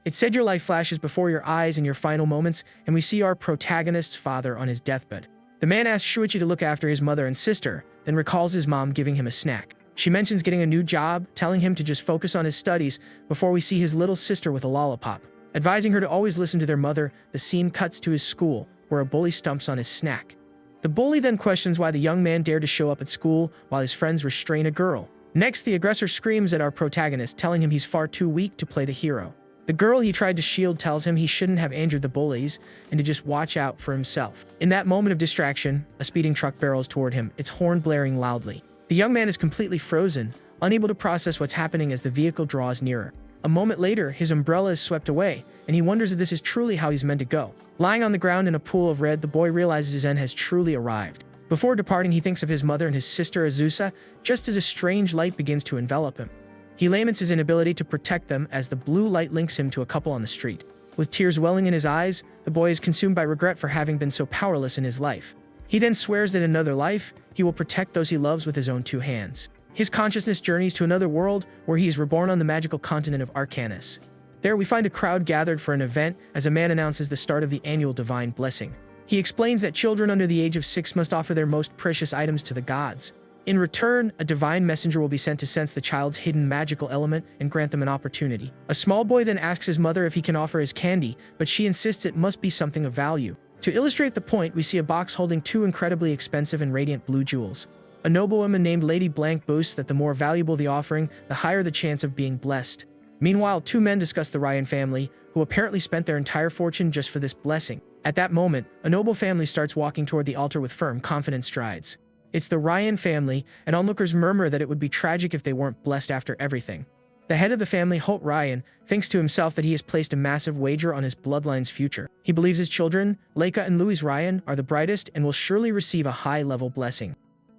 It said your life flashes before your eyes in your final moments, and we see our protagonist's father on his deathbed. The man asks Shuichi to look after his mother and sister, then recalls his mom giving him a snack. She mentions getting a new job, telling him to just focus on his studies before we see his little sister with a lollipop. Advising her to always listen to their mother, the scene cuts to his school, where a bully stumps on his snack. The bully then questions why the young man dared to show up at school while his friends restrain a girl. Next, the aggressor screams at our protagonist, telling him he's far too weak to play the hero. The girl he tried to shield tells him he shouldn't have injured the bullies and to just watch out for himself. In that moment of distraction, a speeding truck barrels toward him, its horn blaring loudly. The young man is completely frozen, unable to process what's happening as the vehicle draws nearer. A moment later, his umbrella is swept away, and he wonders if this is truly how he's meant to go. Lying on the ground in a pool of red, the boy realizes his end has truly arrived. Before departing, he thinks of his mother and his sister Azusa, just as a strange light begins to envelop him. He laments his inability to protect them as the blue light links him to a couple on the street. With tears welling in his eyes, the boy is consumed by regret for having been so powerless in his life. He then swears that in another life, he will protect those he loves with his own two hands. His consciousness journeys to another world where he is reborn on the magical continent of Arcanus. There we find a crowd gathered for an event as a man announces the start of the annual divine blessing. He explains that children under the age of 6 must offer their most precious items to the gods. In return, a divine messenger will be sent to sense the child's hidden magical element and grant them an opportunity. A small boy then asks his mother if he can offer his candy, but she insists it must be something of value. To illustrate the point, we see a box holding 2 incredibly expensive and radiant blue jewels. A noblewoman named Lady Blank boasts that the more valuable the offering, the higher the chance of being blessed. Meanwhile, 2 men discuss the Ryan family, who apparently spent their entire fortune just for this blessing. At that moment, a noble family starts walking toward the altar with firm, confident strides. It's the Ryan family, and onlookers murmur that it would be tragic if they weren't blessed after everything. The head of the family, Holt Ryan, thinks to himself that he has placed a massive wager on his bloodline's future. He believes his children, Leica and Louis Ryan, are the brightest and will surely receive a high-level blessing.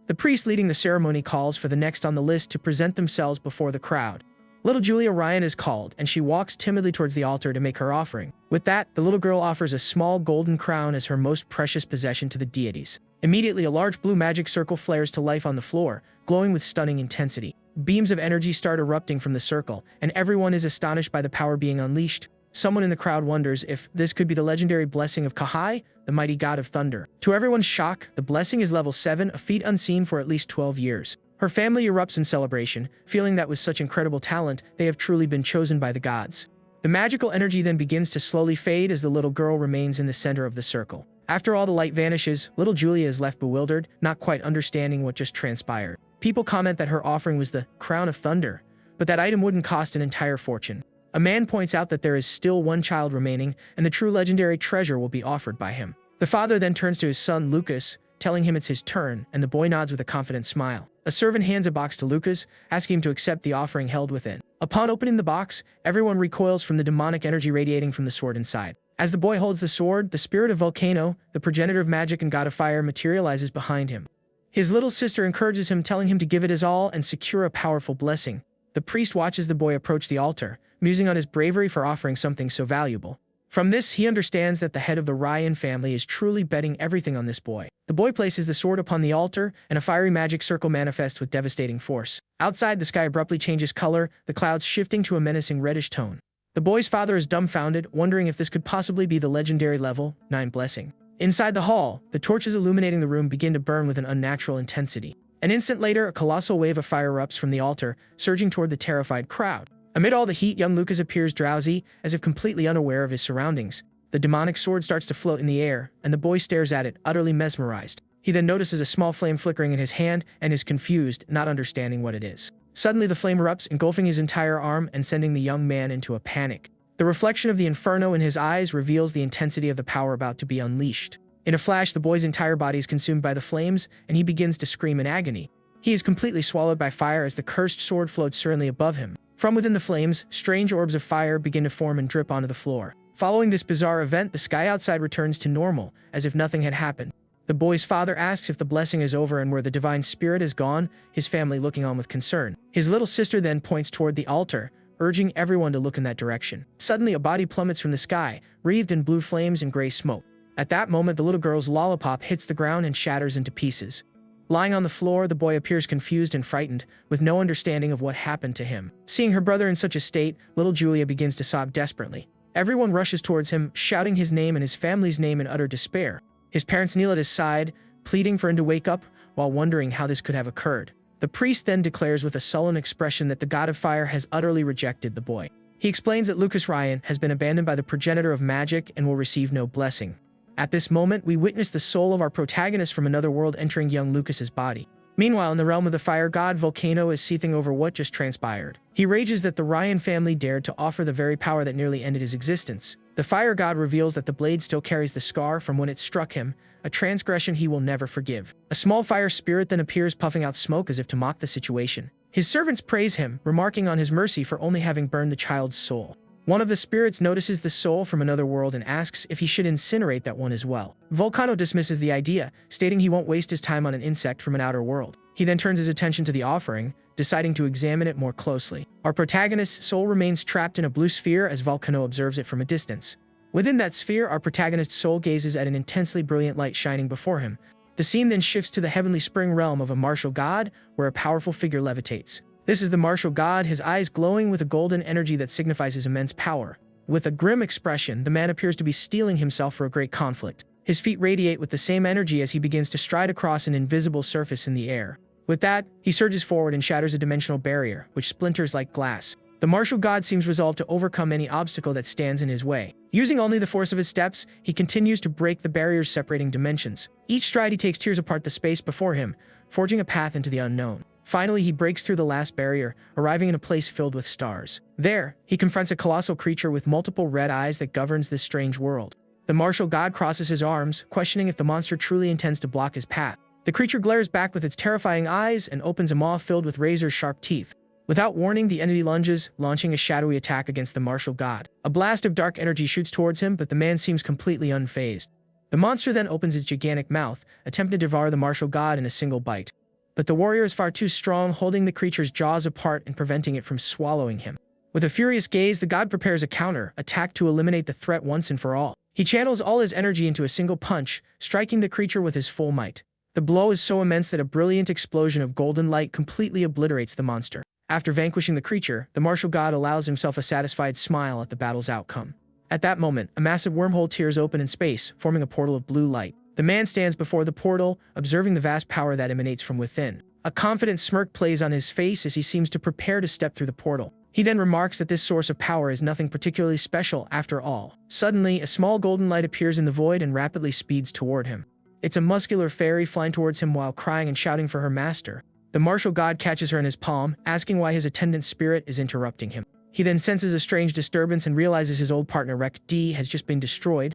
The priest leading the ceremony calls for the next on the list to present themselves before the crowd. Little Julia Ryan is called, and she walks timidly towards the altar to make her offering. With that, the little girl offers a small golden crown as her most precious possession to the deities. Immediately, a large blue magic circle flares to life on the floor, glowing with stunning intensity. Beams of energy start erupting from the circle, and everyone is astonished by the power being unleashed. Someone in the crowd wonders if this could be the legendary blessing of Kahai, the mighty god of thunder. To everyone's shock, the blessing is level 7, a feat unseen for at least 12 years. Her family erupts in celebration, feeling that with such incredible talent, they have truly been chosen by the gods. The magical energy then begins to slowly fade as the little girl remains in the center of the circle. After all the light vanishes, little Julia is left bewildered, not quite understanding what just transpired. People comment that her offering was the Crown of Thunder, but that item wouldn't cost an entire fortune. A man points out that there is still one child remaining, and the true legendary treasure will be offered by him. The father then turns to his son Lucas, telling him it's his turn, and the boy nods with a confident smile. A servant hands a box to Lucas, asking him to accept the offering held within. Upon opening the box, everyone recoils from the demonic energy radiating from the sword inside. As the boy holds the sword, the spirit of Volcano, the progenitor of magic and god of fire, materializes behind him. His little sister encourages him, telling him to give it his all and secure a powerful blessing. The priest watches the boy approach the altar, musing on his bravery for offering something so valuable. From this, he understands that the head of the Ryan family is truly betting everything on this boy. The boy places the sword upon the altar, and a fiery magic circle manifests with devastating force. Outside, the sky abruptly changes color, the clouds shifting to a menacing reddish tone. The boy's father is dumbfounded, wondering if this could possibly be the legendary level 9 blessing. Inside the hall, the torches illuminating the room begin to burn with an unnatural intensity. An instant later, a colossal wave of fire erupts from the altar, surging toward the terrified crowd. Amid all the heat, young Lucas appears drowsy, as if completely unaware of his surroundings. The demonic sword starts to float in the air, and the boy stares at it, utterly mesmerized. He then notices a small flame flickering in his hand and is confused, not understanding what it is. Suddenly, the flame erupts, engulfing his entire arm and sending the young man into a panic. The reflection of the inferno in his eyes reveals the intensity of the power about to be unleashed. In a flash, the boy's entire body is consumed by the flames, and he begins to scream in agony. He is completely swallowed by fire as the cursed sword floats serenely above him. From within the flames, strange orbs of fire begin to form and drip onto the floor. Following this bizarre event, the sky outside returns to normal, as if nothing had happened. The boy's father asks if the blessing is over and where the divine spirit is gone, his family looking on with concern. His little sister then points toward the altar, urging everyone to look in that direction. Suddenly, a body plummets from the sky, wreathed in blue flames and gray smoke. At that moment, the little girl's lollipop hits the ground and shatters into pieces. Lying on the floor, the boy appears confused and frightened, with no understanding of what happened to him. Seeing her brother in such a state, little Julia begins to sob desperately. Everyone rushes towards him, shouting his name and his family's name in utter despair. His parents kneel at his side, pleading for him to wake up, while wondering how this could have occurred. The priest then declares with a sullen expression that the god of fire has utterly rejected the boy. He explains that Lucas Ryan has been abandoned by the progenitor of magic and will receive no blessing. At this moment, we witness the soul of our protagonist from another world entering young Lucas's body. Meanwhile, in the realm of the fire god, Volcano is seething over what just transpired. He rages that the Ryan family dared to offer the very power that nearly ended his existence. The fire god reveals that the blade still carries the scar from when it struck him, a transgression he will never forgive. A small fire spirit then appears, puffing out smoke as if to mock the situation. His servants praise him, remarking on his mercy for only having burned the child's soul. One of the spirits notices the soul from another world and asks if he should incinerate that one as well. Volcano dismisses the idea, stating he won't waste his time on an insect from an outer world. He then turns his attention to the offering, deciding to examine it more closely. Our protagonist's soul remains trapped in a blue sphere as Volcano observes it from a distance. Within that sphere, our protagonist's soul gazes at an intensely brilliant light shining before him. The scene then shifts to the heavenly spring realm of a martial god, where a powerful figure levitates. This is the martial god, his eyes glowing with a golden energy that signifies his immense power. With a grim expression, the man appears to be steeling himself for a great conflict. His feet radiate with the same energy as he begins to stride across an invisible surface in the air. With that, he surges forward and shatters a dimensional barrier, which splinters like glass. The martial god seems resolved to overcome any obstacle that stands in his way. Using only the force of his steps, he continues to break the barriers separating dimensions. Each stride he takes tears apart the space before him, forging a path into the unknown. Finally, he breaks through the last barrier, arriving in a place filled with stars. There, he confronts a colossal creature with multiple red eyes that governs this strange world. The martial god crosses his arms, questioning if the monster truly intends to block his path. The creature glares back with its terrifying eyes and opens a maw filled with razor-sharp teeth. Without warning, the entity lunges, launching a shadowy attack against the martial god. A blast of dark energy shoots towards him, but the man seems completely unfazed. The monster then opens its gigantic mouth, attempting to devour the martial god in a single bite. But the warrior is far too strong, holding the creature's jaws apart and preventing it from swallowing him. With a furious gaze, the god prepares a counter attack to eliminate the threat once and for all. He channels all his energy into a single punch, striking the creature with his full might. The blow is so immense that a brilliant explosion of golden light completely obliterates the monster. After vanquishing the creature, the martial god allows himself a satisfied smile at the battle's outcome. At that moment, a massive wormhole tears open in space, forming a portal of blue light. The man stands before the portal, observing the vast power that emanates from within. A confident smirk plays on his face as he seems to prepare to step through the portal. He then remarks that this source of power is nothing particularly special after all. Suddenly, a small golden light appears in the void and rapidly speeds toward him. It's a muscular fairy flying towards him while crying and shouting for her master. The martial god catches her in his palm, asking why his attendant spirit is interrupting him. He then senses a strange disturbance and realizes his old partner Rek D has just been destroyed.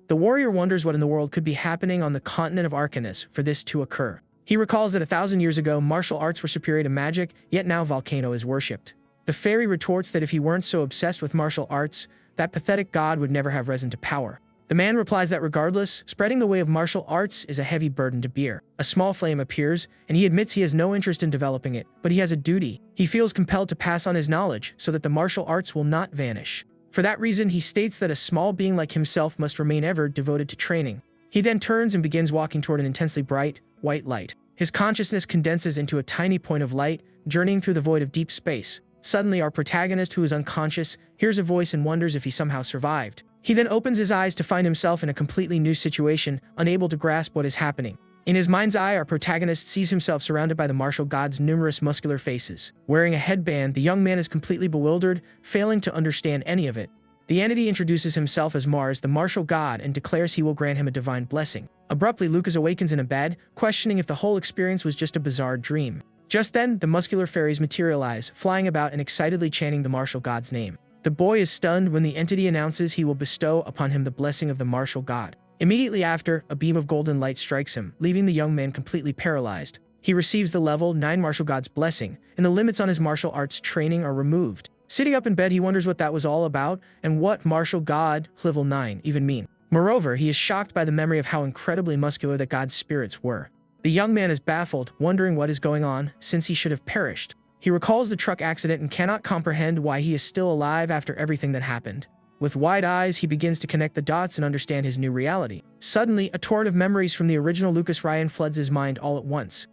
The warrior wonders what in the world could be happening on the continent of Arcanus for this to occur. He recalls that 1,000 years ago, martial arts were superior to magic, yet now Volcano is worshipped. The fairy retorts that if he weren't so obsessed with martial arts, that pathetic god would never have risen to power. The man replies that regardless, spreading the way of martial arts is a heavy burden to bear. A small flame appears, and he admits he has no interest in developing it, but he has a duty. He feels compelled to pass on his knowledge so that the martial arts will not vanish. For that reason, he states that a small being like himself must remain ever devoted to training. He then turns and begins walking toward an intensely bright, white light. His consciousness condenses into a tiny point of light, journeying through the void of deep space. Suddenly, our protagonist, who is unconscious, hears a voice and wonders if he somehow survived. He then opens his eyes to find himself in a completely new situation, unable to grasp what is happening. In his mind's eye, our protagonist sees himself surrounded by the martial god's numerous muscular faces. Wearing a headband, the young man is completely bewildered, failing to understand any of it. The entity introduces himself as Mars, the martial god, and declares he will grant him a divine blessing. Abruptly, Lucas awakens in a bed, questioning if the whole experience was just a bizarre dream. Just then, the muscular fairies materialize, flying about and excitedly chanting the martial god's name. The boy is stunned when the entity announces he will bestow upon him the blessing of the martial god. Immediately after, a beam of golden light strikes him, leaving the young man completely paralyzed. He receives the level 9 martial god's blessing, and the limits on his martial arts training are removed. Sitting up in bed, he wonders what that was all about, and what martial god level 9 even mean. Moreover, he is shocked by the memory of how incredibly muscular the god's spirits were. The young man is baffled, wondering what is going on, since he should have perished. He recalls the truck accident and cannot comprehend why he is still alive after everything that happened. With wide eyes, he begins to connect the dots and understand his new reality. Suddenly, a torrent of memories from the original Lucas Ryan floods his mind all at once.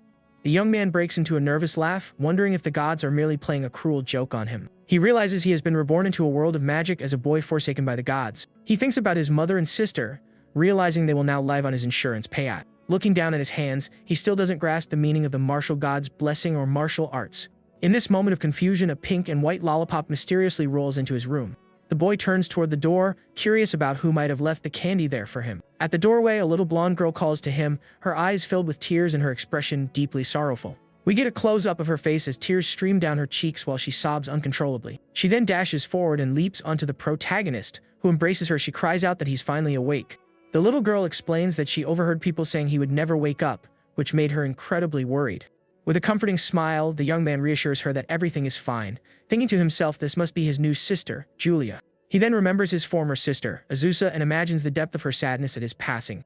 The young man breaks into a nervous laugh, wondering if the gods are merely playing a cruel joke on him. He realizes he has been reborn into a world of magic as a boy forsaken by the gods. He thinks about his mother and sister, realizing they will now live on his insurance payout. Looking down at his hands, he still doesn't grasp the meaning of the martial god's blessing or martial arts. In this moment of confusion, a pink and white lollipop mysteriously rolls into his room. The boy turns toward the door, curious about who might have left the candy there for him. At the doorway, a little blonde girl calls to him, her eyes filled with tears and her expression deeply sorrowful. We get a close-up of her face as tears stream down her cheeks while she sobs uncontrollably. She then dashes forward and leaps onto the protagonist, who embraces her. She cries out that he's finally awake. The little girl explains that she overheard people saying he would never wake up, which made her incredibly worried. With a comforting smile, the young man reassures her that everything is fine, thinking to himself this must be his new sister, Julia. He then remembers his former sister, Azusa, and imagines the depth of her sadness at his passing.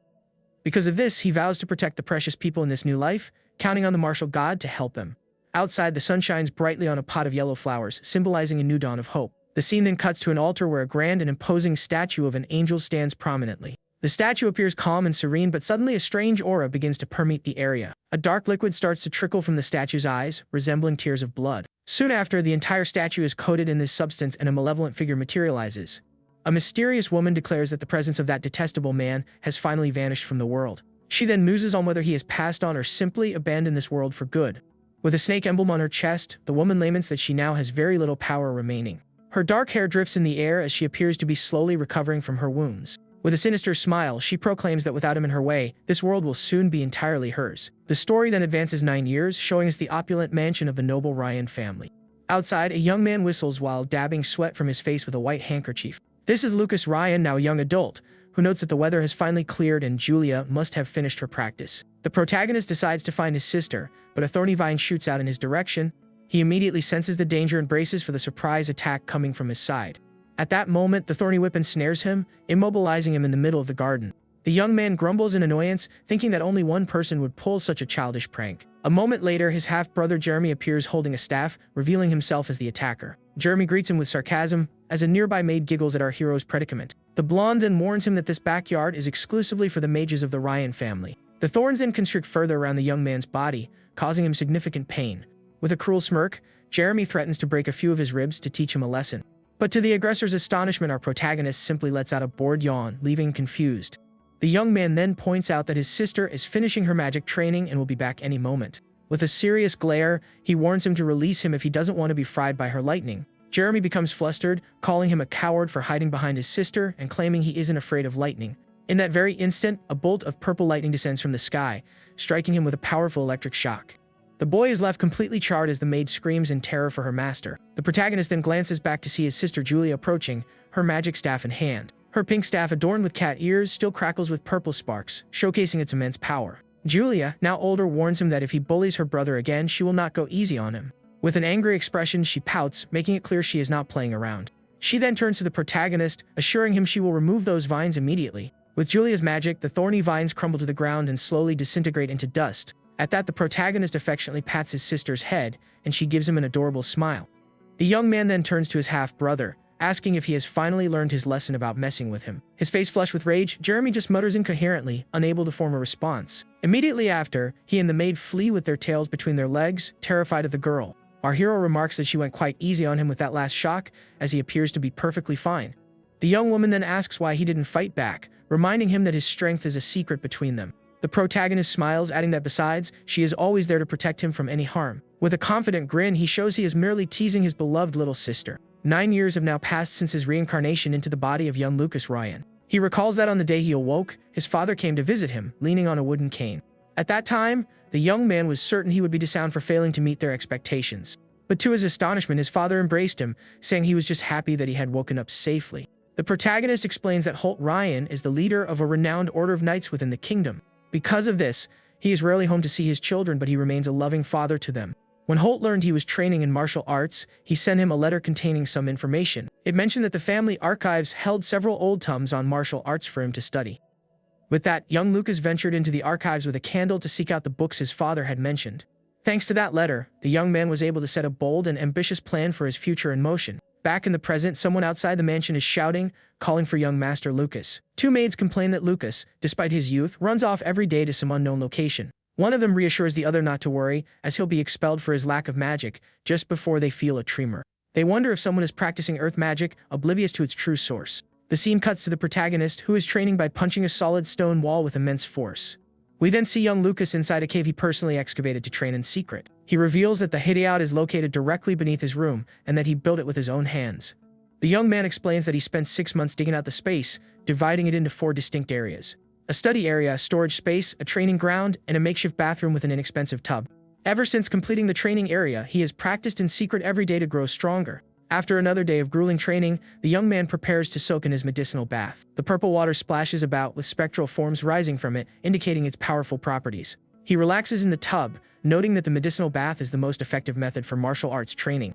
Because of this, he vows to protect the precious people in this new life, counting on the martial god to help him. Outside, the sun shines brightly on a pot of yellow flowers, symbolizing a new dawn of hope. The scene then cuts to an altar where a grand and imposing statue of an angel stands prominently. The statue appears calm and serene, but suddenly a strange aura begins to permeate the area. A dark liquid starts to trickle from the statue's eyes, resembling tears of blood. Soon after, the entire statue is coated in this substance and a malevolent figure materializes. A mysterious woman declares that the presence of that detestable man has finally vanished from the world. She then muses on whether he has passed on or simply abandoned this world for good. With a snake emblem on her chest, the woman laments that she now has very little power remaining. Her dark hair drifts in the air as she appears to be slowly recovering from her wounds. With a sinister smile, she proclaims that without him in her way, this world will soon be entirely hers. The story then advances 9 years, showing us the opulent mansion of the noble Ryan family. Outside, a young man whistles while dabbing sweat from his face with a white handkerchief. This is Lucas Ryan, now a young adult, who notes that the weather has finally cleared and Julia must have finished her practice. The protagonist decides to find his sister, but a thorny vine shoots out in his direction. He immediately senses the danger and braces for the surprise attack coming from his side. At that moment, the thorny whip ensnares him, immobilizing him in the middle of the garden. The young man grumbles in annoyance, thinking that only one person would pull such a childish prank. A moment later, his half-brother Jeremy appears holding a staff, revealing himself as the attacker. Jeremy greets him with sarcasm, as a nearby maid giggles at our hero's predicament. The blonde then warns him that this backyard is exclusively for the mages of the Ryan family. The thorns then constrict further around the young man's body, causing him significant pain. With a cruel smirk, Jeremy threatens to break a few of his ribs to teach him a lesson. But to the aggressor's astonishment, our protagonist simply lets out a bored yawn, leaving him confused. The young man then points out that his sister is finishing her magic training and will be back any moment. With a serious glare, he warns him to release him if he doesn't want to be fried by her lightning. Jeremy becomes flustered, calling him a coward for hiding behind his sister and claiming he isn't afraid of lightning. In that very instant, a bolt of purple lightning descends from the sky, striking him with a powerful electric shock. The boy is left completely charred as the maid screams in terror for her master. The protagonist then glances back to see his sister Julia approaching, her magic staff in hand. Her pink staff, adorned with cat ears, still crackles with purple sparks, showcasing its immense power. Julia, now older, warns him that if he bullies her brother again, she will not go easy on him. With an angry expression, she pouts, making it clear she is not playing around. She then turns to the protagonist, assuring him she will remove those vines immediately. With Julia's magic, the thorny vines crumble to the ground and slowly disintegrate into dust. At that, the protagonist affectionately pats his sister's head, and she gives him an adorable smile. The young man then turns to his half-brother, asking if he has finally learned his lesson about messing with him. His face flushed with rage, Jeremy just mutters incoherently, unable to form a response. Immediately after, he and the maid flee with their tails between their legs, terrified of the girl. Our hero remarks that she went quite easy on him with that last shock, as he appears to be perfectly fine. The young woman then asks why he didn't fight back, reminding him that his strength is a secret between them. The protagonist smiles, adding that besides, she is always there to protect him from any harm. With a confident grin, he shows he is merely teasing his beloved little sister. 9 years have now passed since his reincarnation into the body of young Lucas Ryan. He recalls that on the day he awoke, his father came to visit him, leaning on a wooden cane. At that time, the young man was certain he would be disowned for failing to meet their expectations. But to his astonishment, his father embraced him, saying he was just happy that he had woken up safely. The protagonist explains that Holt Ryan is the leader of a renowned order of knights within the kingdom. Because of this, he is rarely home to see his children, but he remains a loving father to them. When Holt learned he was training in martial arts, he sent him a letter containing some information. It mentioned that the family archives held several old tomes on martial arts for him to study. With that, young Lucas ventured into the archives with a candle to seek out the books his father had mentioned. Thanks to that letter, the young man was able to set a bold and ambitious plan for his future in motion. Back in the present, someone outside the mansion is shouting, calling for young Master Lucas. Two maids complain that Lucas, despite his youth, runs off every day to some unknown location. One of them reassures the other not to worry, as he'll be expelled for his lack of magic just before they feel a tremor. They wonder if someone is practicing earth magic, oblivious to its true source. The scene cuts to the protagonist, who is training by punching a solid stone wall with immense force. We then see young Lucas inside a cave he personally excavated to train in secret. He reveals that the hideout is located directly beneath his room, and that he built it with his own hands. The young man explains that he spent 6 months digging out the space, dividing it into 4 distinct areas. A study area, a storage space, a training ground, and a makeshift bathroom with an inexpensive tub. Ever since completing the training area, he has practiced in secret every day to grow stronger. After another day of grueling training, the young man prepares to soak in his medicinal bath. The purple water splashes about with spectral forms rising from it, indicating its powerful properties. He relaxes in the tub, noting that the medicinal bath is the most effective method for martial arts training.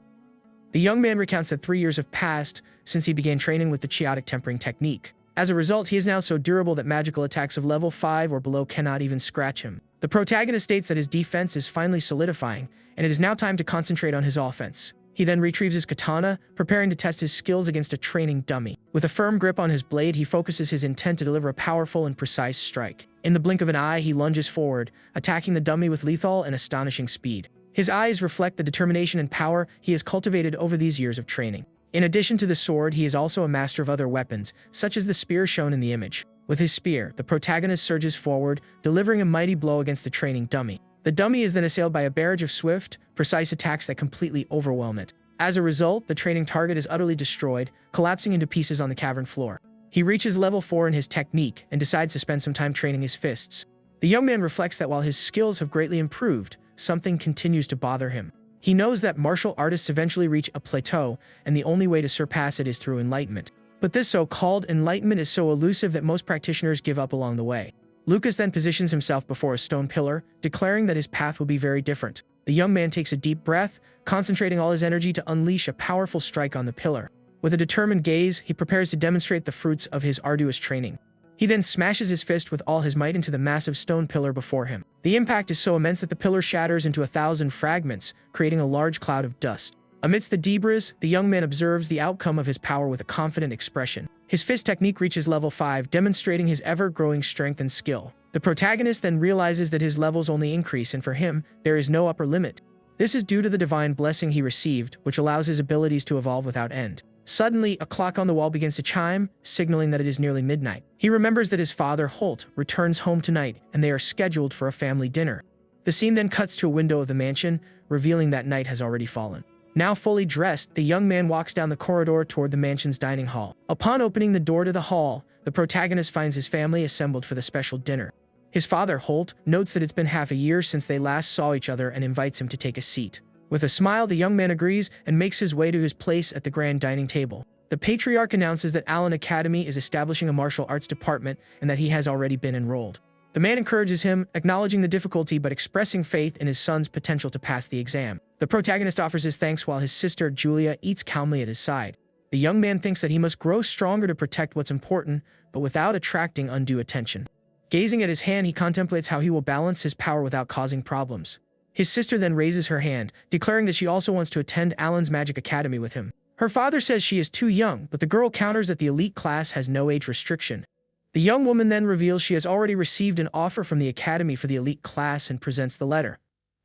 The young man recounts that 3 years have passed since he began training with the chaotic tempering technique. As a result, he is now so durable that magical attacks of level 5 or below cannot even scratch him. The protagonist states that his defense is finally solidifying, and it is now time to concentrate on his offense. He then retrieves his katana, preparing to test his skills against a training dummy. With a firm grip on his blade, he focuses his intent to deliver a powerful and precise strike. In the blink of an eye, he lunges forward, attacking the dummy with lethal and astonishing speed. His eyes reflect the determination and power he has cultivated over these years of training. In addition to the sword, he is also a master of other weapons, such as the spear shown in the image. With his spear, the protagonist surges forward, delivering a mighty blow against the training dummy. The dummy is then assailed by a barrage of swift, precise attacks that completely overwhelm it. As a result, the training target is utterly destroyed, collapsing into pieces on the cavern floor. He reaches level 4 in his technique and decides to spend some time training his fists. The young man reflects that while his skills have greatly improved, something continues to bother him. He knows that martial artists eventually reach a plateau, and the only way to surpass it is through enlightenment. But this so-called enlightenment is so elusive that most practitioners give up along the way. Lucas then positions himself before a stone pillar, declaring that his path will be very different. The young man takes a deep breath, concentrating all his energy to unleash a powerful strike on the pillar. With a determined gaze, he prepares to demonstrate the fruits of his arduous training. He then smashes his fist with all his might into the massive stone pillar before him. The impact is so immense that the pillar shatters into 1,000 fragments, creating a large cloud of dust. Amidst the debris, the young man observes the outcome of his power with a confident expression. His fist technique reaches level 5, demonstrating his ever-growing strength and skill. The protagonist then realizes that his levels only increase, and for him, there is no upper limit. This is due to the divine blessing he received, which allows his abilities to evolve without end. Suddenly, a clock on the wall begins to chime, signaling that it is nearly midnight. He remembers that his father, Holt, returns home tonight, and they are scheduled for a family dinner. The scene then cuts to a window of the mansion, revealing that night has already fallen. Now fully dressed, the young man walks down the corridor toward the mansion's dining hall. Upon opening the door to the hall, the protagonist finds his family assembled for the special dinner. His father, Holt, notes that it's been half a year since they last saw each other and invites him to take a seat. With a smile, the young man agrees and makes his way to his place at the grand dining table. The patriarch announces that Allen Academy is establishing a martial arts department and that he has already been enrolled. The man encourages him, acknowledging the difficulty but expressing faith in his son's potential to pass the exam. The protagonist offers his thanks while his sister, Julia, eats calmly at his side. The young man thinks that he must grow stronger to protect what's important, but without attracting undue attention. Gazing at his hand, he contemplates how he will balance his power without causing problems. His sister then raises her hand, declaring that she also wants to attend Allen's Magic Academy with him. Her father says she is too young, but the girl counters that the elite class has no age restriction. The young woman then reveals she has already received an offer from the academy for the elite class and presents the letter.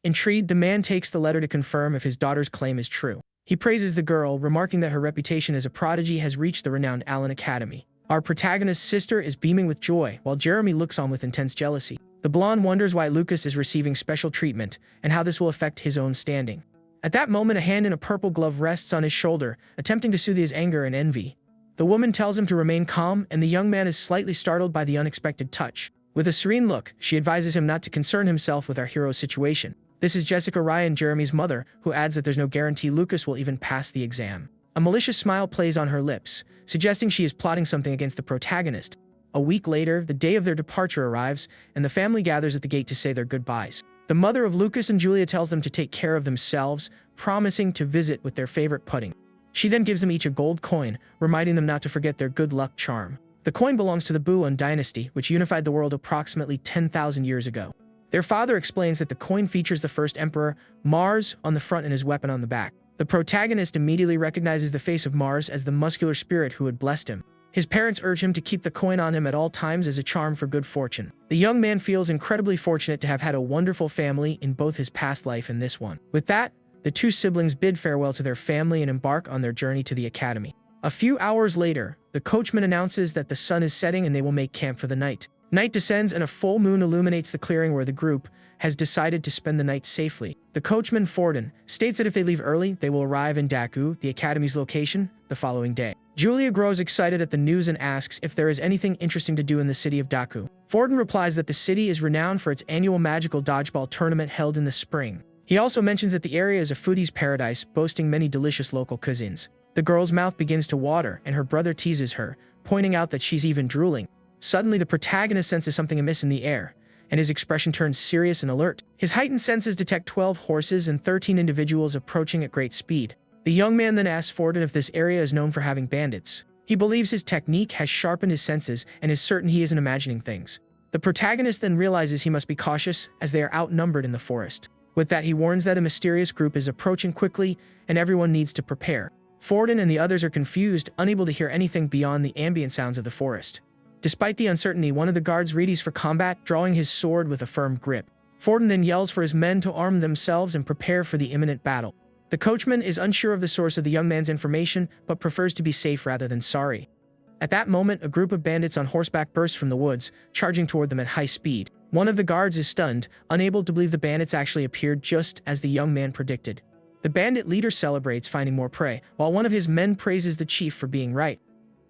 Intrigued, the man takes the letter to confirm if his daughter's claim is true. He praises the girl, remarking that her reputation as a prodigy has reached the renowned Allen Academy. Our protagonist's sister is beaming with joy, while Jeremy looks on with intense jealousy. The blonde wonders why Lucas is receiving special treatment and how this will affect his own standing. At that moment, a hand in a purple glove rests on his shoulder, attempting to soothe his anger and envy. The woman tells him to remain calm, and the young man is slightly startled by the unexpected touch. With a serene look, she advises him not to concern himself with our hero's situation. This is Jessica Ryan, Jeremy's mother, who adds that there's no guarantee Lucas will even pass the exam. A malicious smile plays on her lips, suggesting she is plotting something against the protagonist. A week later, the day of their departure arrives, and the family gathers at the gate to say their goodbyes. The mother of Lucas and Julia tells them to take care of themselves, promising to visit with their favorite pudding. She then gives them each a gold coin, reminding them not to forget their good luck charm. The coin belongs to the Buon dynasty, which unified the world approximately 10,000 years ago. Their father explains that the coin features the first emperor, Mars, on the front and his weapon on the back. The protagonist immediately recognizes the face of Mars as the muscular spirit who had blessed him. His parents urge him to keep the coin on him at all times as a charm for good fortune. The young man feels incredibly fortunate to have had a wonderful family in both his past life and this one. With that, the two siblings bid farewell to their family and embark on their journey to the academy. A few hours later, the coachman announces that the sun is setting and they will make camp for the night. Night descends and a full moon illuminates the clearing where the group has decided to spend the night safely. The coachman, Forden, states that if they leave early, they will arrive in Daku, the academy's location, the following day. Julia grows excited at the news and asks if there is anything interesting to do in the city of Daku. Forden replies that the city is renowned for its annual magical dodgeball tournament held in the spring. He also mentions that the area is a foodie's paradise, boasting many delicious local cuisines. The girl's mouth begins to water, and her brother teases her, pointing out that she's even drooling. Suddenly, the protagonist senses something amiss in the air, and his expression turns serious and alert. His heightened senses detect 12 horses and 13 individuals approaching at great speed. The young man then asks Forden if this area is known for having bandits. He believes his technique has sharpened his senses and is certain he isn't imagining things. The protagonist then realizes he must be cautious as they are outnumbered in the forest. With that, he warns that a mysterious group is approaching quickly and everyone needs to prepare. Forden and the others are confused, unable to hear anything beyond the ambient sounds of the forest. Despite the uncertainty, one of the guards readies for combat, drawing his sword with a firm grip. Forden then yells for his men to arm themselves and prepare for the imminent battle. The coachman is unsure of the source of the young man's information, but prefers to be safe rather than sorry. At that moment, a group of bandits on horseback bursts from the woods, charging toward them at high speed. One of the guards is stunned, unable to believe the bandits actually appeared just as the young man predicted. The bandit leader celebrates finding more prey, while one of his men praises the chief for being right.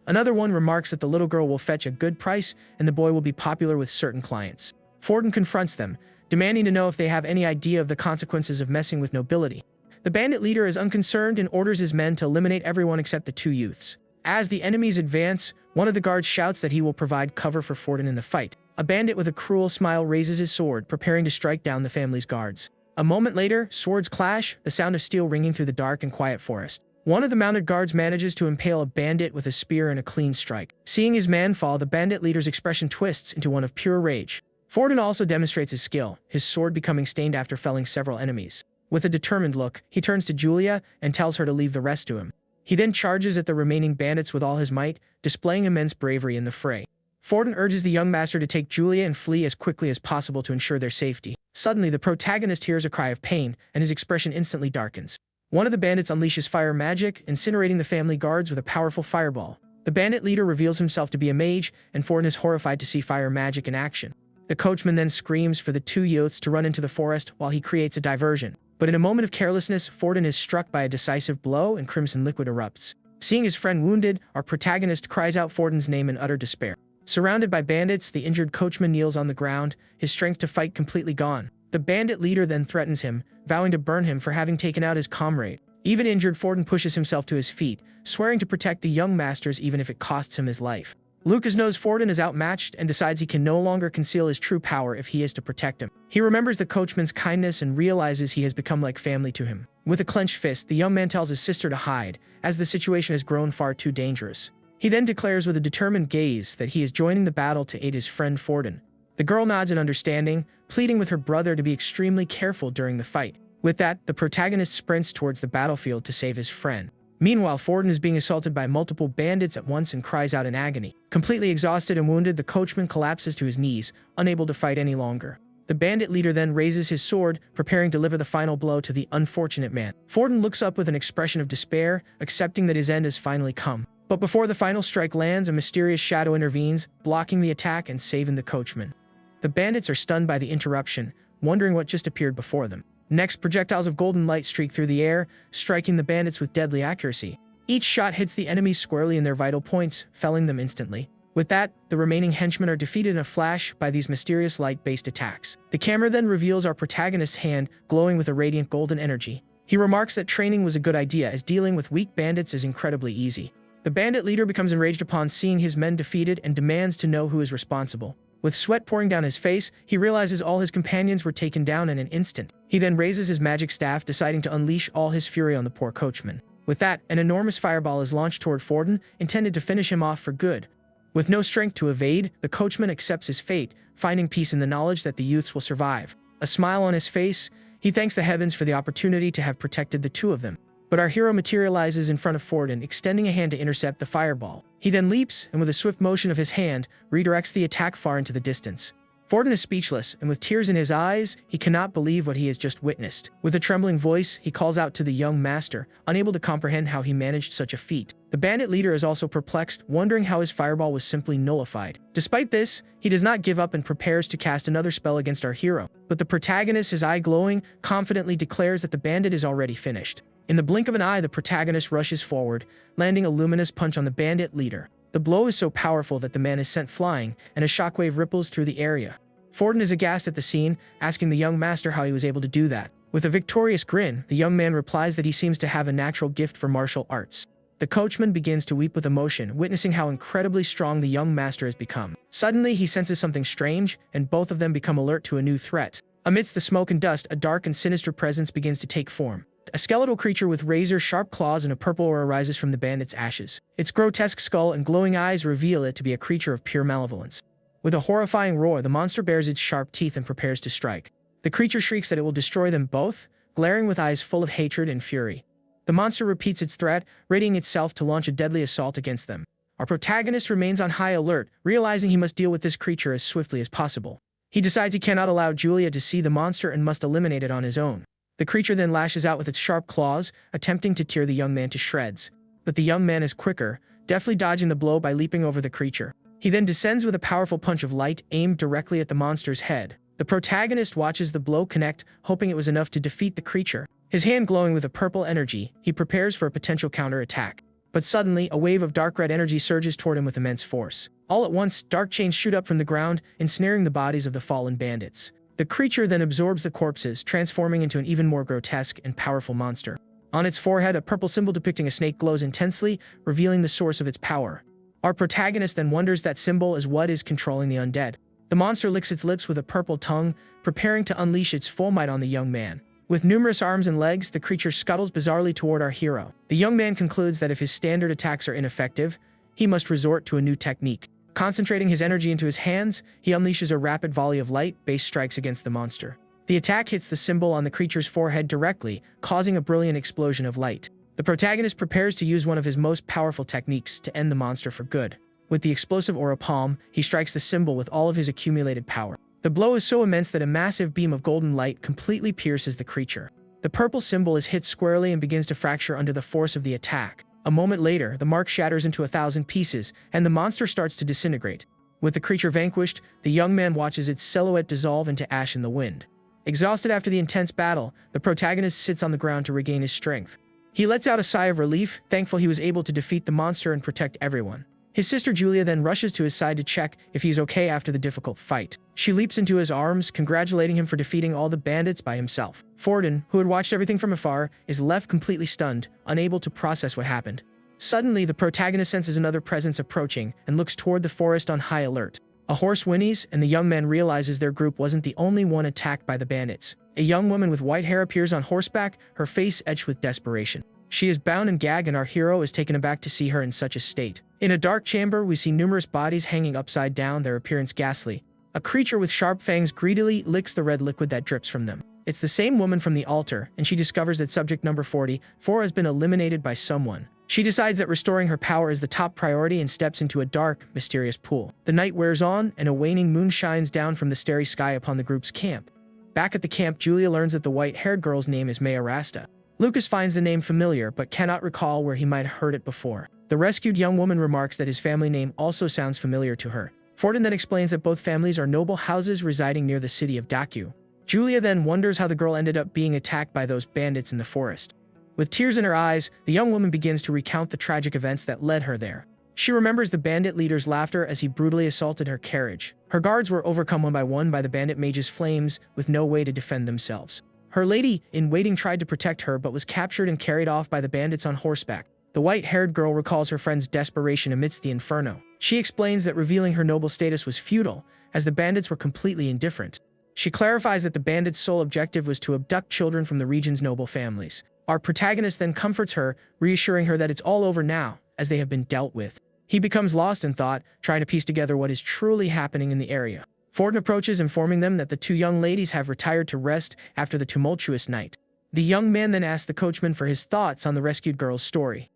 Another one remarks that the little girl will fetch a good price and the boy will be popular with certain clients. Forden confronts them, demanding to know if they have any idea of the consequences of messing with nobility. The bandit leader is unconcerned and orders his men to eliminate everyone except the two youths. As the enemies advance, one of the guards shouts that he will provide cover for Forden in the fight. A bandit with a cruel smile raises his sword, preparing to strike down the family's guards. A moment later, swords clash, the sound of steel ringing through the dark and quiet forest. One of the mounted guards manages to impale a bandit with a spear and a clean strike. Seeing his man fall, the bandit leader's expression twists into one of pure rage. Forden also demonstrates his skill, his sword becoming stained after felling several enemies. With a determined look, he turns to Julia and tells her to leave the rest to him. He then charges at the remaining bandits with all his might, displaying immense bravery in the fray. Forden urges the young master to take Julia and flee as quickly as possible to ensure their safety. Suddenly, the protagonist hears a cry of pain, and his expression instantly darkens. One of the bandits unleashes fire magic, incinerating the family guards with a powerful fireball. The bandit leader reveals himself to be a mage, and Forden is horrified to see fire magic in action. The coachman then screams for the two youths to run into the forest while he creates a diversion. But in a moment of carelessness, Forden is struck by a decisive blow and crimson liquid erupts. Seeing his friend wounded, our protagonist cries out Forden's name in utter despair. Surrounded by bandits, the injured coachman kneels on the ground, his strength to fight completely gone. The bandit leader then threatens him, vowing to burn him for having taken out his comrade. Even injured, Forden pushes himself to his feet, swearing to protect the young masters even if it costs him his life. Lucas knows Forden is outmatched and decides he can no longer conceal his true power if he is to protect him. He remembers the coachman's kindness and realizes he has become like family to him. With a clenched fist, the young man tells his sister to hide, as the situation has grown far too dangerous. He then declares with a determined gaze that he is joining the battle to aid his friend Forden. The girl nods in understanding, pleading with her brother to be extremely careful during the fight. With that, the protagonist sprints towards the battlefield to save his friend. Meanwhile, Forden is being assaulted by multiple bandits at once and cries out in agony. Completely exhausted and wounded, the coachman collapses to his knees, unable to fight any longer. The bandit leader then raises his sword, preparing to deliver the final blow to the unfortunate man. Forden looks up with an expression of despair, accepting that his end has finally come. But before the final strike lands, a mysterious shadow intervenes, blocking the attack and saving the coachman. The bandits are stunned by the interruption, wondering what just appeared before them. Next, projectiles of golden light streak through the air, striking the bandits with deadly accuracy. Each shot hits the enemy squarely in their vital points, felling them instantly. With that, the remaining henchmen are defeated in a flash by these mysterious light-based attacks. The camera then reveals our protagonist's hand, glowing with a radiant golden energy. He remarks that training was a good idea, as dealing with weak bandits is incredibly easy. The bandit leader becomes enraged upon seeing his men defeated and demands to know who is responsible. With sweat pouring down his face, he realizes all his companions were taken down in an instant. He then raises his magic staff, deciding to unleash all his fury on the poor coachman. With that, an enormous fireball is launched toward Forden, intended to finish him off for good. With no strength to evade, the coachman accepts his fate, finding peace in the knowledge that the youths will survive. A smile on his face, he thanks the heavens for the opportunity to have protected the two of them. But our hero materializes in front of Forden, extending a hand to intercept the fireball. He then leaps, and with a swift motion of his hand, redirects the attack far into the distance. Forden is speechless, and with tears in his eyes, he cannot believe what he has just witnessed. With a trembling voice, he calls out to the young master, unable to comprehend how he managed such a feat. The bandit leader is also perplexed, wondering how his fireball was simply nullified. Despite this, he does not give up and prepares to cast another spell against our hero. But the protagonist, his eye glowing, confidently declares that the bandit is already finished. In the blink of an eye, the protagonist rushes forward, landing a luminous punch on the bandit leader. The blow is so powerful that the man is sent flying, and a shockwave ripples through the area. Forden is aghast at the scene, asking the young master how he was able to do that. With a victorious grin, the young man replies that he seems to have a natural gift for martial arts. The coachman begins to weep with emotion, witnessing how incredibly strong the young master has become. Suddenly, he senses something strange, and both of them become alert to a new threat. Amidst the smoke and dust, a dark and sinister presence begins to take form. A skeletal creature with razor-sharp claws and a purple aura rises from the bandit's ashes. Its grotesque skull and glowing eyes reveal it to be a creature of pure malevolence. With a horrifying roar, the monster bares its sharp teeth and prepares to strike. The creature shrieks that it will destroy them both, glaring with eyes full of hatred and fury. The monster repeats its threat, readying itself to launch a deadly assault against them. Our protagonist remains on high alert, realizing he must deal with this creature as swiftly as possible. He decides he cannot allow Julia to see the monster and must eliminate it on his own. The creature then lashes out with its sharp claws, attempting to tear the young man to shreds. But the young man is quicker, deftly dodging the blow by leaping over the creature. He then descends with a powerful punch of light aimed directly at the monster's head. The protagonist watches the blow connect, hoping it was enough to defeat the creature. His hand glowing with a purple energy, he prepares for a potential counterattack. But suddenly, a wave of dark red energy surges toward him with immense force. All at once, dark chains shoot up from the ground, ensnaring the bodies of the fallen bandits. The creature then absorbs the corpses, transforming into an even more grotesque and powerful monster. On its forehead, a purple symbol depicting a snake glows intensely, revealing the source of its power. Our protagonist then wonders that symbol is what is controlling the undead. The monster licks its lips with a purple tongue, preparing to unleash its full might on the young man. With numerous arms and legs, the creature scuttles bizarrely toward our hero. The young man concludes that if his standard attacks are ineffective, he must resort to a new technique. Concentrating his energy into his hands, he unleashes a rapid volley of light-based strikes against the monster. The attack hits the symbol on the creature's forehead directly, causing a brilliant explosion of light. The protagonist prepares to use one of his most powerful techniques to end the monster for good. With the explosive aura palm, he strikes the symbol with all of his accumulated power. The blow is so immense that a massive beam of golden light completely pierces the creature. The purple symbol is hit squarely and begins to fracture under the force of the attack. A moment later, the mark shatters into 1,000 pieces, and the monster starts to disintegrate. With the creature vanquished, the young man watches its silhouette dissolve into ash in the wind. Exhausted after the intense battle, the protagonist sits on the ground to regain his strength. He lets out a sigh of relief, thankful he was able to defeat the monster and protect everyone. His sister Julia then rushes to his side to check if he's okay after the difficult fight. She leaps into his arms, congratulating him for defeating all the bandits by himself. Forden, who had watched everything from afar, is left completely stunned, unable to process what happened. Suddenly, the protagonist senses another presence approaching and looks toward the forest on high alert. A horse whinnies, and the young man realizes their group wasn't the only one attacked by the bandits. A young woman with white hair appears on horseback, her face etched with desperation. She is bound and gagged, and our hero is taken aback to see her in such a state. In a dark chamber, we see numerous bodies hanging upside down, their appearance ghastly. A creature with sharp fangs greedily licks the red liquid that drips from them. It's the same woman from the altar, and she discovers that subject number 44 has been eliminated by someone. She decides that restoring her power is the top priority and steps into a dark, mysterious pool. The night wears on, and a waning moon shines down from the starry sky upon the group's camp. Back at the camp, Julia learns that the white-haired girl's name is Maya Rasta. Lucas finds the name familiar, but cannot recall where he might have heard it before. The rescued young woman remarks that his family name also sounds familiar to her. Forden then explains that both families are noble houses residing near the city of Daku. Julia then wonders how the girl ended up being attacked by those bandits in the forest. With tears in her eyes, the young woman begins to recount the tragic events that led her there. She remembers the bandit leader's laughter as he brutally assaulted her carriage. Her guards were overcome one by the bandit mage's flames, with no way to defend themselves. Her lady-in-waiting tried to protect her but was captured and carried off by the bandits on horseback. The white-haired girl recalls her friend's desperation amidst the inferno. She explains that revealing her noble status was futile, as the bandits were completely indifferent. She clarifies that the bandits' sole objective was to abduct children from the region's noble families. Our protagonist then comforts her, reassuring her that it's all over now, as they have been dealt with. He becomes lost in thought, trying to piece together what is truly happening in the area. Forden approaches, informing them that the two young ladies have retired to rest after the tumultuous night. The young man then asks the coachman for his thoughts on the rescued girl's story.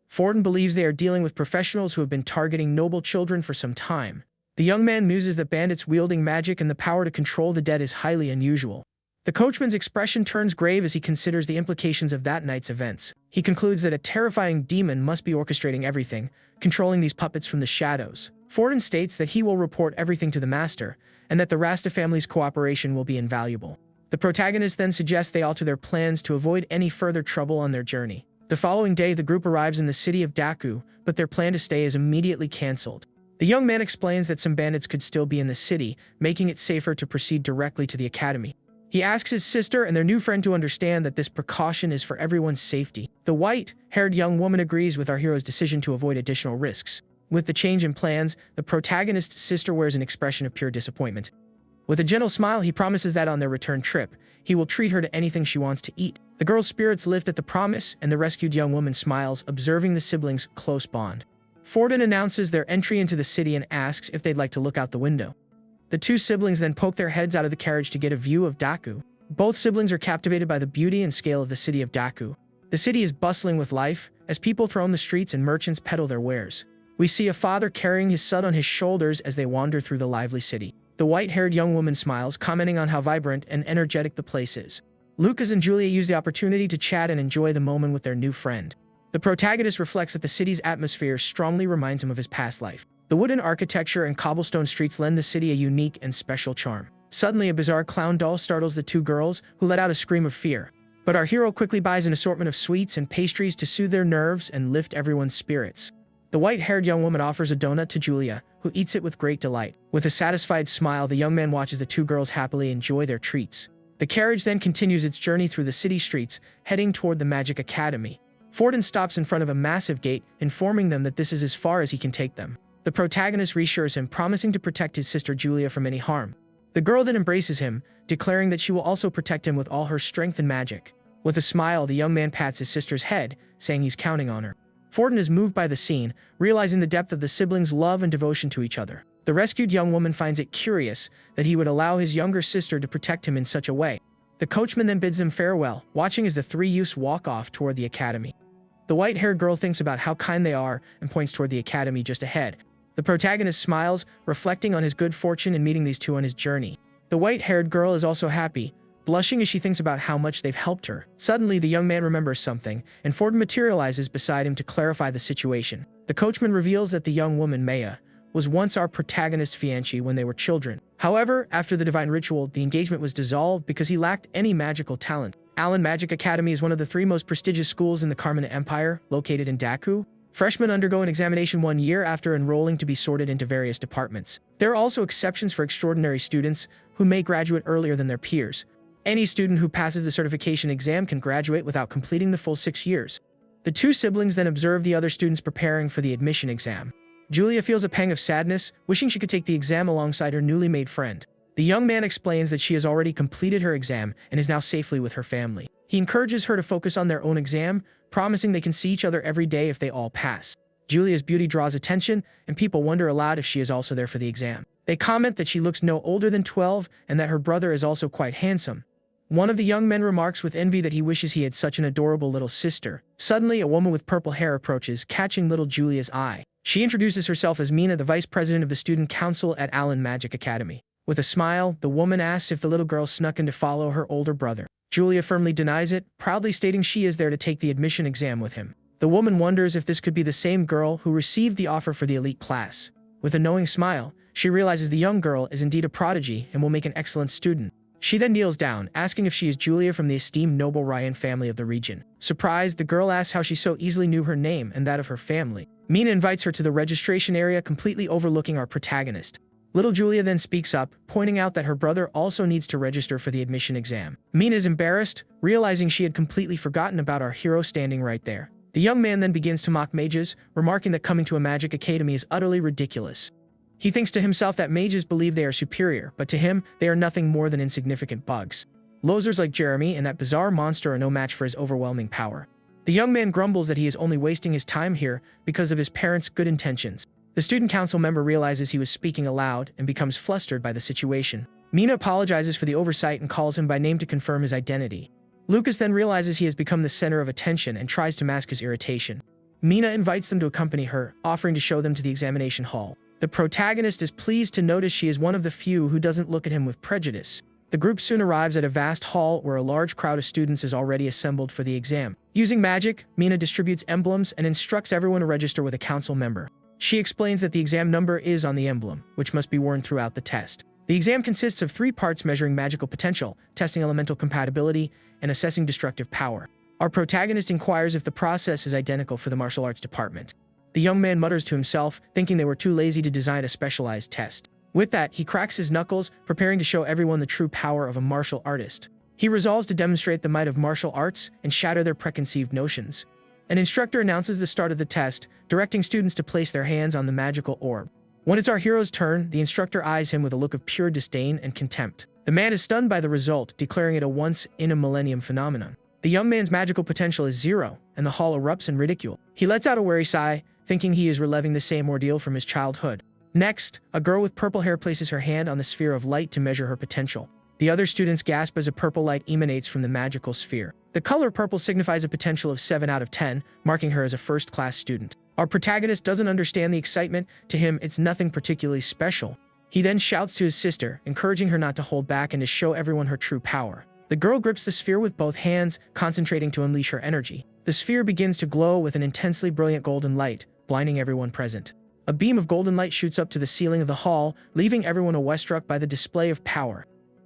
Forden believes they are dealing with professionals who have been targeting noble children for some time. The young man muses that bandits wielding magic and the power to control the dead is highly unusual. The coachman's expression turns grave as he considers the implications of that night's events. He concludes that a terrifying demon must be orchestrating everything, controlling these puppets from the shadows. Forden states that he will report everything to the master, and that the Rasta family's cooperation will be invaluable. The protagonist then suggests they alter their plans to avoid any further trouble on their journey. The following day, the group arrives in the city of Daku, but their plan to stay is immediately cancelled. The young man explains that some bandits could still be in the city, making it safer to proceed directly to the academy. He asks his sister and their new friend to understand that this precaution is for everyone's safety. The white-haired young woman agrees with our hero's decision to avoid additional risks. With the change in plans, the protagonist's sister wears an expression of pure disappointment. With a gentle smile, he promises that on their return trip, he will treat her to anything she wants to eat. The girl's spirits lift at the promise, and the rescued young woman smiles, observing the siblings' close bond. Forden announces their entry into the city and asks if they'd like to look out the window. The two siblings then poke their heads out of the carriage to get a view of Daku. Both siblings are captivated by the beauty and scale of the city of Daku. The city is bustling with life, as people throng the streets and merchants peddle their wares. We see a father carrying his son on his shoulders as they wander through the lively city. The white-haired young woman smiles, commenting on how vibrant and energetic the place is. Lucas and Julia use the opportunity to chat and enjoy the moment with their new friend. The protagonist reflects that the city's atmosphere strongly reminds him of his past life. The wooden architecture and cobblestone streets lend the city a unique and special charm. Suddenly, a bizarre clown doll startles the two girls, who let out a scream of fear. But our hero quickly buys an assortment of sweets and pastries to soothe their nerves and lift everyone's spirits. The white-haired young woman offers a donut to Julia, who eats it with great delight. With a satisfied smile, the young man watches the two girls happily enjoy their treats. The carriage then continues its journey through the city streets, heading toward the Magic Academy. Forden stops in front of a massive gate, informing them that this is as far as he can take them. The protagonist reassures him, promising to protect his sister Julia from any harm. The girl then embraces him, declaring that she will also protect him with all her strength and magic. With a smile, the young man pats his sister's head, saying he's counting on her. Forden is moved by the scene, realizing the depth of the siblings' love and devotion to each other. The rescued young woman finds it curious that he would allow his younger sister to protect him in such a way. The coachman then bids them farewell, watching as the three youths walk off toward the academy. The white-haired girl thinks about how kind they are and points toward the academy just ahead. The protagonist smiles, reflecting on his good fortune in meeting these two on his journey. The white-haired girl is also happy, blushing as she thinks about how much they've helped her. Suddenly, the young man remembers something, and Forden materializes beside him to clarify the situation. The coachman reveals that the young woman, Maya, was once our protagonist's fiancée when they were children. However, after the divine ritual, the engagement was dissolved because he lacked any magical talent. Allen Magic Academy is one of the three most prestigious schools in the Carmina Empire, located in Daku. Freshmen undergo an examination 1 year after enrolling to be sorted into various departments. There are also exceptions for extraordinary students who may graduate earlier than their peers. Any student who passes the certification exam can graduate without completing the full 6 years. The two siblings then observe the other students preparing for the admission exam. Julia feels a pang of sadness, wishing she could take the exam alongside her newly made friend. The young man explains that she has already completed her exam and is now safely with her family. He encourages her to focus on their own exam, promising they can see each other every day if they all pass. Julia's beauty draws attention, and people wonder aloud if she is also there for the exam. They comment that she looks no older than 12 and that her brother is also quite handsome. One of the young men remarks with envy that he wishes he had such an adorable little sister. Suddenly, a woman with purple hair approaches, catching little Julia's eye. She introduces herself as Mina, the vice president of the student council at Allen Magic Academy. With a smile, the woman asks if the little girl snuck in to follow her older brother. Julia firmly denies it, proudly stating she is there to take the admission exam with him. The woman wonders if this could be the same girl who received the offer for the elite class. With a knowing smile, she realizes the young girl is indeed a prodigy and will make an excellent student. She then kneels down, asking if she is Julia from the esteemed noble Ryan family of the region. Surprised, the girl asks how she so easily knew her name and that of her family. Mina invites her to the registration area, completely overlooking our protagonist. Little Julia then speaks up, pointing out that her brother also needs to register for the admission exam. Mina is embarrassed, realizing she had completely forgotten about our hero standing right there. The young man then begins to mock mages, remarking that coming to a magic academy is utterly ridiculous. He thinks to himself that mages believe they are superior, but to him, they are nothing more than insignificant bugs. Losers like Jeremy and that bizarre monster are no match for his overwhelming power. The young man grumbles that he is only wasting his time here because of his parents' good intentions. The student council member realizes he was speaking aloud and becomes flustered by the situation. Mina apologizes for the oversight and calls him by name to confirm his identity. Lucas then realizes he has become the center of attention and tries to mask his irritation. Mina invites them to accompany her, offering to show them to the examination hall. The protagonist is pleased to notice she is one of the few who doesn't look at him with prejudice. The group soon arrives at a vast hall where a large crowd of students is already assembled for the exam. Using magic, Mina distributes emblems and instructs everyone to register with a council member. She explains that the exam number is on the emblem, which must be worn throughout the test. The exam consists of 3 parts measuring magical potential, testing elemental compatibility, and assessing destructive power. Our protagonist inquires if the process is identical for the martial arts department. The young man mutters to himself, thinking they were too lazy to design a specialized test. With that, he cracks his knuckles, preparing to show everyone the true power of a martial artist. He resolves to demonstrate the might of martial arts and shatter their preconceived notions. An instructor announces the start of the test, directing students to place their hands on the magical orb. When it's our hero's turn, the instructor eyes him with a look of pure disdain and contempt. The man is stunned by the result, declaring it a once-in-a-millennium phenomenon. The young man's magical potential is 0, and the hall erupts in ridicule. He lets out a weary sigh, thinking he is reliving the same ordeal from his childhood. Next, a girl with purple hair places her hand on the sphere of light to measure her potential. The other students gasp as a purple light emanates from the magical sphere. The color purple signifies a potential of 7 out of 10, marking her as a first-class student. Our protagonist doesn't understand the excitement. To him, it's nothing particularly special. He then shouts to his sister, encouraging her not to hold back and to show everyone her true power. The girl grips the sphere with both hands, concentrating to unleash her energy. The sphere begins to glow with an intensely brilliant golden light, blinding everyone present. A beam of golden light shoots up to the ceiling of the hall, leaving everyone awestruck by the display of power.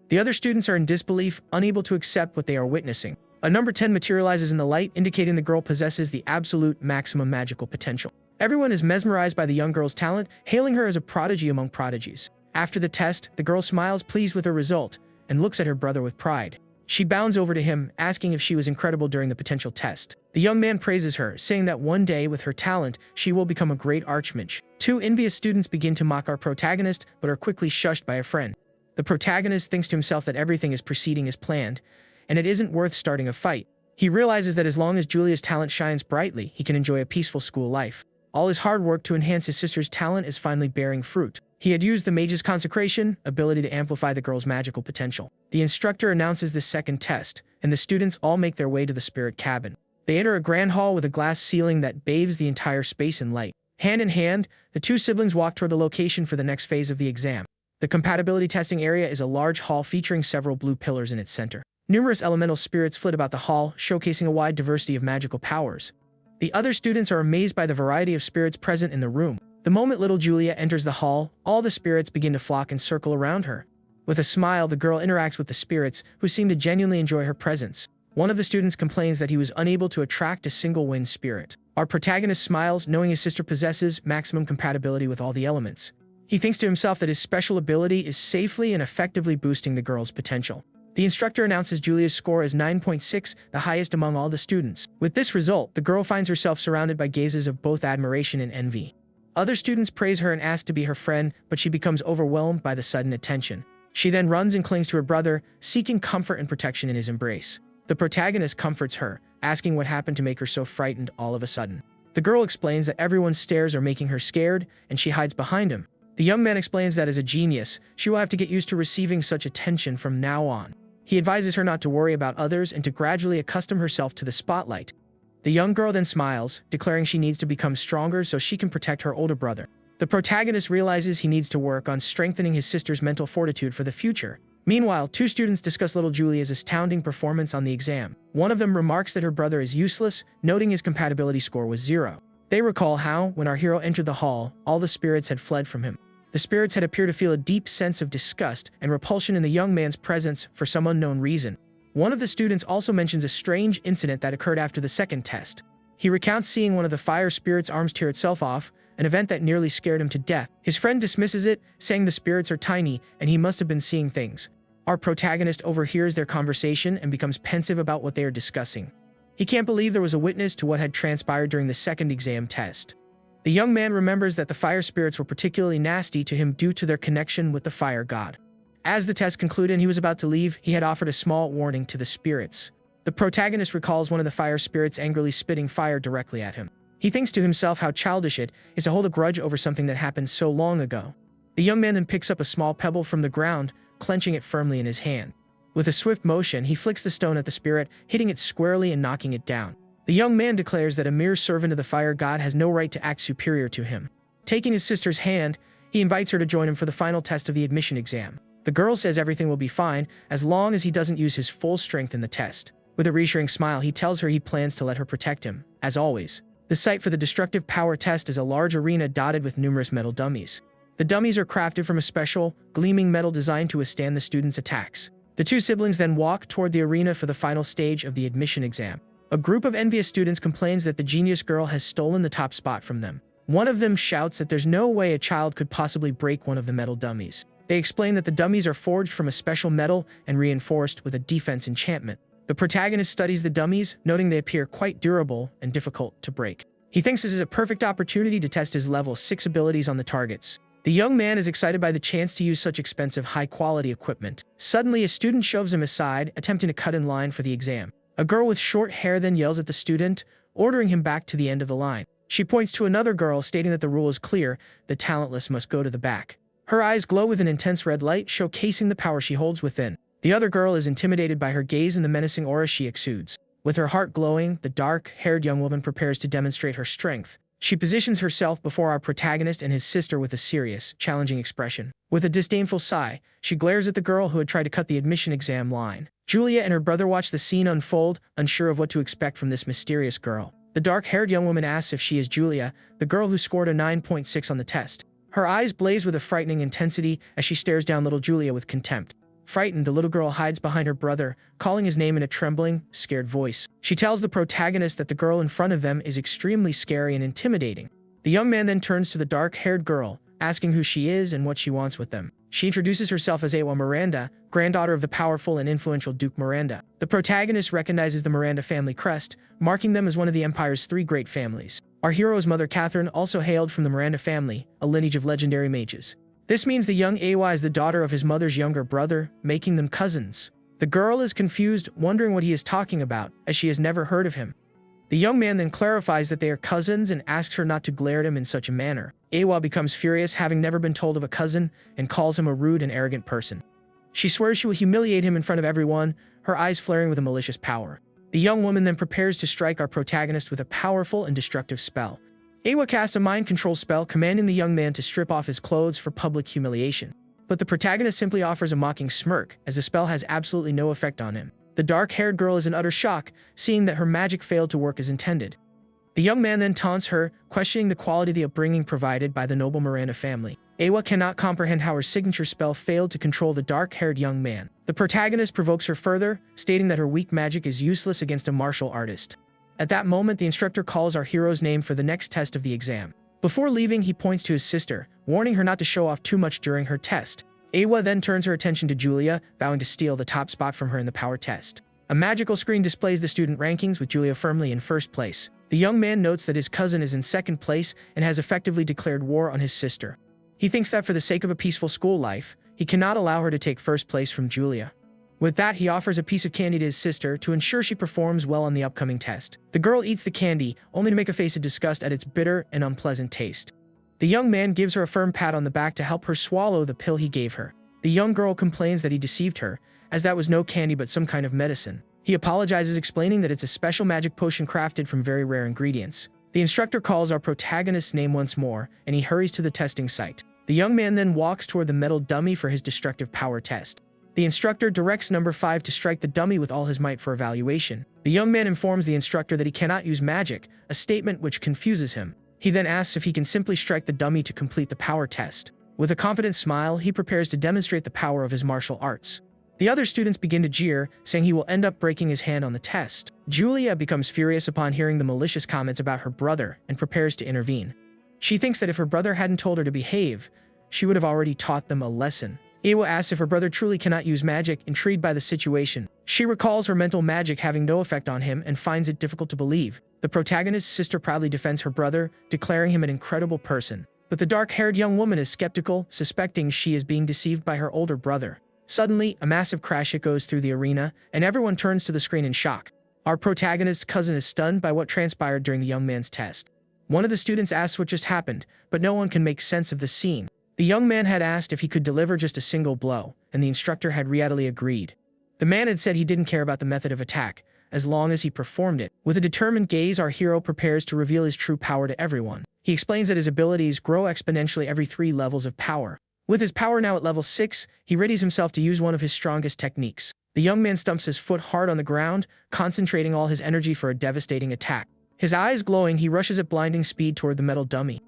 The other students are in disbelief, unable to accept what they are witnessing. A number 10 materializes in the light, indicating the girl possesses the absolute maximum magical potential. Everyone is mesmerized by the young girl's talent, hailing her as a prodigy among prodigies. After the test, the girl smiles, pleased with her result, and looks at her brother with pride. She bounds over to him, asking if she was incredible during the potential test. The young man praises her, saying that one day, with her talent, she will become a great archmage. 2 envious students begin to mock our protagonist, but are quickly shushed by a friend. The protagonist thinks to himself that everything is proceeding as planned, and it isn't worth starting a fight. He realizes that as long as Julia's talent shines brightly, he can enjoy a peaceful school life. All his hard work to enhance his sister's talent is finally bearing fruit. He had used the mage's consecration, ability to amplify the girl's magical potential. The instructor announces the second test, and the students all make their way to the spirit cabin. They enter a grand hall with a glass ceiling that bathes the entire space in light. Hand in hand, the 2 siblings walk toward the location for the next phase of the exam. The compatibility testing area is a large hall featuring several blue pillars in its center. Numerous elemental spirits flit about the hall, showcasing a wide diversity of magical powers. The other students are amazed by the variety of spirits present in the room. The moment little Julia enters the hall, all the spirits begin to flock and circle around her. With a smile, the girl interacts with the spirits, who seem to genuinely enjoy her presence. One of the students complains that he was unable to attract a single wind spirit. Our protagonist smiles, knowing his sister possesses maximum compatibility with all the elements. He thinks to himself that his special ability is safely and effectively boosting the girl's potential. The instructor announces Julia's score as 9.6, the highest among all the students. With this result, the girl finds herself surrounded by gazes of both admiration and envy. Other students praise her and ask to be her friend, but she becomes overwhelmed by the sudden attention. She then runs and clings to her brother, seeking comfort and protection in his embrace. The protagonist comforts her, asking what happened to make her so frightened all of a sudden. The girl explains that everyone's stares are making her scared, and she hides behind him. The young man explains that as a genius, she will have to get used to receiving such attention from now on. He advises her not to worry about others and to gradually accustom herself to the spotlight. The young girl then smiles, declaring she needs to become stronger so she can protect her older brother. The protagonist realizes he needs to work on strengthening his sister's mental fortitude for the future. Meanwhile, 2 students discuss little Julia's astounding performance on the exam. One of them remarks that her brother is useless, noting his compatibility score was 0. They recall how, when our hero entered the hall, all the spirits had fled from him. The spirits had appeared to feel a deep sense of disgust and repulsion in the young man's presence for some unknown reason. One of the students also mentions a strange incident that occurred after the second test. He recounts seeing one of the fire spirits' arms tear itself off, an event that nearly scared him to death. His friend dismisses it, saying the spirits are tiny and he must have been seeing things. Our protagonist overhears their conversation and becomes pensive about what they are discussing. He can't believe there was a witness to what had transpired during the second exam test. The young man remembers that the fire spirits were particularly nasty to him due to their connection with the fire god. As the test concluded and he was about to leave, he had offered a small warning to the spirits. The protagonist recalls one of the fire spirits angrily spitting fire directly at him. He thinks to himself how childish it is to hold a grudge over something that happened so long ago. The young man then picks up a small pebble from the ground, clenching it firmly in his hand. With a swift motion, he flicks the stone at the spirit, hitting it squarely and knocking it down. The young man declares that a mere servant of the fire god has no right to act superior to him. Taking his sister's hand, he invites her to join him for the final test of the admission exam. The girl says everything will be fine as long as he doesn't use his full strength in the test. With a reassuring smile, he tells her he plans to let her protect him, as always. The site for the destructive power test is a large arena dotted with numerous metal dummies. The dummies are crafted from a special, gleaming metal designed to withstand the students' attacks. The two siblings then walk toward the arena for the final stage of the admission exam. A group of envious students complains that the genius girl has stolen the top spot from them. One of them shouts that there's no way a child could possibly break one of the metal dummies. They explain that the dummies are forged from a special metal and reinforced with a defense enchantment. The protagonist studies the dummies, noting they appear quite durable and difficult to break. He thinks this is a perfect opportunity to test his level 6 abilities on the targets. The young man is excited by the chance to use such expensive, high-quality equipment. Suddenly, a student shoves him aside, attempting to cut in line for the exam. A girl with short hair then yells at the student, ordering him back to the end of the line. She points to another girl, stating that the rule is clear: the talentless must go to the back. Her eyes glow with an intense red light, showcasing the power she holds within. The other girl is intimidated by her gaze and the menacing aura she exudes. With her heart glowing, the dark-haired young woman prepares to demonstrate her strength. She positions herself before our protagonist and his sister with a serious, challenging expression. With a disdainful sigh, she glares at the girl who had tried to cut the admission exam line. Julia and her brother watch the scene unfold, unsure of what to expect from this mysterious girl. The dark-haired young woman asks if she is Julia, the girl who scored a 9.6 on the test. Her eyes blaze with a frightening intensity as she stares down little Julia with contempt. Frightened, the little girl hides behind her brother, calling his name in a trembling, scared voice. She tells the protagonist that the girl in front of them is extremely scary and intimidating. The young man then turns to the dark-haired girl, asking who she is and what she wants with them. She introduces herself as Awoke Miranda, granddaughter of the powerful and influential Duke Miranda. The protagonist recognizes the Miranda family crest, marking them as one of the Empire's 3 great families. Our hero's mother, Catherine, also hailed from the Miranda family, a lineage of legendary mages. This means the young Awa is the daughter of his mother's younger brother, making them cousins. The girl is confused, wondering what he is talking about, as she has never heard of him. The young man then clarifies that they are cousins and asks her not to glare at him in such a manner. Awa becomes furious, having never been told of a cousin, and calls him a rude and arrogant person. She swears she will humiliate him in front of everyone, her eyes flaring with a malicious power. The young woman then prepares to strike our protagonist with a powerful and destructive spell. Awa casts a mind control spell, commanding the young man to strip off his clothes for public humiliation. But the protagonist simply offers a mocking smirk, as the spell has absolutely no effect on him. The dark-haired girl is in utter shock, seeing that her magic failed to work as intended. The young man then taunts her, questioning the quality of the upbringing provided by the noble Miranda family. Awa cannot comprehend how her signature spell failed to control the dark-haired young man. The protagonist provokes her further, stating that her weak magic is useless against a martial artist. At that moment, the instructor calls our hero's name for the next test of the exam. Before leaving, he points to his sister, warning her not to show off too much during her test. Awa then turns her attention to Julia, vowing to steal the top spot from her in the power test. A magical screen displays the student rankings, with Julia firmly in first place. The young man notes that his cousin is in second place and has effectively declared war on his sister. He thinks that for the sake of a peaceful school life, he cannot allow her to take first place from Julia. With that, he offers a piece of candy to his sister to ensure she performs well on the upcoming test. The girl eats the candy, only to make a face of disgust at its bitter and unpleasant taste. The young man gives her a firm pat on the back to help her swallow the pill he gave her. The young girl complains that he deceived her, as that was no candy but some kind of medicine. He apologizes, explaining that it's a special magic potion crafted from very rare ingredients. The instructor calls our protagonist's name once more, and he hurries to the testing site. The young man then walks toward the metal dummy for his destructive power test. The instructor directs number 5 to strike the dummy with all his might for evaluation. The young man informs the instructor that he cannot use magic, a statement which confuses him. He then asks if he can simply strike the dummy to complete the power test. With a confident smile, he prepares to demonstrate the power of his martial arts. The other students begin to jeer, saying he will end up breaking his hand on the test. Julia becomes furious upon hearing the malicious comments about her brother and prepares to intervene. She thinks that if her brother hadn't told her to behave, she would have already taught them a lesson. Awa asks if her brother truly cannot use magic, intrigued by the situation. She recalls her mental magic having no effect on him and finds it difficult to believe. The protagonist's sister proudly defends her brother, declaring him an incredible person. But the dark-haired young woman is skeptical, suspecting she is being deceived by her older brother. Suddenly, a massive crash hit goes through the arena, and everyone turns to the screen in shock. Our protagonist's cousin is stunned by what transpired during the young man's test. One of the students asks what just happened, but no one can make sense of the scene. The young man had asked if he could deliver just a single blow, and the instructor had readily agreed. The man had said he didn't care about the method of attack, as long as he performed it. With a determined gaze, our hero prepares to reveal his true power to everyone. He explains that his abilities grow exponentially every 3 levels of power. With his power now at level 6, he readies himself to use one of his strongest techniques. The young man stumps his foot hard on the ground, concentrating all his energy for a devastating attack. His eyes glowing, he rushes at blinding speed toward the metal dummy.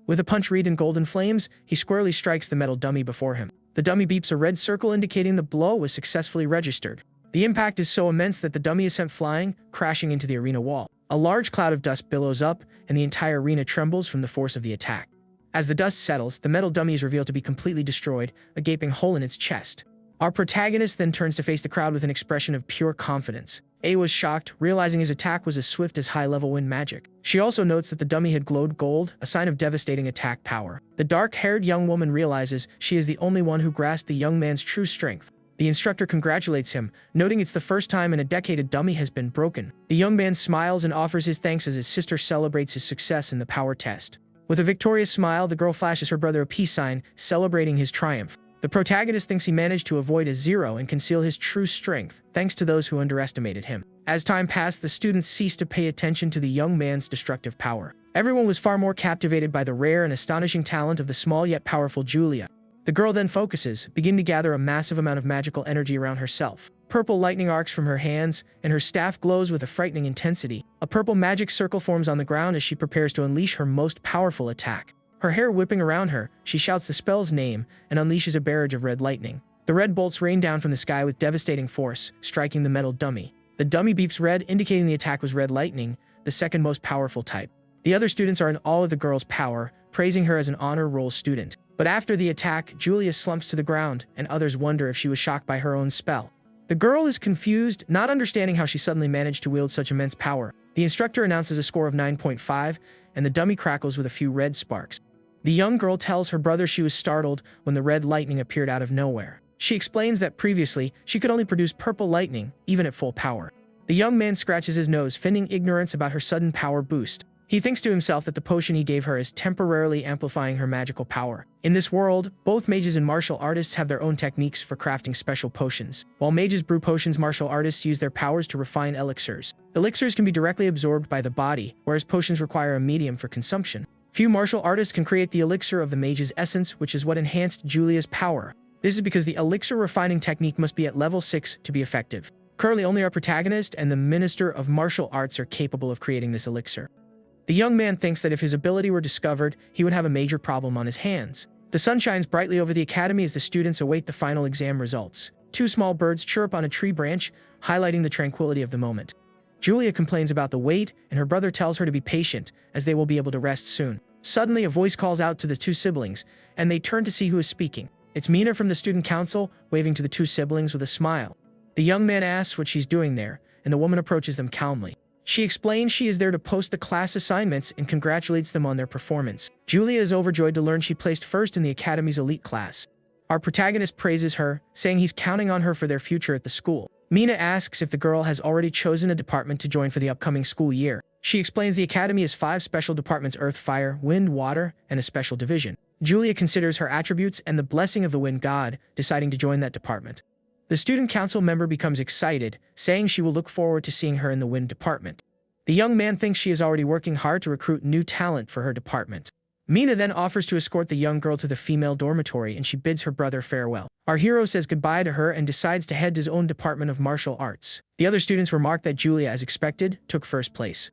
With a punch wreathed in golden flames, he squarely strikes the metal dummy before him. The dummy beeps a red circle indicating the blow was successfully registered. The impact is so immense that the dummy is sent flying, crashing into the arena wall. A large cloud of dust billows up, and the entire arena trembles from the force of the attack. As the dust settles, the metal dummy is revealed to be completely destroyed, a gaping hole in its chest. Our protagonist then turns to face the crowd with an expression of pure confidence. A was shocked, realizing his attack was as swift as high-level wind magic. She also notes that the dummy had glowed gold, a sign of devastating attack power. The dark-haired young woman realizes she is the only one who grasped the young man's true strength. The instructor congratulates him, noting it's the first time in a decade a dummy has been broken. The young man smiles and offers his thanks as his sister celebrates his success in the power test. With a victorious smile, the girl flashes her brother a peace sign, celebrating his triumph. The protagonist thinks he managed to avoid a 0 and conceal his true strength, thanks to those who underestimated him. As time passed, the students ceased to pay attention to the young man's destructive power. Everyone was far more captivated by the rare and astonishing talent of the small yet powerful Julia. The girl then focuses, beginning to gather a massive amount of magical energy around herself. Purple lightning arcs from her hands, and her staff glows with a frightening intensity. A purple magic circle forms on the ground as she prepares to unleash her most powerful attack. Her hair whipping around her, she shouts the spell's name and unleashes a barrage of red lightning. The red bolts rain down from the sky with devastating force, striking the metal dummy. The dummy beeps red, indicating the attack was red lightning, the second most powerful type. The other students are in awe of the girl's power, praising her as an honor roll student. But after the attack, Julia slumps to the ground, and others wonder if she was shocked by her own spell. The girl is confused, not understanding how she suddenly managed to wield such immense power. The instructor announces a score of 9.5, and the dummy crackles with a few red sparks. The young girl tells her brother she was startled when the red lightning appeared out of nowhere. She explains that previously, she could only produce purple lightning, even at full power. The young man scratches his nose, feigning ignorance about her sudden power boost. He thinks to himself that the potion he gave her is temporarily amplifying her magical power. In this world, both mages and martial artists have their own techniques for crafting special potions. While mages brew potions, martial artists use their powers to refine elixirs. Elixirs can be directly absorbed by the body, whereas potions require a medium for consumption. Few martial artists can create the elixir of the mage's essence, which is what enhanced Julia's power. This is because the elixir refining technique must be at level 6 to be effective. Currently, only our protagonist and the Minister of Martial Arts are capable of creating this elixir. The young man thinks that if his ability were discovered, he would have a major problem on his hands. The sun shines brightly over the academy as the students await the final exam results. 2 small birds chirp on a tree branch, highlighting the tranquility of the moment. Julia complains about the wait, and her brother tells her to be patient, as they will be able to rest soon. Suddenly, a voice calls out to the 2 siblings, and they turn to see who is speaking. It's Mina from the student council, waving to the 2 siblings with a smile. The young man asks what she's doing there, and the woman approaches them calmly. She explains she is there to post the class assignments and congratulates them on their performance. Julia is overjoyed to learn she placed first in the academy's elite class. Our protagonist praises her, saying he's counting on her for their future at the school. Mina asks if the girl has already chosen a department to join for the upcoming school year. She explains the academy has 5 special departments: earth, fire, wind, water, and a special division. Julia considers her attributes and the blessing of the wind god, deciding to join that department. The student council member becomes excited, saying she will look forward to seeing her in the wind department. The young man thinks she is already working hard to recruit new talent for her department. Mina then offers to escort the young girl to the female dormitory, and she bids her brother farewell. Our hero says goodbye to her and decides to head to his own department of martial arts. The other students remark that Julia, as expected, took first place.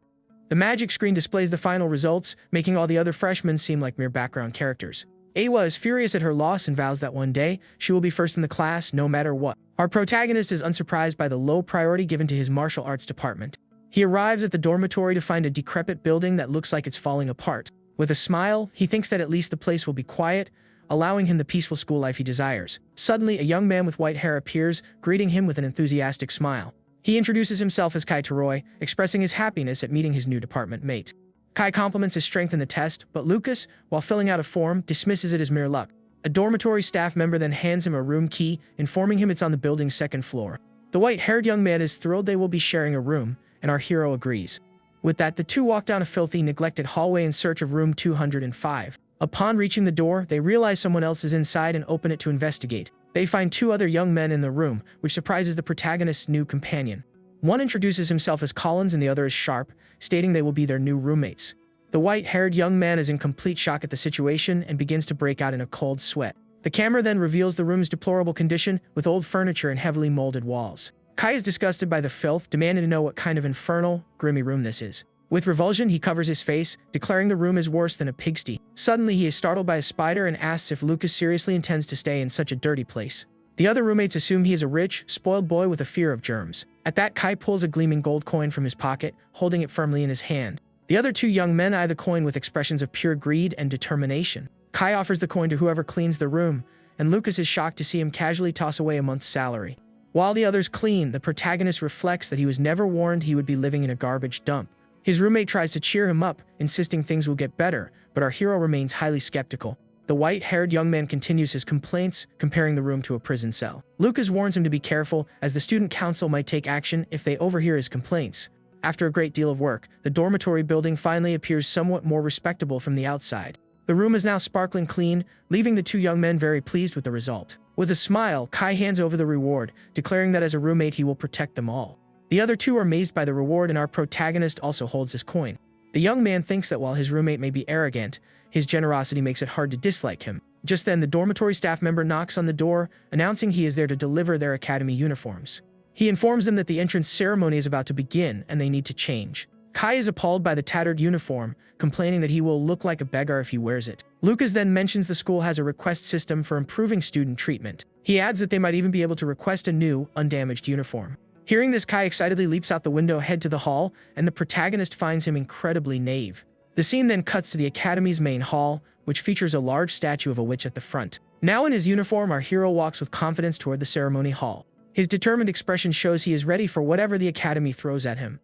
The magic screen displays the final results, making all the other freshmen seem like mere background characters. Awa is furious at her loss and vows that one day, she will be first in the class no matter what. Our protagonist is unsurprised by the low priority given to his martial arts department. He arrives at the dormitory to find a decrepit building that looks like it's falling apart. With a smile, he thinks that at least the place will be quiet, allowing him the peaceful school life he desires. Suddenly, a young man with white hair appears, greeting him with an enthusiastic smile. He introduces himself as Kai Taroy, expressing his happiness at meeting his new department mate. Kai compliments his strength in the test, but Lucas, while filling out a form, dismisses it as mere luck. A dormitory staff member then hands him a room key, informing him it's on the building's 2nd floor. The white-haired young man is thrilled they will be sharing a room, and our hero agrees. With that, the 2 walk down a filthy, neglected hallway in search of room 205. Upon reaching the door, they realize someone else is inside and open it to investigate. They find two other young men in the room, which surprises the protagonist's new companion. One introduces himself as Collins and the other as Sharp, stating they will be their new roommates. The white-haired young man is in complete shock at the situation and begins to break out in a cold sweat. The camera then reveals the room's deplorable condition with old furniture and heavily molded walls. Kai is disgusted by the filth, demanding to know what kind of infernal, grimy room this is. With revulsion, he covers his face, declaring the room is worse than a pigsty. Suddenly, he is startled by a spider and asks if Lucas seriously intends to stay in such a dirty place. The other roommates assume he is a rich, spoiled boy with a fear of germs. At that, Kai pulls a gleaming gold coin from his pocket, holding it firmly in his hand. The other two young men eye the coin with expressions of pure greed and determination. Kai offers the coin to whoever cleans the room, and Lucas is shocked to see him casually toss away a month's salary. While the others clean, the protagonist reflects that he was never warned he would be living in a garbage dump. His roommate tries to cheer him up, insisting things will get better, but our hero remains highly skeptical. The white-haired young man continues his complaints, comparing the room to a prison cell. Lucas warns him to be careful, as the student council might take action if they overhear his complaints. After a great deal of work, the dormitory building finally appears somewhat more respectable from the outside. The room is now sparkling clean, leaving the two young men very pleased with the result. With a smile, Kai hands over the reward, declaring that as a roommate he will protect them all. The other two are amazed by the reward, and our protagonist also holds his coin. The young man thinks that while his roommate may be arrogant, his generosity makes it hard to dislike him. Just then, the dormitory staff member knocks on the door, announcing he is there to deliver their academy uniforms. He informs them that the entrance ceremony is about to begin and they need to change. Kai is appalled by the tattered uniform, complaining that he will look like a beggar if he wears it. Lucas then mentions the school has a request system for improving student treatment. He adds that they might even be able to request a new, undamaged uniform. Hearing this, Kai excitedly leaps out the window, head to the hall, and the protagonist finds him incredibly naive. The scene then cuts to the academy's main hall, which features a large statue of a witch at the front. Now in his uniform, our hero walks with confidence toward the ceremony hall. His determined expression shows he is ready for whatever the academy throws at him.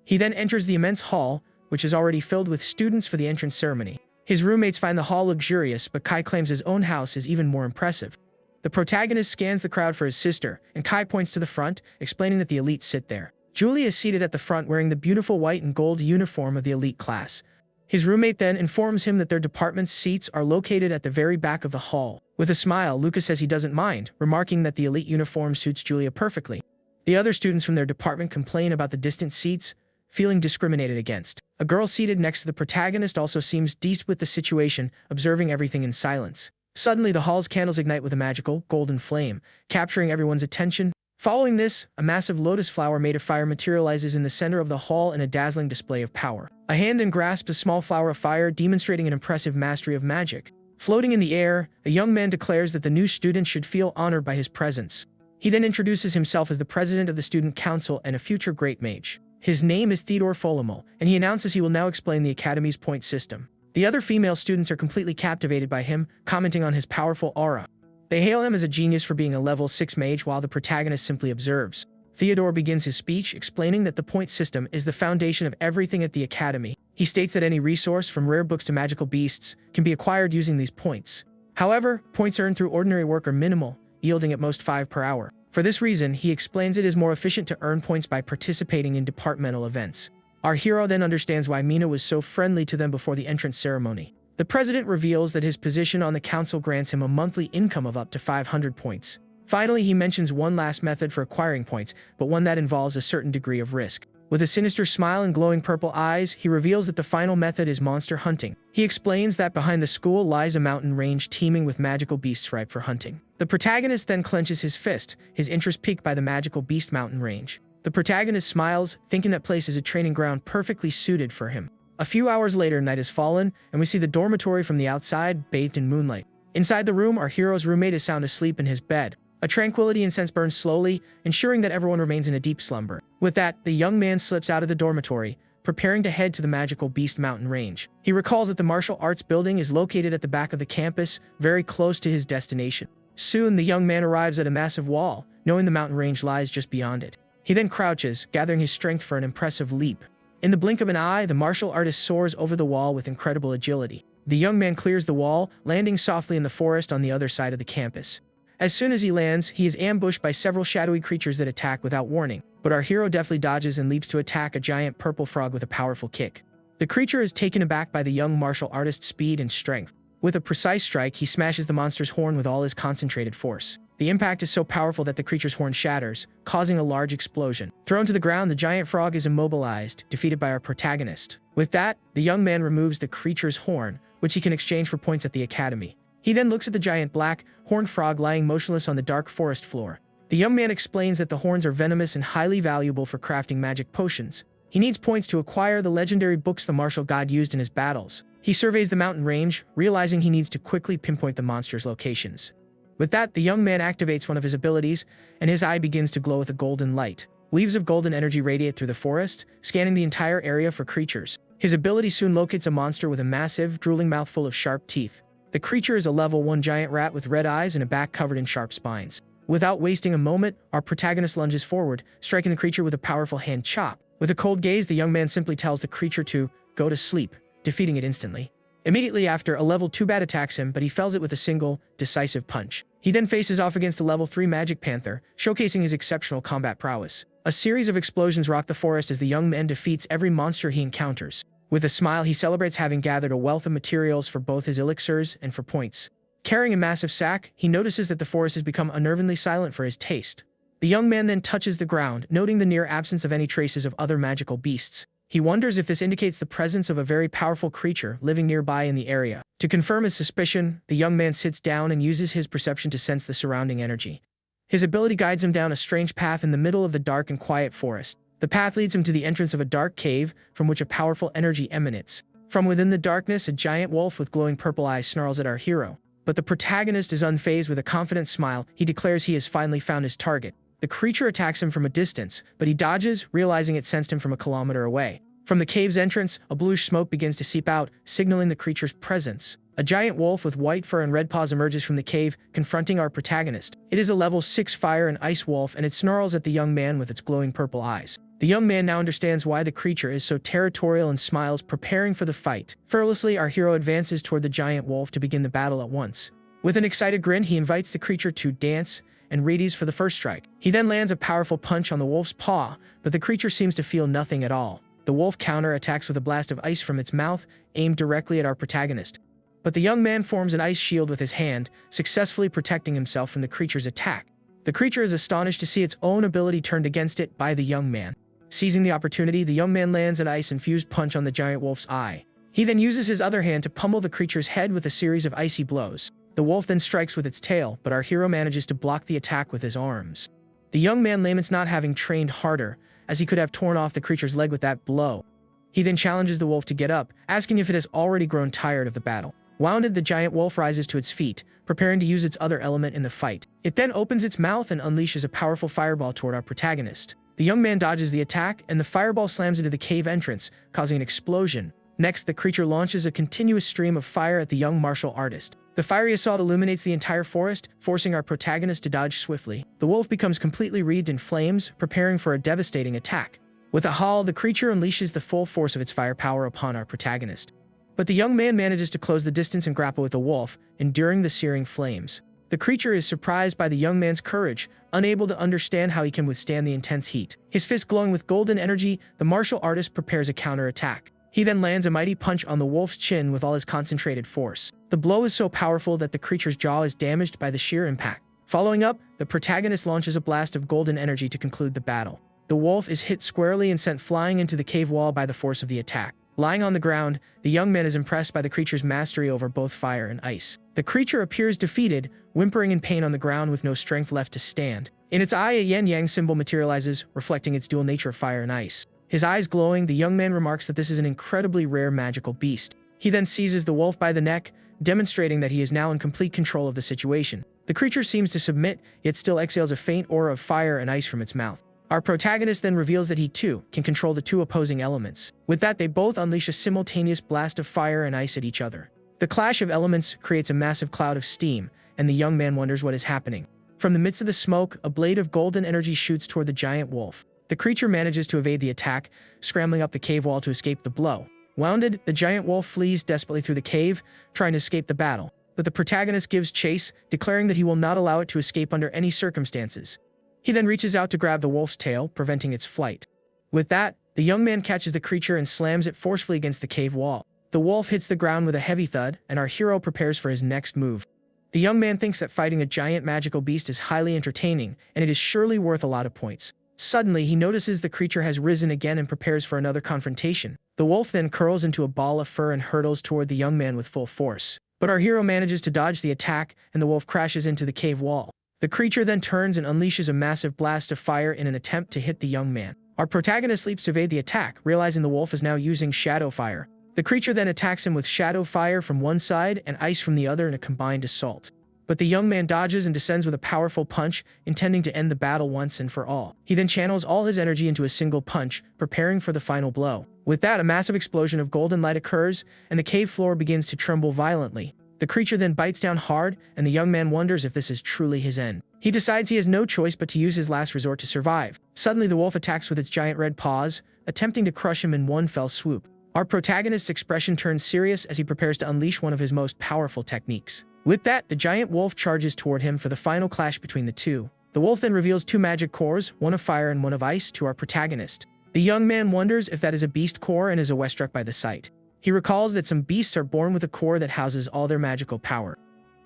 He then enters the immense hall, which is already filled with students for the entrance ceremony. His roommates find the hall luxurious, but Kai claims his own house is even more impressive. The protagonist scans the crowd for his sister, and Kai points to the front, explaining that the elite sit there. Julie is seated at the front wearing the beautiful white and gold uniform of the elite class. His roommate then informs him that their department's seats are located at the very back of the hall. With a smile, Lucas says he doesn't mind, remarking that the elite uniform suits Julia perfectly. The other students from their department complain about the distant seats, feeling discriminated against. A girl seated next to the protagonist also seems dazed with the situation, observing everything in silence. Suddenly, the hall's candles ignite with a magical, golden flame, capturing everyone's attention. Following this, a massive lotus flower made of fire materializes in the center of the hall in a dazzling display of power. A hand then grasps a small flower of fire, demonstrating an impressive mastery of magic. Floating in the air, a young man declares that the new student should feel honored by his presence. He then introduces himself as the president of the student council and a future great mage. His name is Theodore Folomel, and he announces he will now explain the academy's point system. The other female students are completely captivated by him, commenting on his powerful aura. They hail him as a genius for being a level 6 mage, while the protagonist simply observes. Theodore begins his speech, explaining that the point system is the foundation of everything at the academy. He states that any resource, from rare books to magical beasts, can be acquired using these points. However, points earned through ordinary work are minimal, yielding at most 5 per hour. For this reason, he explains it is more efficient to earn points by participating in departmental events. Our hero then understands why Mina was so friendly to them before the entrance ceremony. The president reveals that his position on the council grants him a monthly income of up to 500 points. Finally, he mentions one last method for acquiring points, but one that involves a certain degree of risk. With a sinister smile and glowing purple eyes, he reveals that the final method is monster hunting. He explains that behind the school lies a mountain range teeming with magical beasts ripe for hunting. The protagonist then clenches his fist, his interest piqued by the magical beast mountain range. The protagonist smiles, thinking that place is a training ground perfectly suited for him. A few hours later, night has fallen, and we see the dormitory from the outside, bathed in moonlight. Inside the room, our hero's roommate is sound asleep in his bed. A tranquility incense burns slowly, ensuring that everyone remains in a deep slumber. With that, the young man slips out of the dormitory, preparing to head to the magical beast mountain range. He recalls that the martial arts building is located at the back of the campus, very close to his destination. Soon, the young man arrives at a massive wall, knowing the mountain range lies just beyond it. He then crouches, gathering his strength for an impressive leap. In the blink of an eye, the martial artist soars over the wall with incredible agility. The young man clears the wall, landing softly in the forest on the other side of the campus. As soon as he lands, he is ambushed by several shadowy creatures that attack without warning, but our hero deftly dodges and leaps to attack a giant purple frog with a powerful kick. The creature is taken aback by the young martial artist's speed and strength. With a precise strike, he smashes the monster's horn with all his concentrated force. The impact is so powerful that the creature's horn shatters, causing a large explosion. Thrown to the ground, the giant frog is immobilized, defeated by our protagonist. With that, the young man removes the creature's horn, which he can exchange for points at the academy. He then looks at the giant black, horned frog lying motionless on the dark forest floor. The young man explains that the horns are venomous and highly valuable for crafting magic potions. He needs points to acquire the legendary books the martial god used in his battles. He surveys the mountain range, realizing he needs to quickly pinpoint the monster's locations. With that, the young man activates one of his abilities, and his eye begins to glow with a golden light. Weaves of golden energy radiate through the forest, scanning the entire area for creatures. His ability soon locates a monster with a massive, drooling mouth full of sharp teeth. The creature is a level 1 giant rat with red eyes and a back covered in sharp spines. Without wasting a moment, our protagonist lunges forward, striking the creature with a powerful hand chop. With a cold gaze, the young man simply tells the creature to go to sleep, defeating it instantly. Immediately after, a level 2 bat attacks him, but he fells it with a single, decisive punch. He then faces off against a level 3 magic panther, showcasing his exceptional combat prowess. A series of explosions rock the forest as the young man defeats every monster he encounters. With a smile, he celebrates having gathered a wealth of materials for both his elixirs and for points. Carrying a massive sack, he notices that the forest has become unnervingly silent for his taste. The young man then touches the ground, noting the near absence of any traces of other magical beasts. He wonders if this indicates the presence of a very powerful creature living nearby in the area. To confirm his suspicion, the young man sits down and uses his perception to sense the surrounding energy. His ability guides him down a strange path in the middle of the dark and quiet forest. The path leads him to the entrance of a dark cave from which a powerful energy emanates. From within the darkness, a giant wolf with glowing purple eyes snarls at our hero. But the protagonist is unfazed. With a confident smile, he declares he has finally found his target. The creature attacks him from a distance, but he dodges, realizing it sensed him from a kilometer away. From the cave's entrance, a bluish smoke begins to seep out, signaling the creature's presence. A giant wolf with white fur and red paws emerges from the cave, confronting our protagonist. It is a level 6 fire and ice wolf, and it snarls at the young man with its glowing purple eyes. The young man now understands why the creature is so territorial and smiles, preparing for the fight. Fearlessly, our hero advances toward the giant wolf to begin the battle at once. With an excited grin, he invites the creature to dance and readies for the first strike. He then lands a powerful punch on the wolf's paw, but the creature seems to feel nothing at all. The wolf counter-attacks with a blast of ice from its mouth, aimed directly at our protagonist. But the young man forms an ice shield with his hand, successfully protecting himself from the creature's attack. The creature is astonished to see its own ability turned against it by the young man. Seizing the opportunity, the young man lands an ice-infused punch on the giant wolf's eye. He then uses his other hand to pummel the creature's head with a series of icy blows. The wolf then strikes with its tail, but our hero manages to block the attack with his arms. The young man laments not having trained harder, as he could have torn off the creature's leg with that blow. He then challenges the wolf to get up, asking if it has already grown tired of the battle. Wounded, the giant wolf rises to its feet, preparing to use its other element in the fight. It then opens its mouth and unleashes a powerful fireball toward our protagonist. The young man dodges the attack, and the fireball slams into the cave entrance, causing an explosion. Next, the creature launches a continuous stream of fire at the young martial artist. The fiery assault illuminates the entire forest, forcing our protagonist to dodge swiftly. The wolf becomes completely wreathed in flames, preparing for a devastating attack. With a howl, the creature unleashes the full force of its firepower upon our protagonist. But the young man manages to close the distance and grapple with the wolf, enduring the searing flames. The creature is surprised by the young man's courage, unable to understand how he can withstand the intense heat. His fist glowing with golden energy, the martial artist prepares a counterattack. He then lands a mighty punch on the wolf's chin with all his concentrated force. The blow is so powerful that the creature's jaw is damaged by the sheer impact. Following up, the protagonist launches a blast of golden energy to conclude the battle. The wolf is hit squarely and sent flying into the cave wall by the force of the attack. Lying on the ground, the young man is impressed by the creature's mastery over both fire and ice. The creature appears defeated, whimpering in pain on the ground with no strength left to stand. In its eye, a yin-yang symbol materializes, reflecting its dual nature of fire and ice. His eyes glowing, the young man remarks that this is an incredibly rare magical beast. He then seizes the wolf by the neck, demonstrating that he is now in complete control of the situation. The creature seems to submit, yet still exhales a faint aura of fire and ice from its mouth. Our protagonist then reveals that he too can control the two opposing elements. With that, they both unleash a simultaneous blast of fire and ice at each other. The clash of elements creates a massive cloud of steam, and the young man wonders what is happening. From the midst of the smoke, a blade of golden energy shoots toward the giant wolf. The creature manages to evade the attack, scrambling up the cave wall to escape the blow. Wounded, the giant wolf flees desperately through the cave, trying to escape the battle. But the protagonist gives chase, declaring that he will not allow it to escape under any circumstances. He then reaches out to grab the wolf's tail, preventing its flight. With that, the young man catches the creature and slams it forcefully against the cave wall. The wolf hits the ground with a heavy thud, and our hero prepares for his next move. The young man thinks that fighting a giant magical beast is highly entertaining, and it is surely worth a lot of points. Suddenly, he notices the creature has risen again and prepares for another confrontation. The wolf then curls into a ball of fur and hurtles toward the young man with full force. But our hero manages to dodge the attack, and the wolf crashes into the cave wall. The creature then turns and unleashes a massive blast of fire in an attempt to hit the young man. Our protagonist leaps to evade the attack, realizing the wolf is now using shadow fire. The creature then attacks him with shadow fire from one side and ice from the other in a combined assault. But the young man dodges and descends with a powerful punch, intending to end the battle once and for all. He then channels all his energy into a single punch, preparing for the final blow. With that, a massive explosion of golden light occurs, and the cave floor begins to tremble violently. The creature then bites down hard, and the young man wonders if this is truly his end. He decides he has no choice but to use his last resort to survive. Suddenly, the wolf attacks with its giant red paws, attempting to crush him in one fell swoop. Our protagonist's expression turns serious as he prepares to unleash one of his most powerful techniques. With that, the giant wolf charges toward him for the final clash between the two. The wolf then reveals two magic cores, one of fire and one of ice, to our protagonist. The young man wonders if that is a beast core and is awestruck by the sight. He recalls that some beasts are born with a core that houses all their magical power.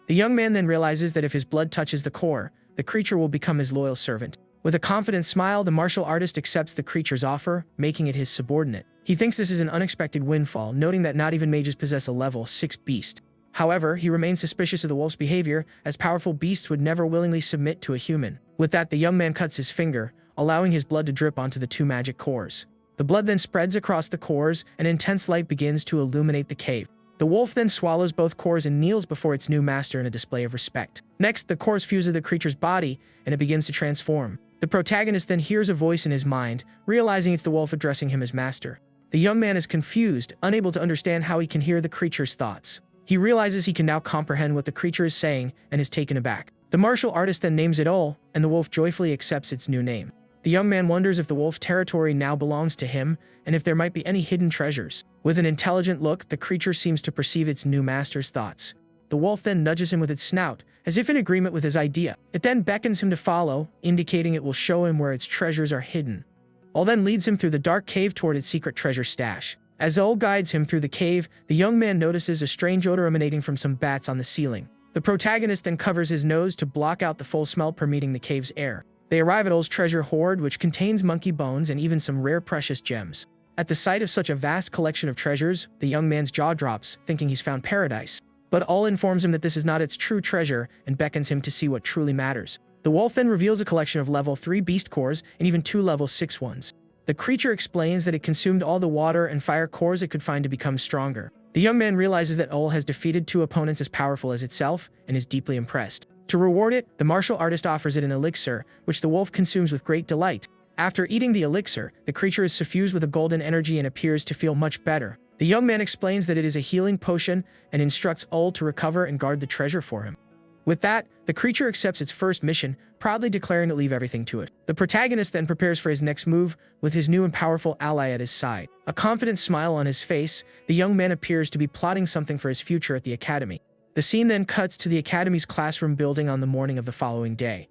The young man then realizes that if his blood touches the core, the creature will become his loyal servant. With a confident smile, the martial artist accepts the creature's offer, making it his subordinate. He thinks this is an unexpected windfall, noting that not even mages possess a level 6 beast. However, he remains suspicious of the wolf's behavior, as powerful beasts would never willingly submit to a human. With that, the young man cuts his finger, allowing his blood to drip onto the two magic cores. The blood then spreads across the cores, and intense light begins to illuminate the cave. The wolf then swallows both cores and kneels before its new master in a display of respect. Next, the cores fuse with the creature's body, and it begins to transform. The protagonist then hears a voice in his mind, realizing it's the wolf addressing him as master. The young man is confused, unable to understand how he can hear the creature's thoughts. He realizes he can now comprehend what the creature is saying and is taken aback. The martial artist then names it Ol, and the wolf joyfully accepts its new name. The young man wonders if the wolf's territory now belongs to him, and if there might be any hidden treasures. With an intelligent look, the creature seems to perceive its new master's thoughts. The wolf then nudges him with its snout, as if in agreement with his idea. It then beckons him to follow, indicating it will show him where its treasures are hidden. Ol then leads him through the dark cave toward its secret treasure stash. As Ol guides him through the cave, the young man notices a strange odor emanating from some bats on the ceiling. The protagonist then covers his nose to block out the full smell permeating the cave's air. They arrive at Ol's treasure hoard, which contains monkey bones and even some rare precious gems. At the sight of such a vast collection of treasures, the young man's jaw drops, thinking he's found paradise. But Ol informs him that this is not its true treasure and beckons him to see what truly matters. The wolf then reveals a collection of level 3 beast cores and even 2 level 6 ones. The creature explains that it consumed all the water and fire cores it could find to become stronger. The young man realizes that Ol has defeated 2 opponents as powerful as itself and is deeply impressed. To reward it, the martial artist offers it an elixir, which the wolf consumes with great delight. After eating the elixir, the creature is suffused with a golden energy and appears to feel much better. The young man explains that it is a healing potion and instructs Ol to recover and guard the treasure for him. With that, the creature accepts its first mission, proudly declaring to leave everything to it. The protagonist then prepares for his next move, with his new and powerful ally at his side. A confident smile on his face, the young man appears to be plotting something for his future at the academy. The scene then cuts to the academy's classroom building on the morning of the following day.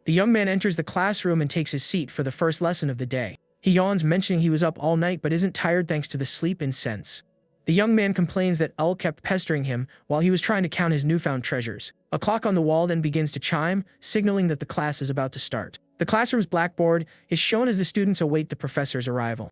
The young man enters the classroom and takes his seat for the first lesson of the day. He yawns, mentioning he was up all night but isn't tired thanks to the sleep incense. The young man complains that Ol kept pestering him while he was trying to count his newfound treasures. A clock on the wall then begins to chime, signaling that the class is about to start. The classroom's blackboard is shown as the students await the professor's arrival.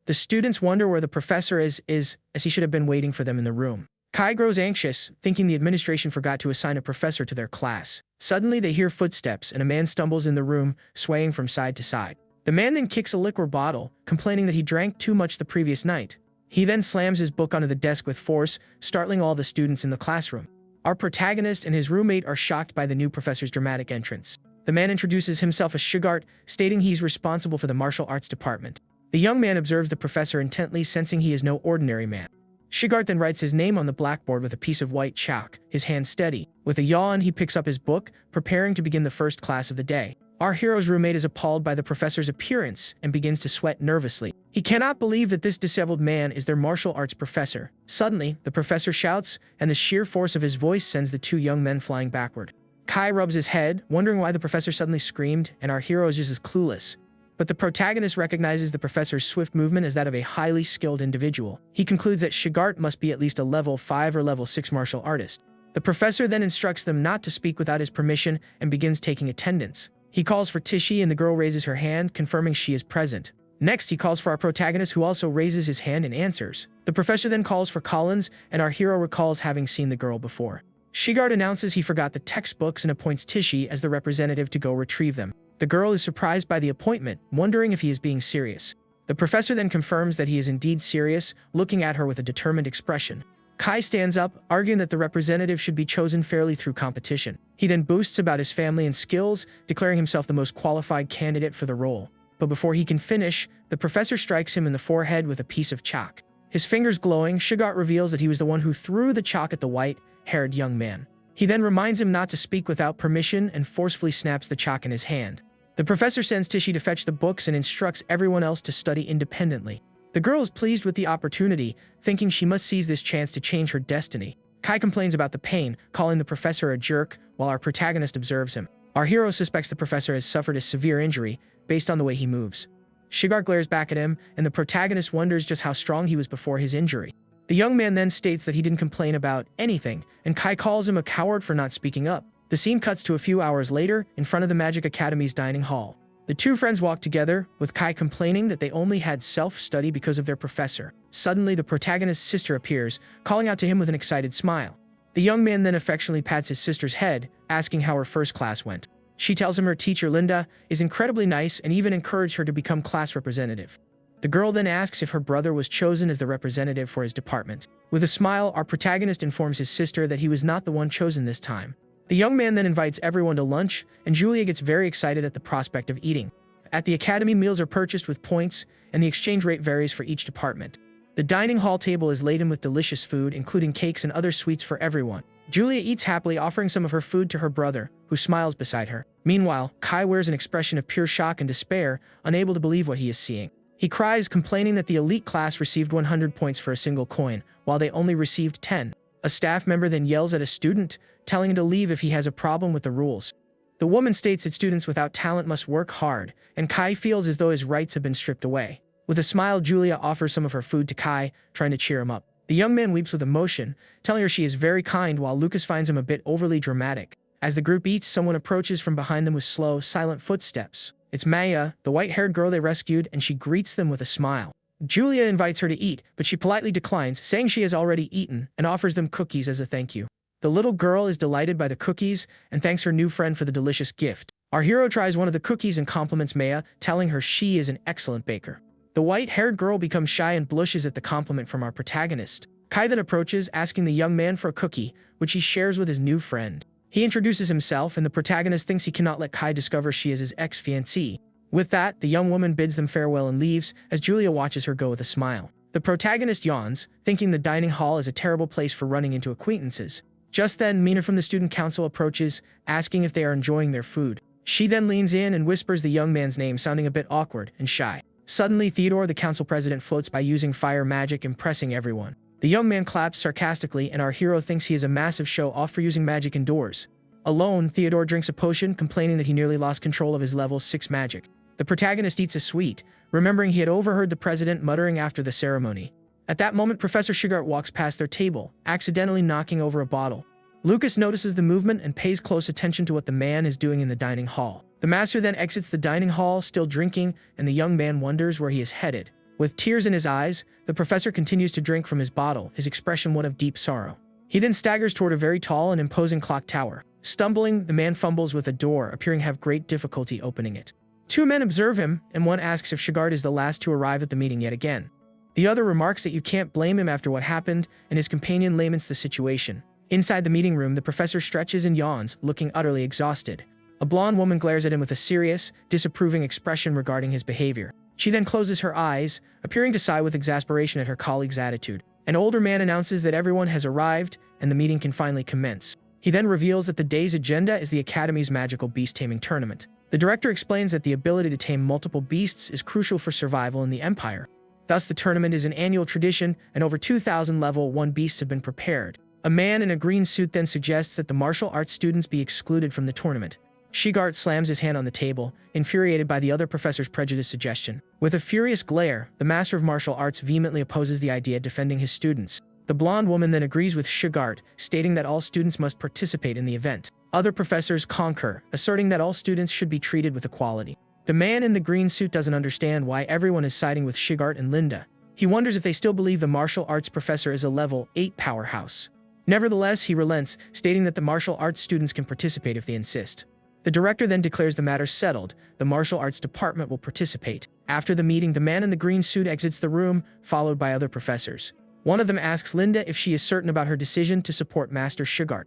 The students wonder where the professor is as he should have been waiting for them in the room. Kai grows anxious, thinking the administration forgot to assign a professor to their class. Suddenly, they hear footsteps and a man stumbles in the room, swaying from side to side. The man then kicks a liquor bottle, complaining that he drank too much the previous night. He then slams his book onto the desk with force, startling all the students in the classroom. Our protagonist and his roommate are shocked by the new professor's dramatic entrance. The man introduces himself as Shugart, stating he's responsible for the martial arts department. The young man observes the professor intently, sensing he is no ordinary man. Shugart then writes his name on the blackboard with a piece of white chalk, his hand steady. With a yawn, he picks up his book, preparing to begin the first class of the day. Our hero's roommate is appalled by the professor's appearance and begins to sweat nervously. He cannot believe that this disheveled man is their martial arts professor. Suddenly, the professor shouts, and the sheer force of his voice sends the 2 young men flying backward. Kai rubs his head, wondering why the professor suddenly screamed, and our hero is just as clueless. But the protagonist recognizes the professor's swift movement as that of a highly skilled individual. He concludes that Shugart must be at least a level 5 or level 6 martial artist. The professor then instructs them not to speak without his permission and begins taking attendance. He calls for Tichy and the girl raises her hand, confirming she is present. Next, he calls for our protagonist, who also raises his hand and answers. The professor then calls for Collins, and our hero recalls having seen the girl before. Shigard announces he forgot the textbooks and appoints Tichy as the representative to go retrieve them. The girl is surprised by the appointment, wondering if he is being serious. The professor then confirms that he is indeed serious, looking at her with a determined expression. Kai stands up, arguing that the representative should be chosen fairly through competition. He then boasts about his family and skills, declaring himself the most qualified candidate for the role. But before he can finish, the professor strikes him in the forehead with a piece of chalk. His fingers glowing, Shigart reveals that he was the one who threw the chalk at the white-haired young man. He then reminds him not to speak without permission and forcefully snaps the chalk in his hand. The professor sends Tichy to fetch the books and instructs everyone else to study independently. The girl is pleased with the opportunity, thinking she must seize this chance to change her destiny. Kai complains about the pain, calling the professor a jerk, while our protagonist observes him. Our hero suspects the professor has suffered a severe injury, based on the way he moves. Shigart glares back at him, and the protagonist wonders just how strong he was before his injury. The young man then states that he didn't complain about anything, and Kai calls him a coward for not speaking up. The scene cuts to a few hours later, in front of the Magic Academy's dining hall. The two friends walk together, with Kai complaining that they only had self-study because of their professor. Suddenly, the protagonist's sister appears, calling out to him with an excited smile. The young man then affectionately pats his sister's head, asking how her first class went. She tells him her teacher, Linda, is incredibly nice and even encouraged her to become class representative. The girl then asks if her brother was chosen as the representative for his department. With a smile, our protagonist informs his sister that he was not the one chosen this time. The young man then invites everyone to lunch, and Julia gets very excited at the prospect of eating. At the academy, meals are purchased with points, and the exchange rate varies for each department. The dining hall table is laden with delicious food, including cakes and other sweets for everyone. Julia eats happily, offering some of her food to her brother, who smiles beside her. Meanwhile, Kai wears an expression of pure shock and despair, unable to believe what he is seeing. He cries, complaining that the elite class received 100 points for a single coin, while they only received 10. A staff member then yells at a student, telling him to leave if he has a problem with the rules. The woman states that students without talent must work hard, and Kai feels as though his rights have been stripped away. With a smile, Julia offers some of her food to Kai, trying to cheer him up. The young man weeps with emotion, telling her she is very kind, while Lucas finds him a bit overly dramatic. As the group eats, someone approaches from behind them with slow, silent footsteps. It's Maya, the white-haired girl they rescued, and she greets them with a smile. Julia invites her to eat, but she politely declines, saying she has already eaten, and offers them cookies as a thank you. The little girl is delighted by the cookies and thanks her new friend for the delicious gift. Our hero tries one of the cookies and compliments Maya, telling her she is an excellent baker. The white-haired girl becomes shy and blushes at the compliment from our protagonist. Kai then approaches, asking the young man for a cookie, which he shares with his new friend. He introduces himself, and the protagonist thinks he cannot let Kai discover she is his ex-fiancée. With that, the young woman bids them farewell and leaves, as Julia watches her go with a smile. The protagonist yawns, thinking the dining hall is a terrible place for running into acquaintances. Just then, Mina from the student council approaches, asking if they are enjoying their food. She then leans in and whispers the young man's name, sounding a bit awkward and shy. Suddenly, Theodore, the council president, floats by using fire magic, impressing everyone. The young man claps sarcastically, and our hero thinks he is a massive show-off for using magic indoors. Alone, Theodore drinks a potion, complaining that he nearly lost control of his level 6 magic. The protagonist eats a sweet, remembering he had overheard the president muttering after the ceremony. At that moment, Professor Shigart walks past their table, accidentally knocking over a bottle. Lucas notices the movement and pays close attention to what the man is doing in the dining hall. The master then exits the dining hall, still drinking, and the young man wonders where he is headed. With tears in his eyes, the professor continues to drink from his bottle, his expression one of deep sorrow. He then staggers toward a very tall and imposing clock tower. Stumbling, the man fumbles with a door, appearing to have great difficulty opening it. Two men observe him, and one asks if Shigart is the last to arrive at the meeting yet again. The other remarks that you can't blame him after what happened, and his companion laments the situation. Inside the meeting room, the professor stretches and yawns, looking utterly exhausted. A blonde woman glares at him with a serious, disapproving expression regarding his behavior. She then closes her eyes, appearing to sigh with exasperation at her colleague's attitude. An older man announces that everyone has arrived, and the meeting can finally commence. He then reveals that the day's agenda is the Academy's magical beast-taming tournament. The director explains that the ability to tame multiple beasts is crucial for survival in the Empire. Thus, the tournament is an annual tradition, and over 2,000 level 1 beasts have been prepared. A man in a green suit then suggests that the martial arts students be excluded from the tournament. Shigart slams his hand on the table, infuriated by the other professor's prejudiced suggestion. With a furious glare, the master of martial arts vehemently opposes the idea, defending his students. The blonde woman then agrees with Shugart, stating that all students must participate in the event. Other professors concur, asserting that all students should be treated with equality. The man in the green suit doesn't understand why everyone is siding with Shugart and Linda. He wonders if they still believe the martial arts professor is a level 8 powerhouse. Nevertheless, he relents, stating that the martial arts students can participate if they insist. The director then declares the matter settled. The martial arts department will participate. After the meeting, the man in the green suit exits the room, followed by other professors. One of them asks Linda if she is certain about her decision to support Master Shugart.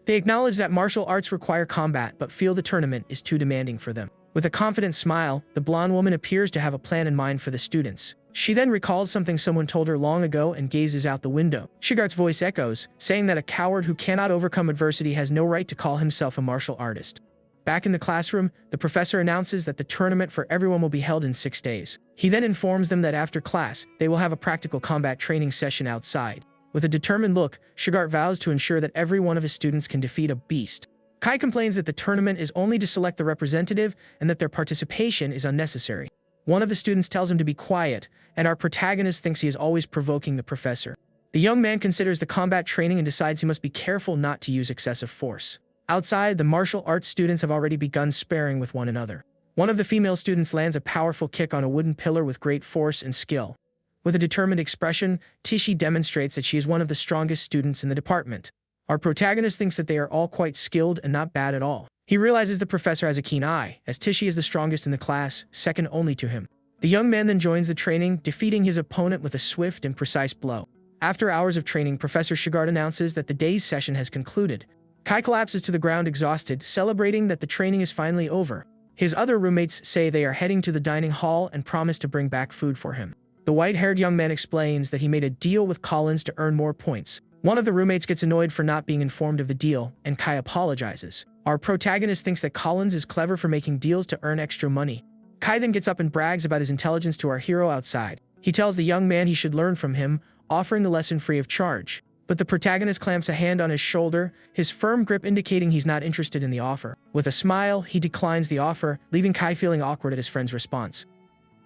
They acknowledge that martial arts require combat but feel the tournament is too demanding for them. With a confident smile, the blonde woman appears to have a plan in mind for the students. She then recalls something someone told her long ago and gazes out the window. Shugart's voice echoes, saying that a coward who cannot overcome adversity has no right to call himself a martial artist. Back in the classroom, the professor announces that the tournament for everyone will be held in 6 days. He then informs them that after class, they will have a practical combat training session outside. With a determined look, Shugart vows to ensure that every one of his students can defeat a beast. Kai complains that the tournament is only to select the representative and that their participation is unnecessary. One of the students tells him to be quiet, and our protagonist thinks he is always provoking the professor. The young man considers the combat training and decides he must be careful not to use excessive force. Outside, the martial arts students have already begun sparring with one another. One of the female students lands a powerful kick on a wooden pillar with great force and skill. With a determined expression, Tishi demonstrates that she is one of the strongest students in the department. Our protagonist thinks that they are all quite skilled and not bad at all. He realizes the professor has a keen eye, as Tishi is the strongest in the class, second only to him. The young man then joins the training, defeating his opponent with a swift and precise blow. After hours of training, Professor Shugart announces that the day's session has concluded. Kai collapses to the ground exhausted, celebrating that the training is finally over. His other roommates say they are heading to the dining hall and promise to bring back food for him. The white-haired young man explains that he made a deal with Collins to earn more points. One of the roommates gets annoyed for not being informed of the deal, and Kai apologizes. Our protagonist thinks that Collins is clever for making deals to earn extra money. Kai then gets up and brags about his intelligence to our hero outside. He tells the young man he should learn from him, offering the lesson free of charge. But the protagonist clamps a hand on his shoulder, his firm grip indicating he's not interested in the offer. With a smile, he declines the offer, leaving Kai feeling awkward at his friend's response.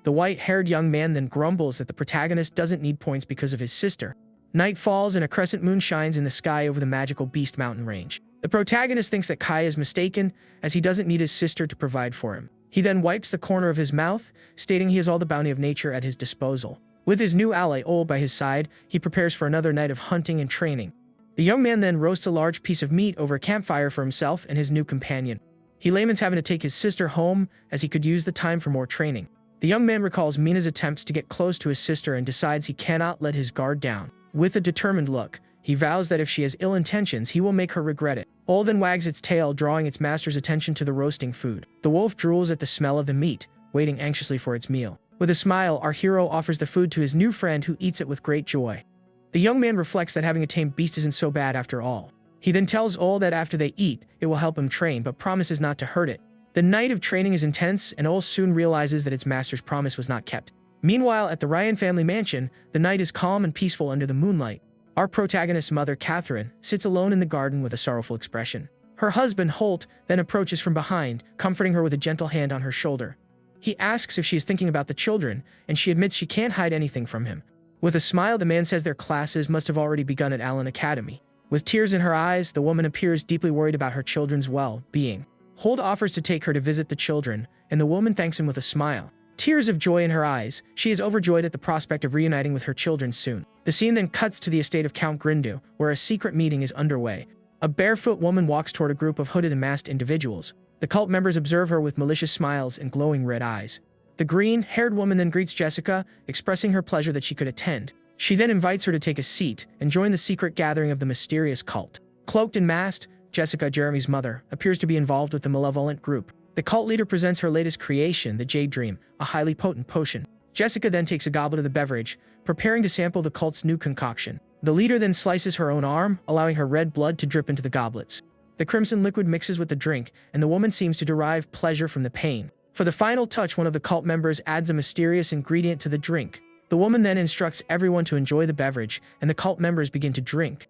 The white-haired young man then grumbles that the protagonist doesn't need points because of his sister. Night falls and a crescent moon shines in the sky over the magical Beast Mountain range. The protagonist thinks that Kai is mistaken, as he doesn't need his sister to provide for him. He then wipes the corner of his mouth, stating he has all the bounty of nature at his disposal. With his new ally Ole by his side, he prepares for another night of hunting and training. The young man then roasts a large piece of meat over a campfire for himself and his new companion. He laments having to take his sister home, as he could use the time for more training. The young man recalls Mina's attempts to get close to his sister and decides he cannot let his guard down. With a determined look, he vows that if she has ill intentions, he will make her regret it. Ole then wags its tail, drawing its master's attention to the roasting food. The wolf drools at the smell of the meat, waiting anxiously for its meal. With a smile, our hero offers the food to his new friend, who eats it with great joy. The young man reflects that having a tame beast isn't so bad after all. He then tells Ole that after they eat, it will help him train, but promises not to hurt it. The night of training is intense, and Ole soon realizes that its master's promise was not kept. Meanwhile, at the Ryan family mansion, the night is calm and peaceful under the moonlight. Our protagonist's mother, Catherine, sits alone in the garden with a sorrowful expression. Her husband, Holt, then approaches from behind, comforting her with a gentle hand on her shoulder. He asks if she is thinking about the children, and she admits she can't hide anything from him. With a smile, the man says their classes must have already begun at Allen Academy. With tears in her eyes, the woman appears deeply worried about her children's well-being. Holt offers to take her to visit the children, and the woman thanks him with a smile. Tears of joy in her eyes, she is overjoyed at the prospect of reuniting with her children soon. The scene then cuts to the estate of Count Grindu, where a secret meeting is underway. A barefoot woman walks toward a group of hooded and masked individuals. The cult members observe her with malicious smiles and glowing red eyes. The green-haired woman then greets Jessica, expressing her pleasure that she could attend. She then invites her to take a seat and join the secret gathering of the mysterious cult. Cloaked and masked, Jessica, Jeremy's mother, appears to be involved with the malevolent group. The cult leader presents her latest creation, the Jade Dream, a highly potent potion. Jessica then takes a goblet of the beverage, preparing to sample the cult's new concoction. The leader then slices her own arm, allowing her red blood to drip into the goblets. The crimson liquid mixes with the drink, and the woman seems to derive pleasure from the pain. For the final touch, one of the cult members adds a mysterious ingredient to the drink. The woman then instructs everyone to enjoy the beverage, and the cult members begin to drink.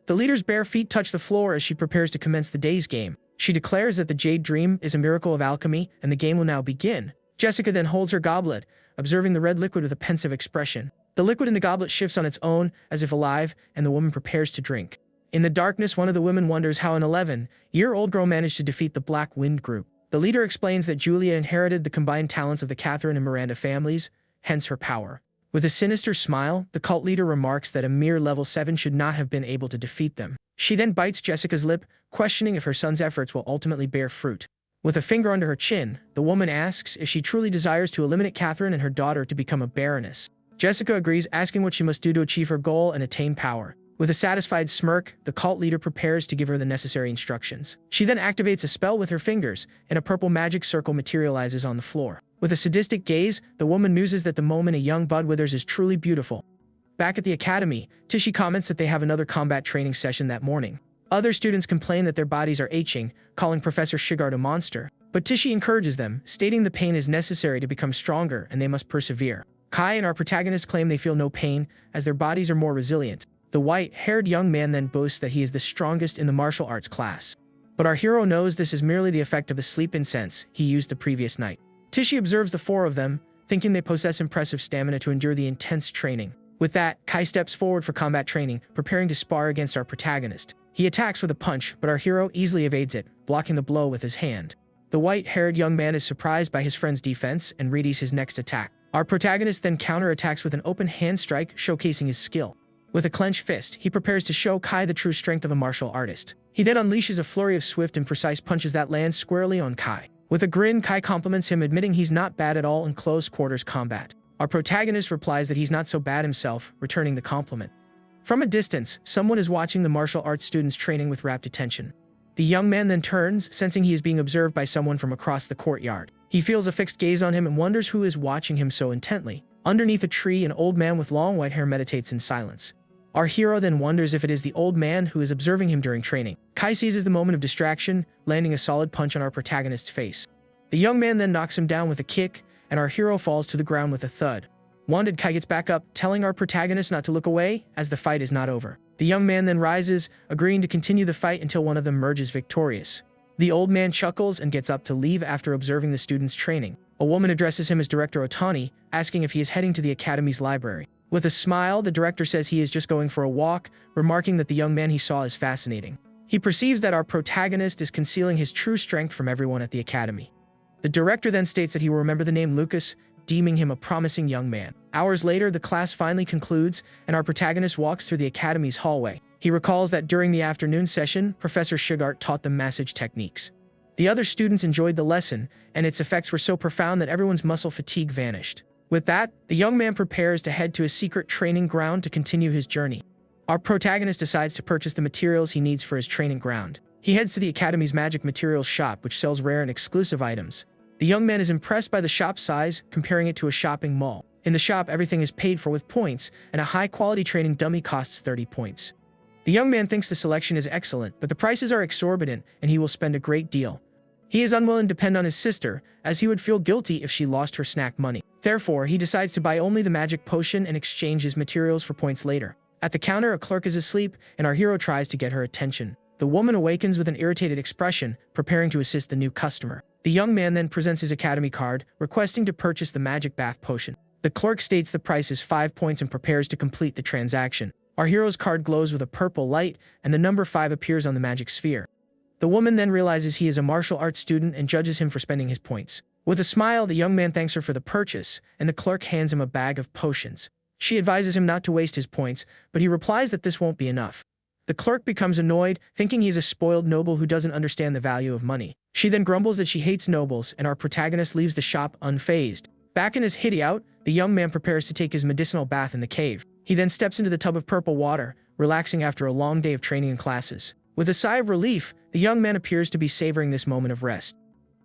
The leader's bare feet touch the floor as she prepares to commence the day's game. She declares that the Jade Dream is a miracle of alchemy, and the game will now begin. Jessica then holds her goblet, observing the red liquid with a pensive expression. The liquid in the goblet shifts on its own, as if alive, and the woman prepares to drink. In the darkness, one of the women wonders how an 11-year-old girl managed to defeat the Black Wind group. The leader explains that Julia inherited the combined talents of the Catherine and Miranda families, hence her power. With a sinister smile, the cult leader remarks that a mere level 7 should not have been able to defeat them. She then bites Jessica's lip, questioning if her son's efforts will ultimately bear fruit. With a finger under her chin, the woman asks if she truly desires to eliminate Catherine and her daughter to become a baroness. Jessica agrees, asking what she must do to achieve her goal and attain power. With a satisfied smirk, the cult leader prepares to give her the necessary instructions. She then activates a spell with her fingers, and a purple magic circle materializes on the floor. With a sadistic gaze, the woman muses that the moment a young bud withers is truly beautiful. Back at the academy, Tichy comments that they have another combat training session that morning. Other students complain that their bodies are aching, calling Professor Shigart a monster. But Tichy encourages them, stating the pain is necessary to become stronger and they must persevere. Kai and our protagonist claim they feel no pain, as their bodies are more resilient. The white-haired young man then boasts that he is the strongest in the martial arts class. But our hero knows this is merely the effect of the sleep incense he used the previous night. Tichy observes the four of them, thinking they possess impressive stamina to endure the intense training. With that, Kai steps forward for combat training, preparing to spar against our protagonist. He attacks with a punch, but our hero easily evades it, blocking the blow with his hand. The white-haired young man is surprised by his friend's defense and readies his next attack. Our protagonist then counterattacks with an open hand strike, showcasing his skill. With a clenched fist, he prepares to show Kai the true strength of a martial artist. He then unleashes a flurry of swift and precise punches that land squarely on Kai. With a grin, Kai compliments him, admitting he's not bad at all in close-quarters combat. Our protagonist replies that he's not so bad himself, returning the compliment. From a distance, someone is watching the martial arts students training with rapt attention. The young man then turns, sensing he is being observed by someone from across the courtyard. He feels a fixed gaze on him and wonders who is watching him so intently. Underneath a tree, an old man with long white hair meditates in silence. Our hero then wonders if it is the old man who is observing him during training. Kai seizes the moment of distraction, landing a solid punch on our protagonist's face. The young man then knocks him down with a kick, and our hero falls to the ground with a thud. Wounded, Kai gets back up, telling our protagonist not to look away, as the fight is not over. The young man then rises, agreeing to continue the fight until one of them emerges victorious. The old man chuckles and gets up to leave after observing the students' training. A woman addresses him as Director Otani, asking if he is heading to the academy's library. With a smile, the director says he is just going for a walk, remarking that the young man he saw is fascinating. He perceives that our protagonist is concealing his true strength from everyone at the academy. The director then states that he will remember the name Lucas, deeming him a promising young man. Hours later, the class finally concludes, and our protagonist walks through the academy's hallway. He recalls that during the afternoon session, Professor Shigart taught them massage techniques. The other students enjoyed the lesson, and its effects were so profound that everyone's muscle fatigue vanished. With that, the young man prepares to head to a secret training ground to continue his journey. Our protagonist decides to purchase the materials he needs for his training ground. He heads to the academy's magic materials shop, which sells rare and exclusive items. The young man is impressed by the shop's size, comparing it to a shopping mall. In the shop, everything is paid for with points, and a high-quality training dummy costs 30 points. The young man thinks the selection is excellent, but the prices are exorbitant, and he will spend a great deal. He is unwilling to depend on his sister, as he would feel guilty if she lost her snack money. Therefore, he decides to buy only the magic potion and exchange his materials for points later. At the counter, a clerk is asleep, and our hero tries to get her attention. The woman awakens with an irritated expression, preparing to assist the new customer. The young man then presents his academy card, requesting to purchase the magic bath potion. The clerk states the price is 5 points and prepares to complete the transaction. Our hero's card glows with a purple light, and the number 5 appears on the magic sphere. The woman then realizes he is a martial arts student and judges him for spending his points. With a smile, the young man thanks her for the purchase, and the clerk hands him a bag of potions. She advises him not to waste his points, but he replies that this won't be enough. The clerk becomes annoyed, thinking he's a spoiled noble who doesn't understand the value of money. She then grumbles that she hates nobles, and our protagonist leaves the shop unfazed. Back in his hideout, the young man prepares to take his medicinal bath in the cave. He then steps into the tub of purple water, relaxing after a long day of training and classes. With a sigh of relief, the young man appears to be savoring this moment of rest.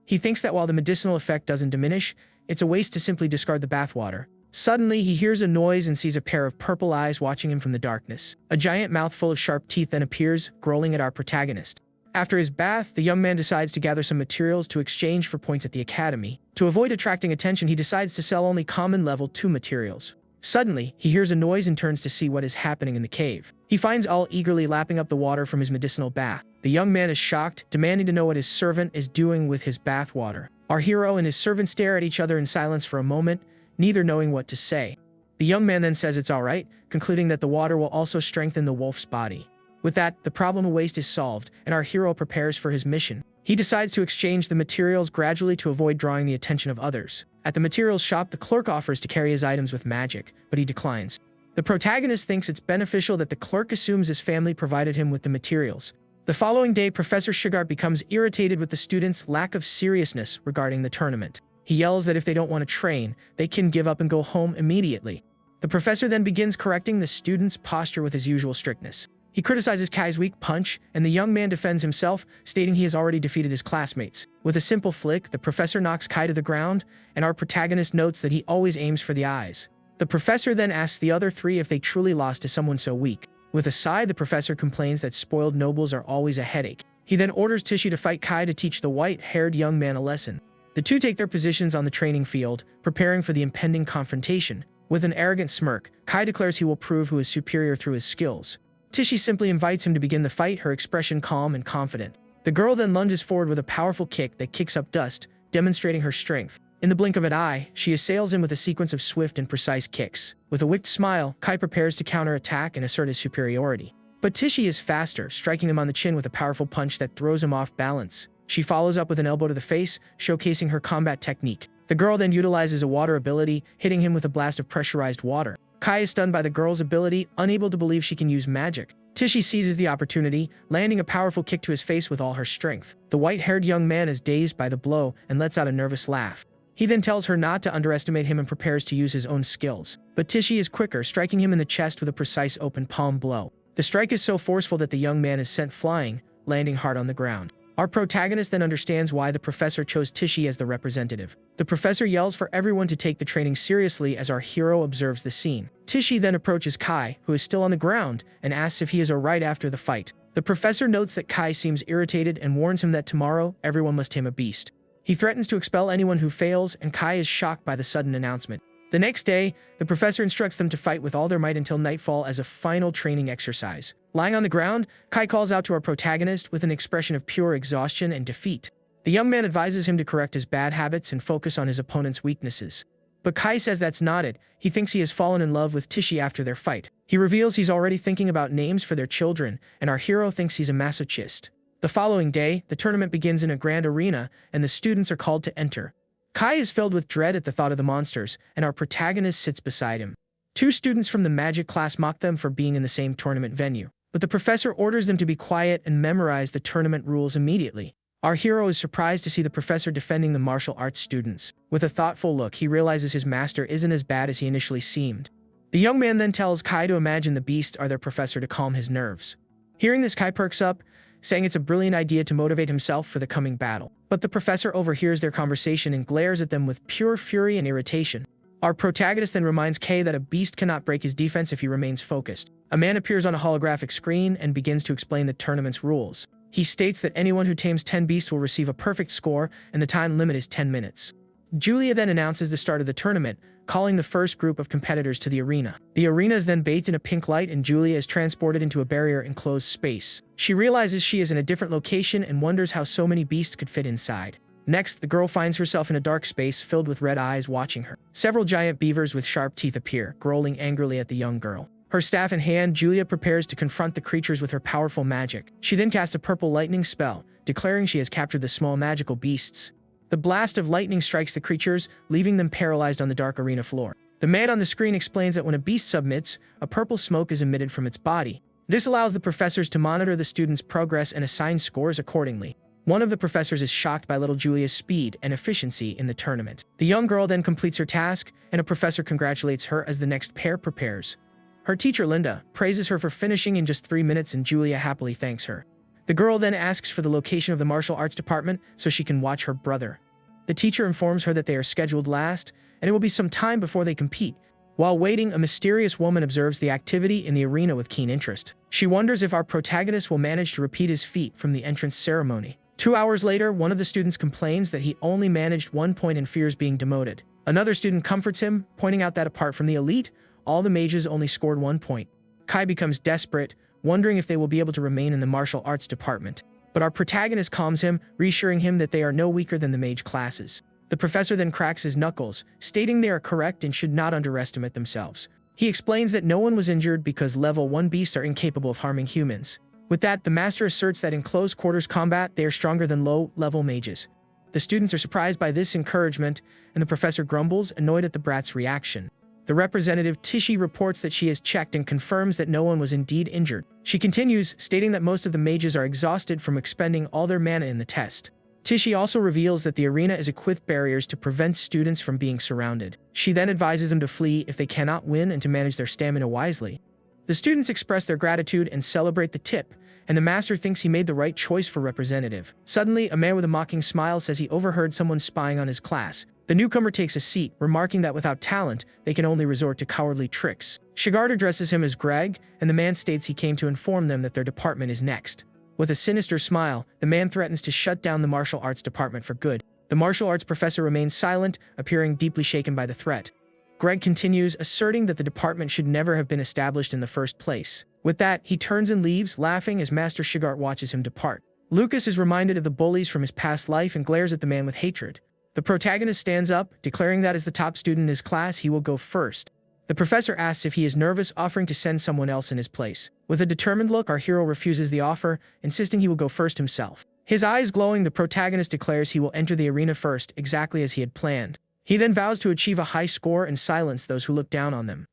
He thinks that while the medicinal effect doesn't diminish, it's a waste to simply discard the bathwater. Suddenly, he hears a noise and sees a pair of purple eyes watching him from the darkness. A giant mouth full of sharp teeth then appears, growling at our protagonist. After his bath, the young man decides to gather some materials to exchange for points at the academy. To avoid attracting attention, he decides to sell only common level 2 materials. Suddenly, he hears a noise and turns to see what is happening in the cave. He finds Al eagerly lapping up the water from his medicinal bath. The young man is shocked, demanding to know what his servant is doing with his bath water. Our hero and his servant stare at each other in silence for a moment, neither knowing what to say. The young man then says it's alright, concluding that the water will also strengthen the wolf's body. With that, the problem of waste is solved, and our hero prepares for his mission. He decides to exchange the materials gradually to avoid drawing the attention of others. At the materials shop, the clerk offers to carry his items with magic, but he declines. The protagonist thinks it's beneficial that the clerk assumes his family provided him with the materials. The following day, Professor Sugart becomes irritated with the students' lack of seriousness regarding the tournament. He yells that if they don't want to train, they can give up and go home immediately. The professor then begins correcting the students' posture with his usual strictness. He criticizes Kai's weak punch, and the young man defends himself, stating he has already defeated his classmates. With a simple flick, the professor knocks Kai to the ground, and our protagonist notes that he always aims for the eyes. The professor then asks the other three if they truly lost to someone so weak. With a sigh, the professor complains that spoiled nobles are always a headache. He then orders Tichy to fight Kai to teach the white-haired young man a lesson. The two take their positions on the training field, preparing for the impending confrontation. With an arrogant smirk, Kai declares he will prove who is superior through his skills. Tichy simply invites him to begin the fight, her expression calm and confident. The girl then lunges forward with a powerful kick that kicks up dust, demonstrating her strength. In the blink of an eye, she assails him with a sequence of swift and precise kicks. With a wicked smile, Kai prepares to counterattack and assert his superiority. But Tichy is faster, striking him on the chin with a powerful punch that throws him off balance. She follows up with an elbow to the face, showcasing her combat technique. The girl then utilizes a water ability, hitting him with a blast of pressurized water. Kai is stunned by the girl's ability, unable to believe she can use magic. Tichy seizes the opportunity, landing a powerful kick to his face with all her strength. The white-haired young man is dazed by the blow and lets out a nervous laugh. He then tells her not to underestimate him and prepares to use his own skills. But Tichy is quicker, striking him in the chest with a precise open palm blow. The strike is so forceful that the young man is sent flying, landing hard on the ground. Our protagonist then understands why the professor chose Tichy as the representative. The professor yells for everyone to take the training seriously as our hero observes the scene. Tichy then approaches Kai, who is still on the ground, and asks if he is alright after the fight. The professor notes that Kai seems irritated and warns him that tomorrow, everyone must tame a beast. He threatens to expel anyone who fails, and Kai is shocked by the sudden announcement. The next day, the professor instructs them to fight with all their might until nightfall as a final training exercise. Lying on the ground, Kai calls out to our protagonist with an expression of pure exhaustion and defeat. The young man advises him to correct his bad habits and focus on his opponent's weaknesses. But Kai says that's not it. He thinks he has fallen in love with Tichy after their fight. He reveals he's already thinking about names for their children, and our hero thinks he's a masochist. The following day, the tournament begins in a grand arena, and the students are called to enter. Kai is filled with dread at the thought of the monsters, and our protagonist sits beside him. Two students from the magic class mock them for being in the same tournament venue, but the professor orders them to be quiet and memorize the tournament rules immediately. Our hero is surprised to see the professor defending the martial arts students. With a thoughtful look, he realizes his master isn't as bad as he initially seemed. The young man then tells Kai to imagine the beasts are their professor to calm his nerves. Hearing this, Kai perks up, saying it's a brilliant idea to motivate himself for the coming battle. But the professor overhears their conversation and glares at them with pure fury and irritation. Our protagonist then reminds Kai that a beast cannot break his defense if he remains focused. A man appears on a holographic screen and begins to explain the tournament's rules. He states that anyone who tames 10 beasts will receive a perfect score, and the time limit is 10 minutes. Julia then announces the start of the tournament, calling the first group of competitors to the arena. The arena is then bathed in a pink light, and Julia is transported into a barrier-enclosed space. She realizes she is in a different location and wonders how so many beasts could fit inside. Next, the girl finds herself in a dark space filled with red eyes watching her. Several giant beavers with sharp teeth appear, growling angrily at the young girl. Her staff in hand, Julia prepares to confront the creatures with her powerful magic. She then casts a purple lightning spell, declaring she has captured the small magical beasts. The blast of lightning strikes the creatures, leaving them paralyzed on the dark arena floor. The man on the screen explains that when a beast submits, a purple smoke is emitted from its body. This allows the professors to monitor the students' progress and assign scores accordingly. One of the professors is shocked by little Julia's speed and efficiency in the tournament. The young girl then completes her task, and a professor congratulates her as the next pair prepares. Her teacher, Linda, praises her for finishing in just 3 minutes, and Julia happily thanks her. The girl then asks for the location of the martial arts department so she can watch her brother. The teacher informs her that they are scheduled last, and it will be some time before they compete. While waiting, a mysterious woman observes the activity in the arena with keen interest. She wonders if our protagonist will manage to repeat his feat from the entrance ceremony. 2 hours later, one of the students complains that he only managed 1 point and fears being demoted. Another student comforts him, pointing out that apart from the elite, all the mages only scored 1 point. Kai becomes desperate, wondering if they will be able to remain in the martial arts department. But our protagonist calms him, reassuring him that they are no weaker than the mage classes. The professor then cracks his knuckles, stating they are correct and should not underestimate themselves. He explains that no one was injured because level 1 beasts are incapable of harming humans. With that, the master asserts that in close quarters combat, they are stronger than low-level mages. The students are surprised by this encouragement, and the professor grumbles, annoyed at the brat's reaction. The representative Tishi reports that she has checked and confirms that no one was indeed injured. She continues, stating that most of the mages are exhausted from expending all their mana in the test. Tishi also reveals that the arena is equipped with barriers to prevent students from being surrounded. She then advises them to flee if they cannot win and to manage their stamina wisely. The students express their gratitude and celebrate the tip, and the master thinks he made the right choice for representative. Suddenly, a man with a mocking smile says he overheard someone spying on his class. The newcomer takes a seat, remarking that without talent, they can only resort to cowardly tricks. Shigart addresses him as Greg, and the man states he came to inform them that their department is next. With a sinister smile, the man threatens to shut down the martial arts department for good. The martial arts professor remains silent, appearing deeply shaken by the threat. Greg continues, asserting that the department should never have been established in the first place. With that, he turns and leaves, laughing as Master Shigart watches him depart. Lucas is reminded of the bullies from his past life and glares at the man with hatred. The protagonist stands up, declaring that as the top student in his class, he will go first. The professor asks if he is nervous, offering to send someone else in his place. With a determined look, our hero refuses the offer, insisting he will go first himself. His eyes glowing, the protagonist declares he will enter the arena first, exactly as he had planned. He then vows to achieve a high score and silence those who look down on them.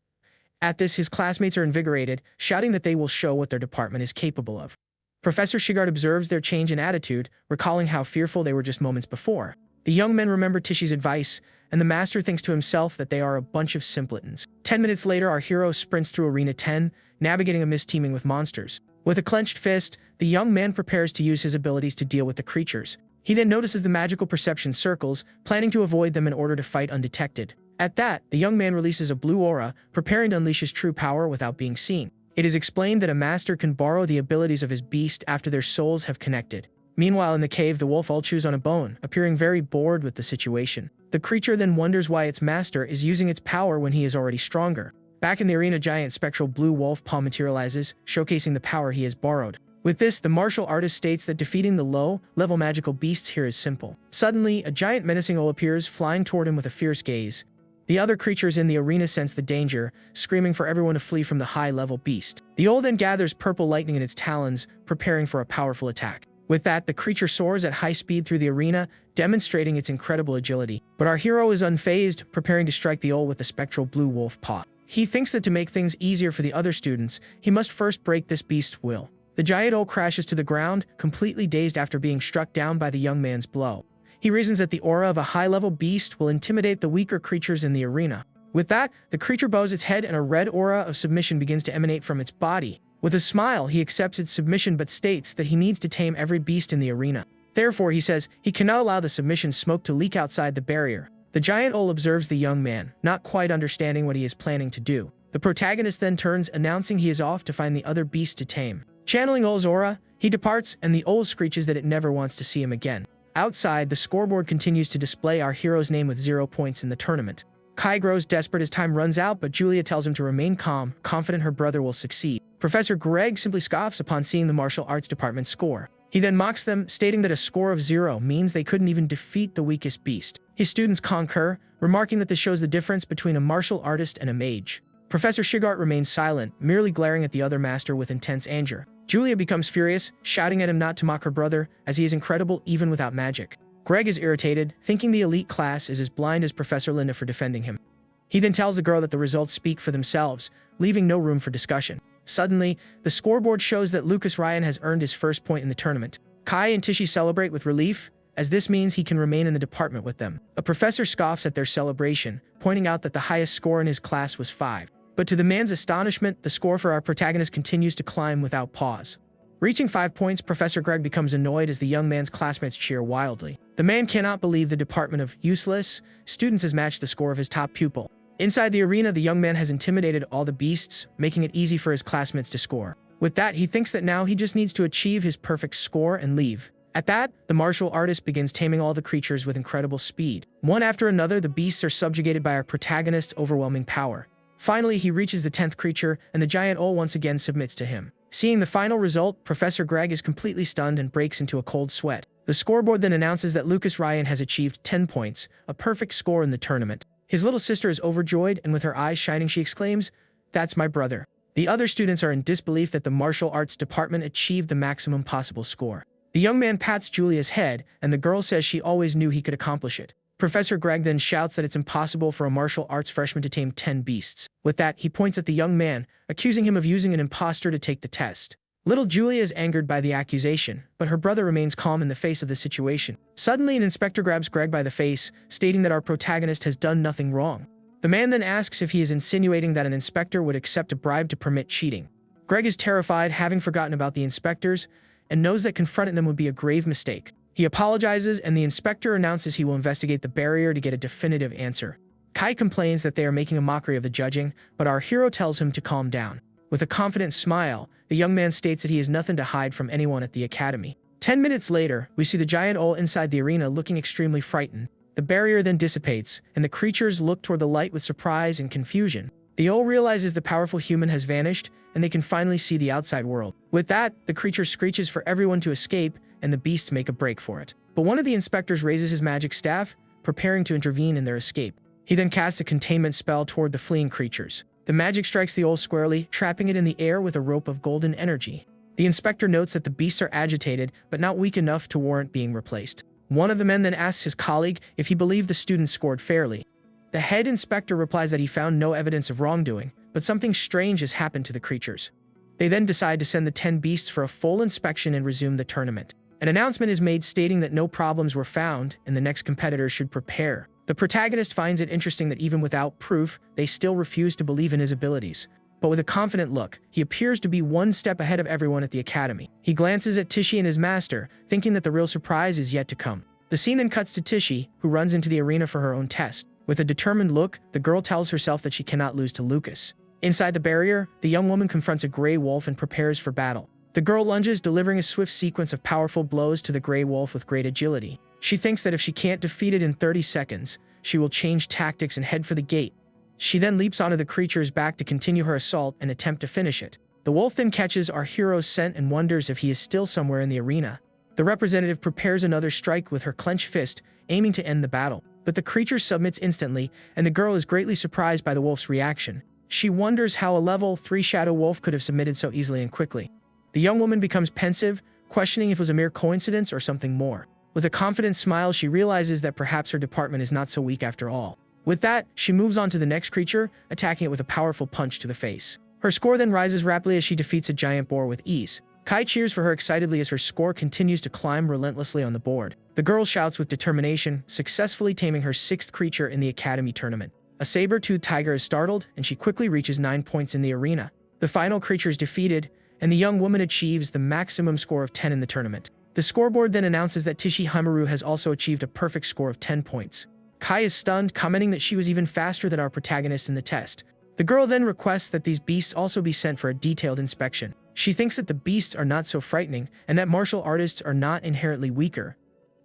At this, his classmates are invigorated, shouting that they will show what their department is capable of. Professor Shigart observes their change in attitude, recalling how fearful they were just moments before. The young men remember Tishi's advice, and the master thinks to himself that they are a bunch of simpletons. 10 minutes later, our hero sprints through Arena 10, navigating a mist teeming with monsters. With a clenched fist, the young man prepares to use his abilities to deal with the creatures. He then notices the magical perception circles, planning to avoid them in order to fight undetected. At that, the young man releases a blue aura, preparing to unleash his true power without being seen. It is explained that a master can borrow the abilities of his beast after their souls have connected. Meanwhile, in the cave, the wolf all chews on a bone, appearing very bored with the situation. The creature then wonders why its master is using its power when he is already stronger. Back in the arena, giant spectral blue wolf paw materializes, showcasing the power he has borrowed. With this, the martial artist states that defeating the low-level magical beasts here is simple. Suddenly, a giant menacing owl appears, flying toward him with a fierce gaze. The other creatures in the arena sense the danger, screaming for everyone to flee from the high-level beast. The owl then gathers purple lightning in its talons, preparing for a powerful attack. With that, the creature soars at high speed through the arena, demonstrating its incredible agility. But our hero is unfazed, preparing to strike the owl with the spectral blue wolf paw. He thinks that to make things easier for the other students, he must first break this beast's will. The giant owl crashes to the ground, completely dazed after being struck down by the young man's blow. He reasons that the aura of a high-level beast will intimidate the weaker creatures in the arena. With that, the creature bows its head and a red aura of submission begins to emanate from its body. With a smile, he accepts its submission but states that he needs to tame every beast in the arena. Therefore, he says, he cannot allow the submission smoke to leak outside the barrier. The giant owl observes the young man, not quite understanding what he is planning to do. The protagonist then turns, announcing he is off to find the other beasts to tame. Channeling Owl's aura, he departs, and the owl screeches that it never wants to see him again. Outside, the scoreboard continues to display our hero's name with 0 points in the tournament. Kai grows desperate as time runs out, but Julia tells him to remain calm, confident her brother will succeed. Professor Greg simply scoffs upon seeing the martial arts department's score. He then mocks them, stating that a score of 0 means they couldn't even defeat the weakest beast. His students concur, remarking that this shows the difference between a martial artist and a mage. Professor Shigart remains silent, merely glaring at the other master with intense anger. Julia becomes furious, shouting at him not to mock her brother, as he is incredible even without magic. Greg is irritated, thinking the elite class is as blind as Professor Linda for defending him. He then tells the girl that the results speak for themselves, leaving no room for discussion. Suddenly, the scoreboard shows that Lucas Ryan has earned his first point in the tournament. Kai and Tishi celebrate with relief, as this means he can remain in the department with them. A professor scoffs at their celebration, pointing out that the highest score in his class was 5. But to the man's astonishment, the score for our protagonist continues to climb without pause. Reaching 5 points, Professor Greg becomes annoyed as the young man's classmates cheer wildly. The man cannot believe the department of useless students has matched the score of his top pupil. Inside the arena, the young man has intimidated all the beasts, making it easy for his classmates to score. With that, he thinks that now he just needs to achieve his perfect score and leave. At that, the martial artist begins taming all the creatures with incredible speed. One after another, the beasts are subjugated by our protagonist's overwhelming power. Finally, he reaches the 10th creature, and the giant owl once again submits to him. Seeing the final result, Professor Greg is completely stunned and breaks into a cold sweat. The scoreboard then announces that Lucas Ryan has achieved 10 points, a perfect score in the tournament. His little sister is overjoyed, and with her eyes shining she exclaims, "That's my brother." The other students are in disbelief that the martial arts department achieved the maximum possible score. The young man pats Julia's head, and the girl says she always knew he could accomplish it. Professor Greg then shouts that it's impossible for a martial arts freshman to tame 10 beasts. With that, he points at the young man, accusing him of using an imposter to take the test. Little Julia is angered by the accusation, but her brother remains calm in the face of the situation. Suddenly, an inspector grabs Greg by the face, stating that our protagonist has done nothing wrong. The man then asks if he is insinuating that an inspector would accept a bribe to permit cheating. Greg is terrified, having forgotten about the inspectors, and knows that confronting them would be a grave mistake. He apologizes, and the inspector announces he will investigate the barrier to get a definitive answer. Kai complains that they are making a mockery of the judging, but our hero tells him to calm down. With a confident smile, the young man states that he has nothing to hide from anyone at the academy. 10 minutes later, we see the giant owl inside the arena looking extremely frightened. The barrier then dissipates, and the creatures look toward the light with surprise and confusion. The owl realizes the powerful human has vanished, and they can finally see the outside world. With that, the creature screeches for everyone to escape, and the beasts make a break for it. But one of the inspectors raises his magic staff, preparing to intervene in their escape. He then casts a containment spell toward the fleeing creatures. The magic strikes the owl squarely, trapping it in the air with a rope of golden energy. The inspector notes that the beasts are agitated, but not weak enough to warrant being replaced. One of the men then asks his colleague if he believed the students scored fairly. The head inspector replies that he found no evidence of wrongdoing, but something strange has happened to the creatures. They then decide to send the 10 beasts for a full inspection and resume the tournament. An announcement is made stating that no problems were found and the next competitors should prepare. The protagonist finds it interesting that even without proof, they still refuse to believe in his abilities. But with a confident look, he appears to be one step ahead of everyone at the academy. He glances at Tichy and his master, thinking that the real surprise is yet to come. The scene then cuts to Tichy, who runs into the arena for her own test. With a determined look, the girl tells herself that she cannot lose to Lucas. Inside the barrier, the young woman confronts a gray wolf and prepares for battle. The girl lunges, delivering a swift sequence of powerful blows to the gray wolf with great agility. She thinks that if she can't defeat it in 30 seconds, she will change tactics and head for the gate. She then leaps onto the creature's back to continue her assault and attempt to finish it. The wolf then catches our hero's scent and wonders if he is still somewhere in the arena. The representative prepares another strike with her clenched fist, aiming to end the battle. But the creature submits instantly, and the girl is greatly surprised by the wolf's reaction. She wonders how a level 3 shadow wolf could have submitted so easily and quickly. The young woman becomes pensive, questioning if it was a mere coincidence or something more. With a confident smile, she realizes that perhaps her department is not so weak after all. With that, she moves on to the next creature, attacking it with a powerful punch to the face. Her score then rises rapidly as she defeats a giant boar with ease. Kai cheers for her excitedly as her score continues to climb relentlessly on the board. The girl shouts with determination, successfully taming her 6th creature in the academy tournament. A saber-toothed tiger is startled, and she quickly reaches 9 points in the arena. The final creature is defeated, and the young woman achieves the maximum score of 10 in the tournament. The scoreboard then announces that Tichy Hamaru has also achieved a perfect score of 10 points. Kai is stunned, commenting that she was even faster than our protagonist in the test. The girl then requests that these beasts also be sent for a detailed inspection. She thinks that the beasts are not so frightening, and that martial artists are not inherently weaker.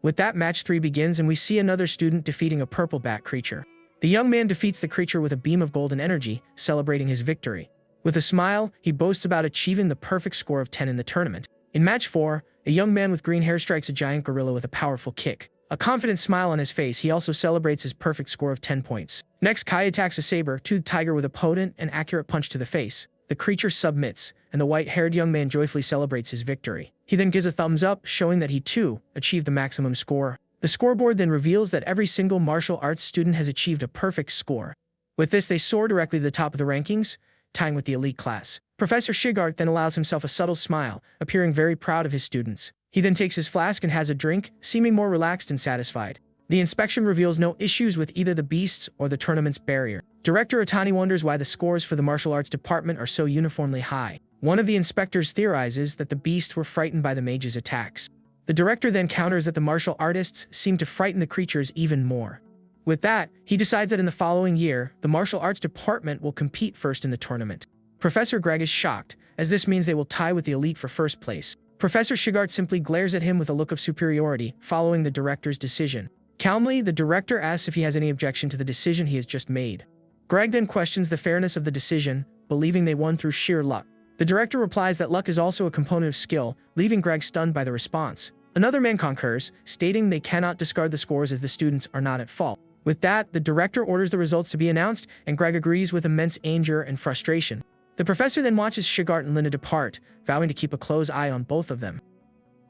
With that, match 3 begins, and we see another student defeating a purple bat creature. The young man defeats the creature with a beam of golden energy, celebrating his victory. With a smile, he boasts about achieving the perfect score of 10 in the tournament. In match 4, a young man with green hair strikes a giant gorilla with a powerful kick. A confident smile on his face, he also celebrates his perfect score of 10 points. Next, Kai attacks a saber-toothed tiger with a potent and accurate punch to the face. The creature submits, and the white-haired young man joyfully celebrates his victory. He then gives a thumbs up, showing that he too achieved the maximum score. The scoreboard then reveals that every single martial arts student has achieved a perfect score. With this, they soar directly to the top of the rankings, tying with the elite class. Professor Shigart then allows himself a subtle smile, appearing very proud of his students. He then takes his flask and has a drink, seeming more relaxed and satisfied. The inspection reveals no issues with either the beasts or the tournament's barrier. Director Otani wonders why the scores for the martial arts department are so uniformly high. One of the inspectors theorizes that the beasts were frightened by the mage's attacks. The director then counters that the martial artists seem to frighten the creatures even more. With that, he decides that in the following year, the martial arts department will compete first in the tournament. Professor Greg is shocked, as this means they will tie with the elite for first place. Professor Shigart simply glares at him with a look of superiority, following the director's decision. Calmly, the director asks if he has any objection to the decision he has just made. Greg then questions the fairness of the decision, believing they won through sheer luck. The director replies that luck is also a component of skill, leaving Greg stunned by the response. Another man concurs, stating they cannot discard the scores as the students are not at fault. With that, the director orders the results to be announced, and Greg agrees with immense anger and frustration. The professor then watches Shigart and Linda depart, vowing to keep a close eye on both of them.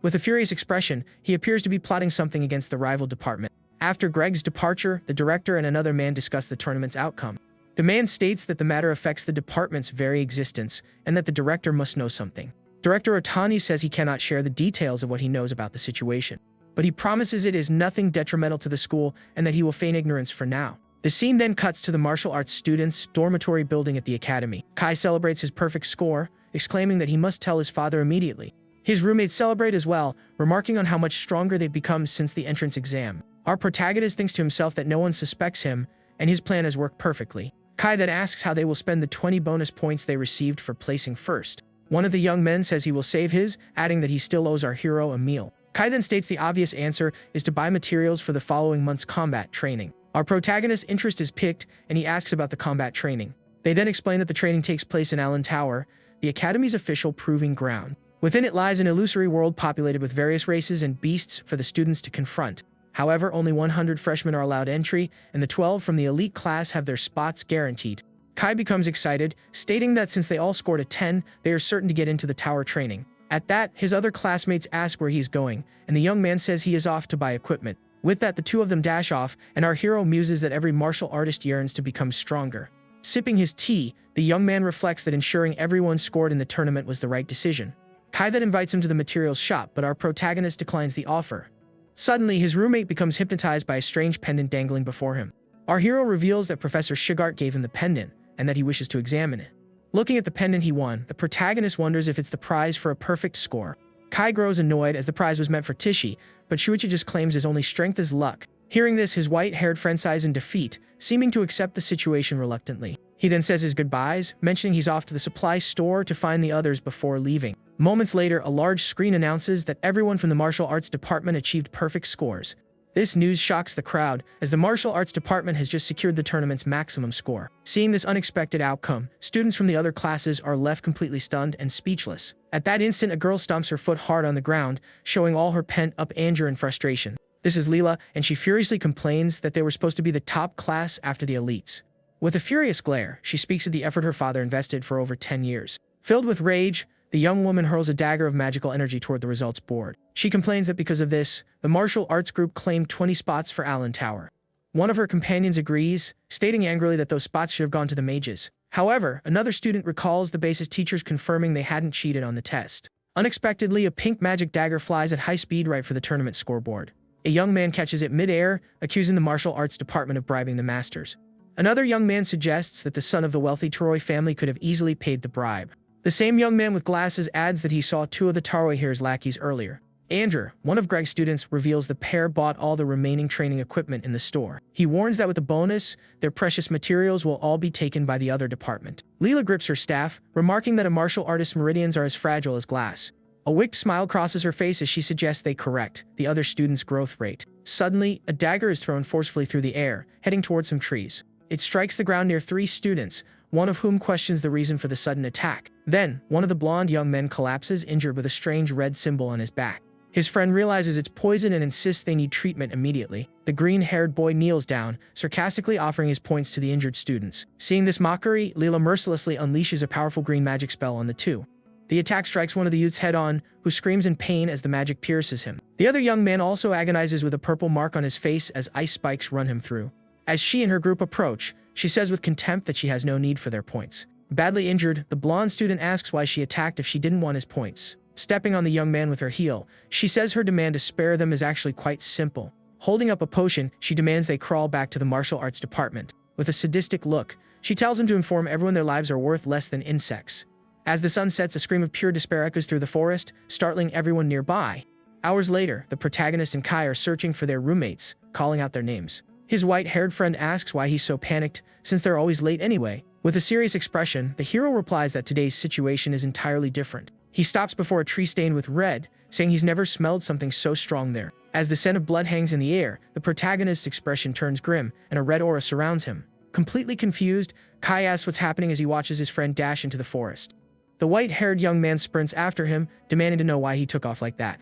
With a furious expression, he appears to be plotting something against the rival department. After Greg's departure, the director and another man discuss the tournament's outcome. The man states that the matter affects the department's very existence, and that the director must know something. Director Otani says he cannot share the details of what he knows about the situation, but he promises it is nothing detrimental to the school and that he will feign ignorance for now. The scene then cuts to the martial arts students' dormitory building at the academy. Kai celebrates his perfect score, exclaiming that he must tell his father immediately. His roommates celebrate as well, remarking on how much stronger they've become since the entrance exam. Our protagonist thinks to himself that no one suspects him, and his plan has worked perfectly. Kai then asks how they will spend the 20 bonus points they received for placing first. One of the young men says he will save his, adding that he still owes our hero a meal. Kai then states the obvious answer is to buy materials for the following month's combat training. Our protagonist's interest is piqued, and he asks about the combat training. They then explain that the training takes place in Allen Tower, the Academy's official proving ground. Within it lies an illusory world populated with various races and beasts for the students to confront. However, only 100 freshmen are allowed entry, and the 12 from the elite class have their spots guaranteed. Kai becomes excited, stating that since they all scored a 10, they are certain to get into the tower training. At that, his other classmates ask where he's going, and the young man says he is off to buy equipment. With that, the two of them dash off, and our hero muses that every martial artist yearns to become stronger. Sipping his tea, the young man reflects that ensuring everyone scored in the tournament was the right decision. Kai then invites him to the materials shop, but our protagonist declines the offer. Suddenly, his roommate becomes hypnotized by a strange pendant dangling before him. Our hero reveals that Professor Shigart gave him the pendant, and that he wishes to examine it. Looking at the pendant he won, the protagonist wonders if it's the prize for a perfect score. Kai grows annoyed as the prize was meant for Tishi, but Shuichi just claims his only strength is luck. Hearing this, his white-haired friend sighs in defeat, seeming to accept the situation reluctantly. He then says his goodbyes, mentioning he's off to the supply store to find the others before leaving. Moments later, a large screen announces that everyone from the martial arts department achieved perfect scores. This news shocks the crowd, as the martial arts department has just secured the tournament's maximum score. Seeing this unexpected outcome, students from the other classes are left completely stunned and speechless. At that instant, a girl stomps her foot hard on the ground, showing all her pent-up anger and frustration. This is Leela, and she furiously complains that they were supposed to be the top class after the elites. With a furious glare, she speaks of the effort her father invested for over 10 years. Filled with rage, the young woman hurls a dagger of magical energy toward the results board. She complains that because of this, the martial arts group claimed 20 spots for Allen Tower. One of her companions agrees, stating angrily that those spots should have gone to the mages. However, another student recalls the base's teachers confirming they hadn't cheated on the test. Unexpectedly, a pink magic dagger flies at high speed right for the tournament scoreboard. A young man catches it mid-air, accusing the martial arts department of bribing the masters. Another young man suggests that the son of the wealthy Toroi family could have easily paid the bribe. The same young man with glasses adds that he saw two of the Taroihere's lackeys earlier. Andrew, one of Greg's students, reveals the pair bought all the remaining training equipment in the store. He warns that with the bonus, their precious materials will all be taken by the other department. Leela grips her staff, remarking that a martial artist's meridians are as fragile as glass. A wicked smile crosses her face as she suggests they correct the other student's growth rate. Suddenly, a dagger is thrown forcefully through the air, heading towards some trees. It strikes the ground near 3 students, one of whom questions the reason for the sudden attack. Then, one of the blonde young men collapses, injured with a strange red symbol on his back. His friend realizes it's poison and insists they need treatment immediately. The green-haired boy kneels down, sarcastically offering his points to the injured students. Seeing this mockery, Leela mercilessly unleashes a powerful green magic spell on the two. The attack strikes one of the youths head-on, who screams in pain as the magic pierces him. The other young man also agonizes with a purple mark on his face as ice spikes run him through. As she and her group approach, she says with contempt that she has no need for their points. Badly injured, the blonde student asks why she attacked if she didn't want his points. Stepping on the young man with her heel, she says her demand to spare them is actually quite simple. Holding up a potion, she demands they crawl back to the martial arts department. With a sadistic look, she tells them to inform everyone their lives are worth less than insects. As the sun sets, a scream of pure despair echoes through the forest, startling everyone nearby. Hours later, the protagonist and Kai are searching for their roommates, calling out their names. His white-haired friend asks why he's so panicked, since they're always late anyway. With a serious expression, the hero replies that today's situation is entirely different. He stops before a tree stained with red, saying he's never smelled something so strong there. As the scent of blood hangs in the air, the protagonist's expression turns grim, and a red aura surrounds him. Completely confused, Kai asks what's happening as he watches his friend dash into the forest. The white-haired young man sprints after him, demanding to know why he took off like that.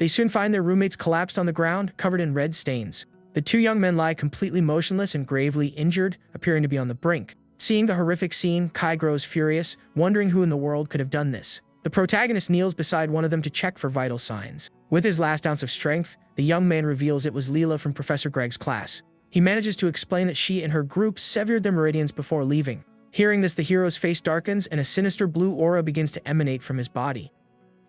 They soon find their roommates collapsed on the ground, covered in red stains. The two young men lie completely motionless and gravely injured, appearing to be on the brink. Seeing the horrific scene, Kai grows furious, wondering who in the world could have done this. The protagonist kneels beside one of them to check for vital signs. With his last ounce of strength, the young man reveals it was Leela from Professor Greg's class. He manages to explain that she and her group severed their meridians before leaving. Hearing this, the hero's face darkens and a sinister blue aura begins to emanate from his body.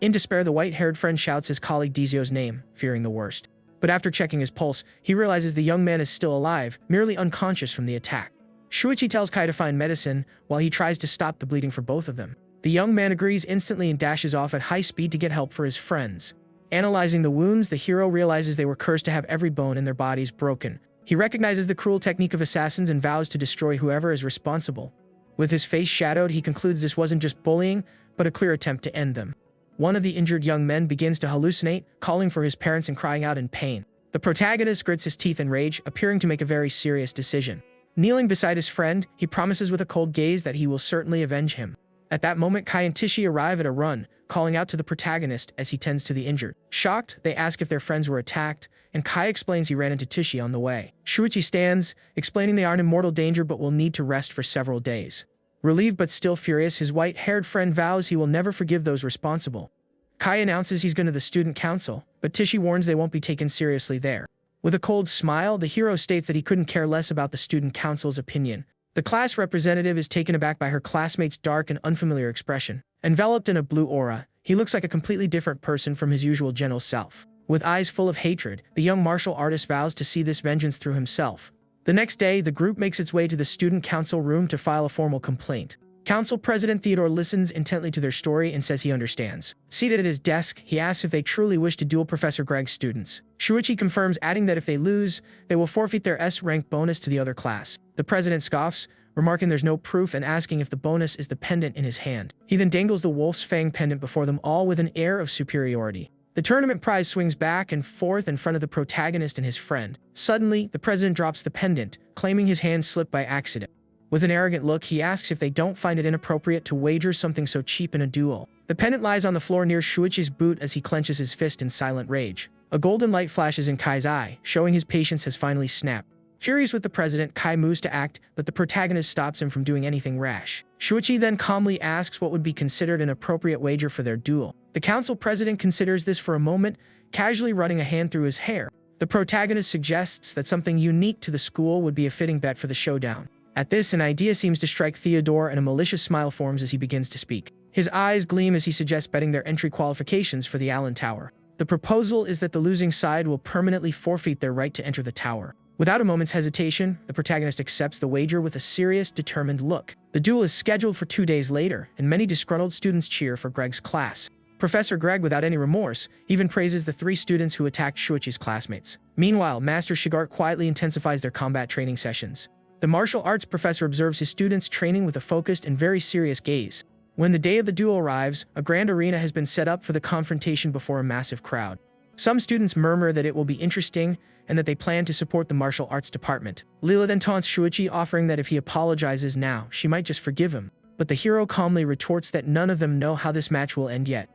In despair, the white-haired friend shouts his colleague Dizio's name, fearing the worst. But after checking his pulse, he realizes the young man is still alive, merely unconscious from the attack. Shuichi tells Kai to find medicine, while he tries to stop the bleeding for both of them. The young man agrees instantly and dashes off at high speed to get help for his friends. Analyzing the wounds, the hero realizes they were cursed to have every bone in their bodies broken. He recognizes the cruel technique of assassins and vows to destroy whoever is responsible. With his face shadowed, he concludes this wasn't just bullying, but a clear attempt to end them. One of the injured young men begins to hallucinate, calling for his parents and crying out in pain. The protagonist grits his teeth in rage, appearing to make a very serious decision. Kneeling beside his friend, he promises with a cold gaze that he will certainly avenge him. At that moment, Kai and Tishi arrive at a run, calling out to the protagonist as he tends to the injured. Shocked, they ask if their friends were attacked, and Kai explains he ran into Tishi on the way. Shuichi stands, explaining they aren't in mortal danger but will need to rest for several days. Relieved but still furious, his white-haired friend vows he will never forgive those responsible. Kai announces he's going to the student council, but Tishi warns they won't be taken seriously there. With a cold smile, the hero states that he couldn't care less about the student council's opinion. The class representative is taken aback by her classmate's dark and unfamiliar expression. Enveloped in a blue aura, he looks like a completely different person from his usual gentle self. With eyes full of hatred, the young martial artist vows to see this vengeance through himself. The next day, the group makes its way to the student council room to file a formal complaint. Council President Theodore listens intently to their story and says he understands. Seated at his desk, he asks if they truly wish to duel Professor Greg's students. Shuichi confirms, adding that if they lose, they will forfeit their S-rank bonus to the other class. The president scoffs, remarking there's no proof and asking if the bonus is the pendant in his hand. He then dangles the wolf's fang pendant before them all with an air of superiority. The tournament prize swings back and forth in front of the protagonist and his friend. Suddenly, the president drops the pendant, claiming his hand slipped by accident. With an arrogant look, he asks if they don't find it inappropriate to wager something so cheap in a duel. The pendant lies on the floor near Shuichi's boot as he clenches his fist in silent rage. A golden light flashes in Kai's eye, showing his patience has finally snapped. Furious with the president, Kai moves to act, but the protagonist stops him from doing anything rash. Shuichi then calmly asks what would be considered an appropriate wager for their duel. The council president considers this for a moment, casually running a hand through his hair. The protagonist suggests that something unique to the school would be a fitting bet for the showdown. At this, an idea seems to strike Theodore and a malicious smile forms as he begins to speak. His eyes gleam as he suggests betting their entry qualifications for the Allen Tower. The proposal is that the losing side will permanently forfeit their right to enter the tower. Without a moment's hesitation, the protagonist accepts the wager with a serious, determined look. The duel is scheduled for 2 days later, and many disgruntled students cheer for Greg's class. Professor Greg, without any remorse, even praises the 3 students who attacked Shuichi's classmates. Meanwhile, Master Shigart quietly intensifies their combat training sessions. The martial arts professor observes his students training with a focused and very serious gaze. When the day of the duel arrives, a grand arena has been set up for the confrontation before a massive crowd. Some students murmur that it will be interesting and that they plan to support the martial arts department. Leela then taunts Shuichi, offering that if he apologizes now, she might just forgive him. But the hero calmly retorts that none of them know how this match will end yet.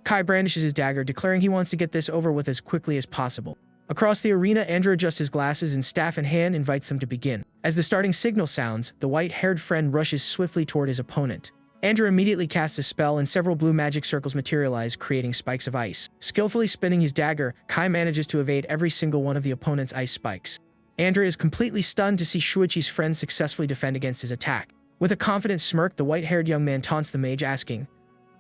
Kai brandishes his dagger, declaring he wants to get this over with as quickly as possible. Across the arena, Andrew adjusts his glasses and, staff in hand, invites them to begin. As the starting signal sounds, the white-haired friend rushes swiftly toward his opponent. Andrew immediately casts a spell and several blue magic circles materialize, creating spikes of ice. Skillfully spinning his dagger, Kai manages to evade every single one of the opponent's ice spikes. Andrew is completely stunned to see Shuichi's friend successfully defend against his attack. With a confident smirk, the white-haired young man taunts the mage, asking,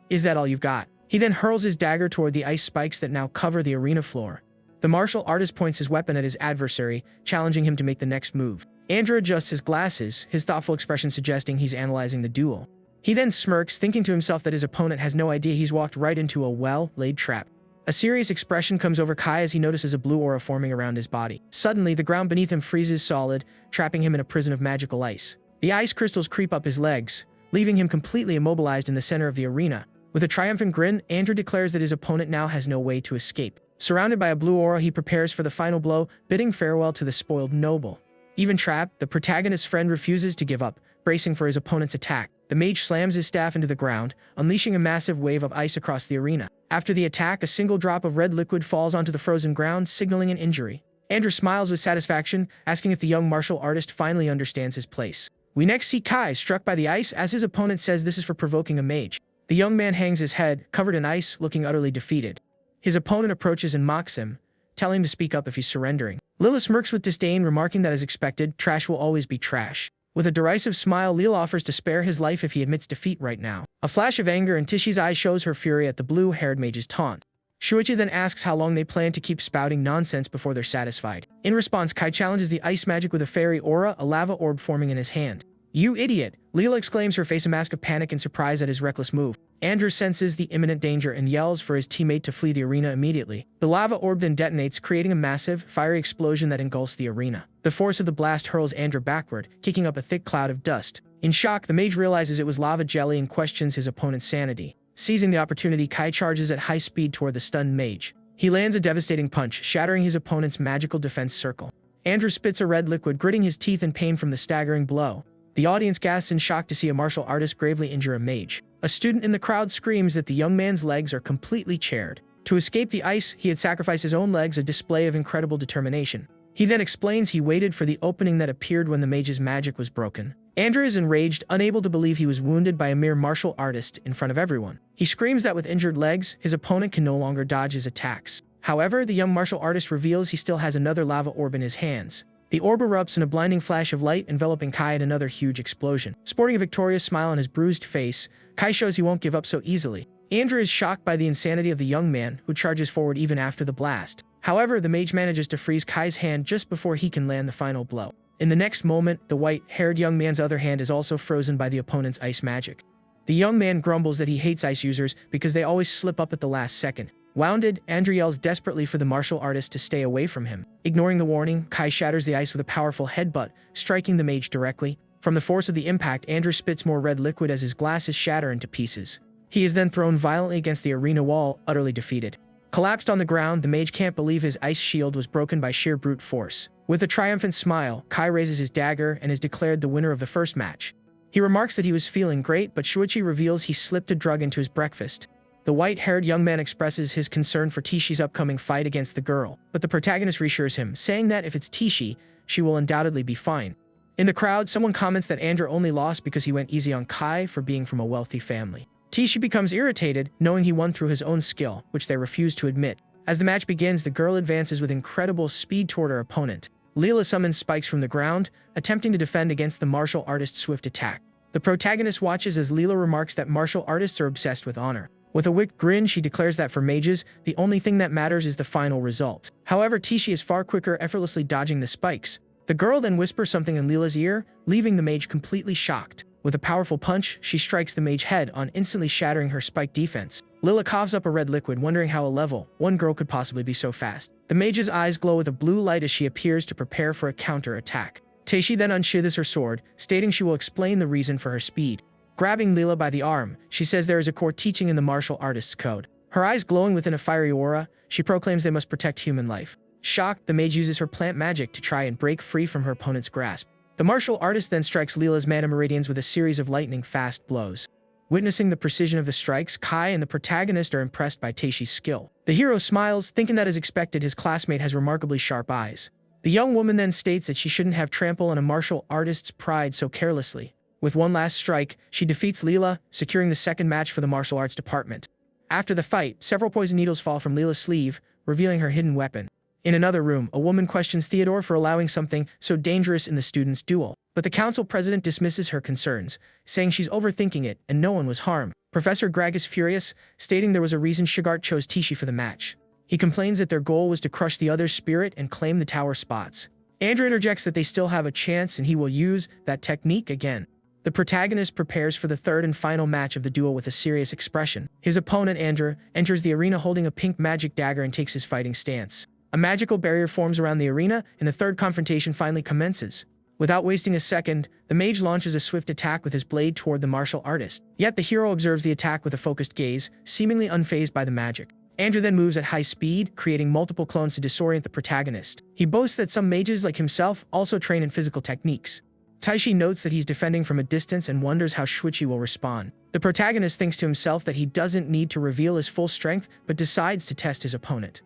"Is that all you've got?" He then hurls his dagger toward the ice spikes that now cover the arena floor. The martial artist points his weapon at his adversary, challenging him to make the next move. Andrew adjusts his glasses, his thoughtful expression suggesting he's analyzing the duel. He then smirks, thinking to himself that his opponent has no idea he's walked right into a well-laid trap. A serious expression comes over Kai as he notices a blue aura forming around his body. Suddenly, the ground beneath him freezes solid, trapping him in a prison of magical ice. The ice crystals creep up his legs, leaving him completely immobilized in the center of the arena. With a triumphant grin, Andrew declares that his opponent now has no way to escape. Surrounded by a blue aura, he prepares for the final blow, bidding farewell to the spoiled noble. Even trapped, the protagonist's friend refuses to give up, bracing for his opponent's attack. The mage slams his staff into the ground, unleashing a massive wave of ice across the arena. After the attack, a single drop of red liquid falls onto the frozen ground, signaling an injury. Andrew smiles with satisfaction, asking if the young martial artist finally understands his place. We next see Kai struck by the ice as his opponent says this is for provoking a mage. The young man hangs his head, covered in ice, looking utterly defeated. His opponent approaches and mocks him, telling him to speak up if he's surrendering. Lila smirks with disdain, remarking that as expected, trash will always be trash. With a derisive smile, Lila offers to spare his life if he admits defeat right now. A flash of anger in Tishi's eyes shows her fury at the blue-haired mage's taunt. Shuichi then asks how long they plan to keep spouting nonsense before they're satisfied. In response, Kai challenges the ice magic with a fairy aura, a lava orb forming in his hand. "You idiot!" Leela exclaims, her face a mask of panic and surprise at his reckless move. Andrew senses the imminent danger and yells for his teammate to flee the arena immediately. The lava orb then detonates, creating a massive, fiery explosion that engulfs the arena. The force of the blast hurls Andrew backward, kicking up a thick cloud of dust. In shock, the mage realizes it was lava jelly and questions his opponent's sanity. Seizing the opportunity, Kai charges at high speed toward the stunned mage. He lands a devastating punch, shattering his opponent's magical defense circle. Andrew spits a red liquid, gritting his teeth in pain from the staggering blow. The audience gasps in shock to see a martial artist gravely injure a mage. A student in the crowd screams that the young man's legs are completely charred. To escape the ice, he had sacrificed his own legs, a display of incredible determination. He then explains he waited for the opening that appeared when the mage's magic was broken. Andrew is enraged, unable to believe he was wounded by a mere martial artist in front of everyone. He screams that with injured legs, his opponent can no longer dodge his attacks. However, the young martial artist reveals he still has another lava orb in his hands. The orb erupts in a blinding flash of light, enveloping Kai in another huge explosion. Sporting a victorious smile on his bruised face, Kai shows he won't give up so easily. Andrew is shocked by the insanity of the young man, who charges forward even after the blast. However, the mage manages to freeze Kai's hand just before he can land the final blow. In the next moment, the white-haired young man's other hand is also frozen by the opponent's ice magic. The young man grumbles that he hates ice users because they always slip up at the last second. Wounded, Andrew yells desperately for the martial artist to stay away from him. Ignoring the warning, Kai shatters the ice with a powerful headbutt, striking the mage directly. From the force of the impact, Andrew spits more red liquid as his glasses shatter into pieces. He is then thrown violently against the arena wall, utterly defeated. Collapsed on the ground, the mage can't believe his ice shield was broken by sheer brute force. With a triumphant smile, Kai raises his dagger and is declared the winner of the first match. He remarks that he was feeling great, but Shuichi reveals he slipped a drug into his breakfast. The white-haired young man expresses his concern for Tishi's upcoming fight against the girl, but the protagonist reassures him, saying that if it's Tishi, she will undoubtedly be fine. In the crowd, someone comments that Andrew only lost because he went easy on Kai for being from a wealthy family. Tishi becomes irritated, knowing he won through his own skill, which they refuse to admit. As the match begins, the girl advances with incredible speed toward her opponent. Leela summons spikes from the ground, attempting to defend against the martial artist's swift attack. The protagonist watches as Leela remarks that martial artists are obsessed with honor. With a wicked grin, she declares that for mages, the only thing that matters is the final result. However, Tishi is far quicker, effortlessly dodging the spikes. The girl then whispers something in Leela's ear, leaving the mage completely shocked. With a powerful punch, she strikes the mage head on, instantly shattering her spike defense. Leela coughs up a red liquid, wondering how a level 1 girl could possibly be so fast. The mage's eyes glow with a blue light as she appears to prepare for a counter-attack. Tishi then unsheathes her sword, stating she will explain the reason for her speed. Grabbing Leela by the arm, she says there is a core teaching in the martial artist's code. Her eyes glowing within a fiery aura, she proclaims they must protect human life. Shocked, the mage uses her plant magic to try and break free from her opponent's grasp. The martial artist then strikes Leela's mana meridians with a series of lightning-fast blows. Witnessing the precision of the strikes, Kai and the protagonist are impressed by Teishi's skill. The hero smiles, thinking that as expected, his classmate has remarkably sharp eyes. The young woman then states that she shouldn't have trampled on a martial artist's pride so carelessly. With one last strike, she defeats Leela, securing the second match for the martial arts department. After the fight, several poison needles fall from Leela's sleeve, revealing her hidden weapon. In another room, a woman questions Theodore for allowing something so dangerous in the students' duel. But the council president dismisses her concerns, saying she's overthinking it and no one was harmed. Professor Greg is furious, stating there was a reason Shigart chose Tishi for the match. He complains that their goal was to crush the other's spirit and claim the tower spots. Andrew interjects that they still have a chance and he will use that technique again. The protagonist prepares for the third and final match of the duel with a serious expression. His opponent, Andrew, enters the arena holding a pink magic dagger and takes his fighting stance. A magical barrier forms around the arena, and a third confrontation finally commences. Without wasting a second, the mage launches a swift attack with his blade toward the martial artist. Yet the hero observes the attack with a focused gaze, seemingly unfazed by the magic. Andrew then moves at high speed, creating multiple clones to disorient the protagonist. He boasts that some mages like himself also train in physical techniques. Taishi notes that he's defending from a distance and wonders how Shuichi will respond. The protagonist thinks to himself that he doesn't need to reveal his full strength, but decides to test his opponent.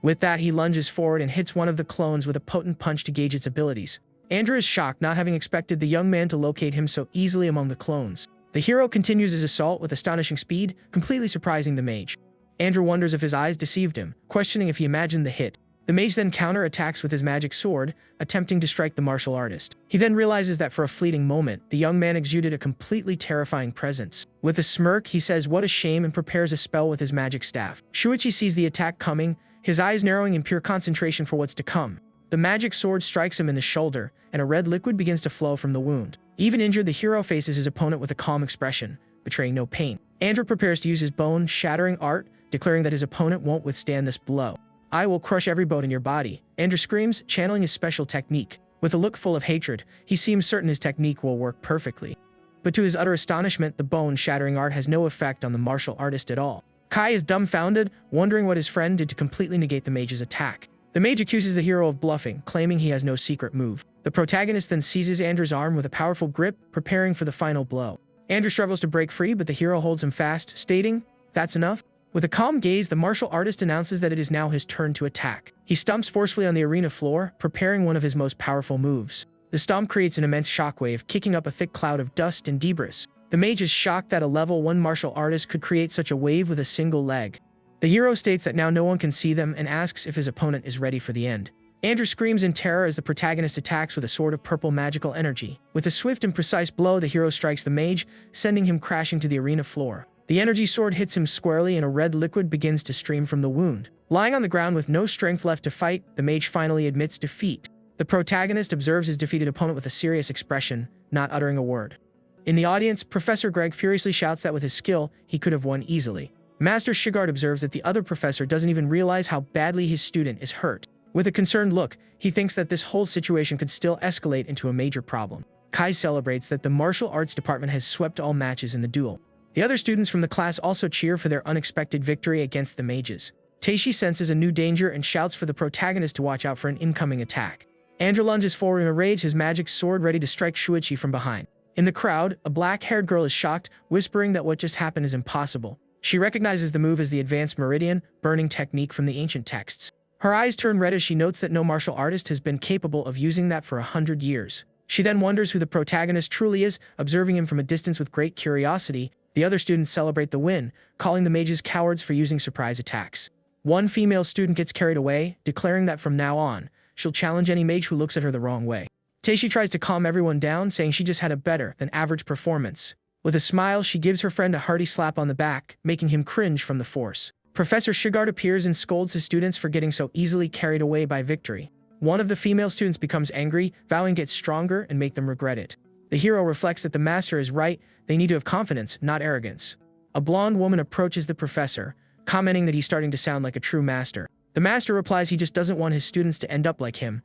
With that, he lunges forward and hits one of the clones with a potent punch to gauge its abilities. Andrew is shocked, not having expected the young man to locate him so easily among the clones. The hero continues his assault with astonishing speed, completely surprising the mage. Andrew wonders if his eyes deceived him, questioning if he imagined the hit. The mage then counterattacks with his magic sword, attempting to strike the martial artist. He then realizes that for a fleeting moment, the young man exuded a completely terrifying presence. With a smirk, he says, "What a shame," and prepares a spell with his magic staff. Shuichi sees the attack coming, his eyes narrowing in pure concentration for what's to come. The magic sword strikes him in the shoulder, and a red liquid begins to flow from the wound. Even injured, the hero faces his opponent with a calm expression, betraying no pain. Andrew prepares to use his bone-shattering art, declaring that his opponent won't withstand this blow. "I will crush every bone in your body," Andrew screams, channeling his special technique. With a look full of hatred, he seems certain his technique will work perfectly. But to his utter astonishment, the bone-shattering art has no effect on the martial artist at all. Kai is dumbfounded, wondering what his friend did to completely negate the mage's attack. The mage accuses the hero of bluffing, claiming he has no secret move. The protagonist then seizes Andrew's arm with a powerful grip, preparing for the final blow. Andrew struggles to break free, but the hero holds him fast, stating, "That's enough." With a calm gaze, the martial artist announces that it is now his turn to attack. He stomps forcefully on the arena floor, preparing one of his most powerful moves. The stomp creates an immense shockwave, kicking up a thick cloud of dust and debris. The mage is shocked that a level 1 martial artist could create such a wave with a single leg. The hero states that now no one can see them and asks if his opponent is ready for the end. Andrew screams in terror as the protagonist attacks with a sword of purple magical energy. With a swift and precise blow, the hero strikes the mage, sending him crashing to the arena floor. The energy sword hits him squarely and a red liquid begins to stream from the wound. Lying on the ground with no strength left to fight, the mage finally admits defeat. The protagonist observes his defeated opponent with a serious expression, not uttering a word. In the audience, Professor Greg furiously shouts that with his skill, he could have won easily. Master Shigard observes that the other professor doesn't even realize how badly his student is hurt. With a concerned look, he thinks that this whole situation could still escalate into a major problem. Kai celebrates that the martial arts department has swept all matches in the duel. The other students from the class also cheer for their unexpected victory against the mages. Taishi senses a new danger and shouts for the protagonist to watch out for an incoming attack. Andrew lunges forward in a rage, his magic sword ready to strike Shuichi from behind. In the crowd, a black-haired girl is shocked, whispering that what just happened is impossible. She recognizes the move as the advanced meridian burning technique from the ancient texts. Her eyes turn red as she notes that no martial artist has been capable of using that for 100 years. She then wonders who the protagonist truly is, observing him from a distance with great curiosity. The other students celebrate the win, calling the mages cowards for using surprise attacks. One female student gets carried away, declaring that from now on, she'll challenge any mage who looks at her the wrong way. Taishi tries to calm everyone down, saying she just had a better than average performance. With a smile, she gives her friend a hearty slap on the back, making him cringe from the force. Professor Shigard appears and scolds his students for getting so easily carried away by victory. One of the female students becomes angry, vowing to get stronger and make them regret it. The hero reflects that the master is right, they need to have confidence, not arrogance. A blonde woman approaches the professor, commenting that he's starting to sound like a true master. The master replies he just doesn't want his students to end up like him,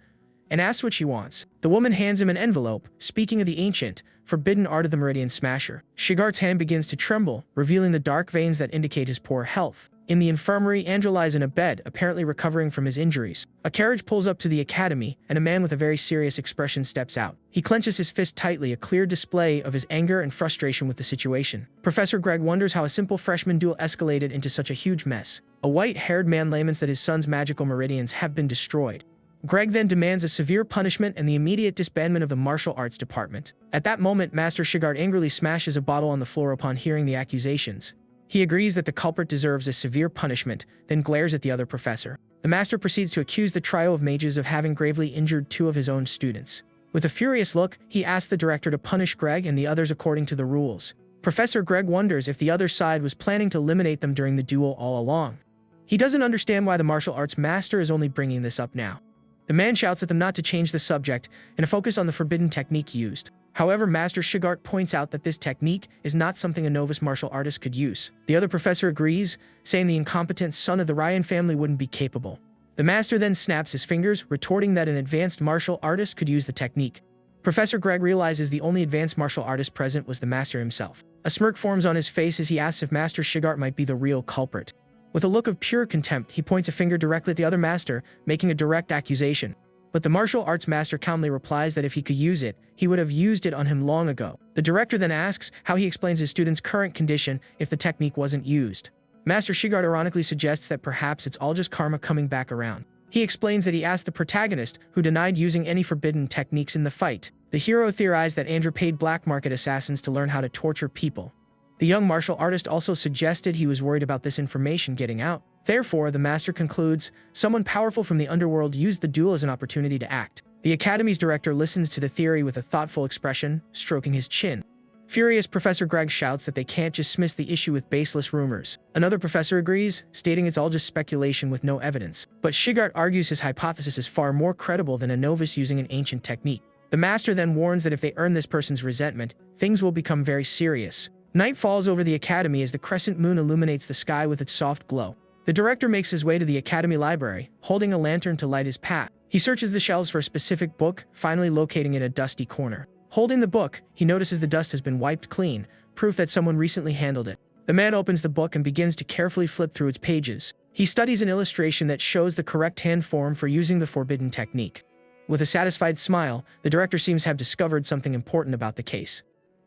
and asks what she wants. The woman hands him an envelope, speaking of the ancient, forbidden art of the Meridian Smasher. Shigard's hand begins to tremble, revealing the dark veins that indicate his poor health. In the infirmary, Andrew lies in a bed, apparently recovering from his injuries. A carriage pulls up to the academy, and a man with a very serious expression steps out. He clenches his fist tightly, a clear display of his anger and frustration with the situation. Professor Greg wonders how a simple freshman duel escalated into such a huge mess. A white-haired man laments that his son's magical meridians have been destroyed. Greg then demands a severe punishment and the immediate disbandment of the martial arts department. At that moment, Master Shigard angrily smashes a bottle on the floor upon hearing the accusations. He agrees that the culprit deserves a severe punishment, then glares at the other professor. The master proceeds to accuse the trio of mages of having gravely injured 2 of his own students. With a furious look, he asks the director to punish Greg and the others according to the rules. Professor Greg wonders if the other side was planning to eliminate them during the duel all along. He doesn't understand why the martial arts master is only bringing this up now. The man shouts at them not to change the subject and to focus on the forbidden technique used. However, Master Shigart points out that this technique is not something a novice martial artist could use. The other professor agrees, saying the incompetent son of the Ryan family wouldn't be capable. The master then snaps his fingers, retorting that an advanced martial artist could use the technique. Professor Greg realizes the only advanced martial artist present was the master himself. A smirk forms on his face as he asks if Master Shigart might be the real culprit. With a look of pure contempt, he points a finger directly at the other master, making a direct accusation. But the martial arts master calmly replies that if he could use it, he would have used it on him long ago. The director then asks how he explains his student's current condition if the technique wasn't used. Master Shigard ironically suggests that perhaps it's all just karma coming back around. He explains that he asked the protagonist, who denied using any forbidden techniques in the fight. The hero theorized that Andrew paid black market assassins to learn how to torture people. The young martial artist also suggested he was worried about this information getting out. Therefore, the master concludes, someone powerful from the underworld used the duel as an opportunity to act. The academy's director listens to the theory with a thoughtful expression, stroking his chin. Furious, Professor Greg shouts that they can't dismiss the issue with baseless rumors. Another professor agrees, stating it's all just speculation with no evidence. But Shigart argues his hypothesis is far more credible than a novice using an ancient technique. The master then warns that if they earn this person's resentment, things will become very serious. Night falls over the academy as the crescent moon illuminates the sky with its soft glow. The director makes his way to the academy library, holding a lantern to light his path. He searches the shelves for a specific book, finally locating it in a dusty corner. Holding the book, he notices the dust has been wiped clean, proof that someone recently handled it. The man opens the book and begins to carefully flip through its pages. He studies an illustration that shows the correct hand form for using the forbidden technique. With a satisfied smile, the director seems to have discovered something important about the case.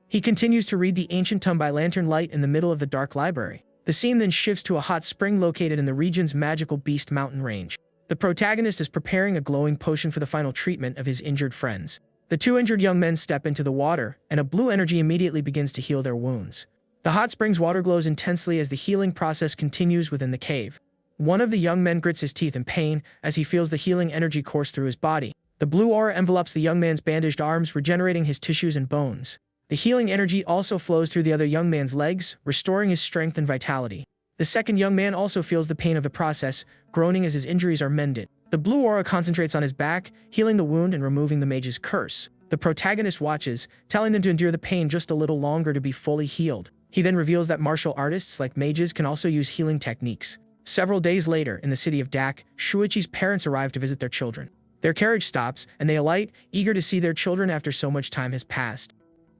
He continues to read the ancient tome by lantern light in the middle of the dark library. The scene then shifts to a hot spring located in the region's magical Beast Mountain range. The protagonist is preparing a glowing potion for the final treatment of his injured friends. The two injured young men step into the water, and a blue energy immediately begins to heal their wounds. The hot spring's water glows intensely as the healing process continues within the cave. One of the young men grits his teeth in pain as he feels the healing energy course through his body. The blue aura envelopes the young man's bandaged arms, regenerating his tissues and bones. The healing energy also flows through the other young man's legs, restoring his strength and vitality. The second young man also feels the pain of the process, groaning as his injuries are mended. The blue aura concentrates on his back, healing the wound and removing the mage's curse. The protagonist watches, telling them to endure the pain just a little longer to be fully healed. He then reveals that martial artists, like mages, can also use healing techniques. Several days later, in the city of Dak, Shuichi's parents arrive to visit their children. Their carriage stops, and they alight, eager to see their children after so much time has passed.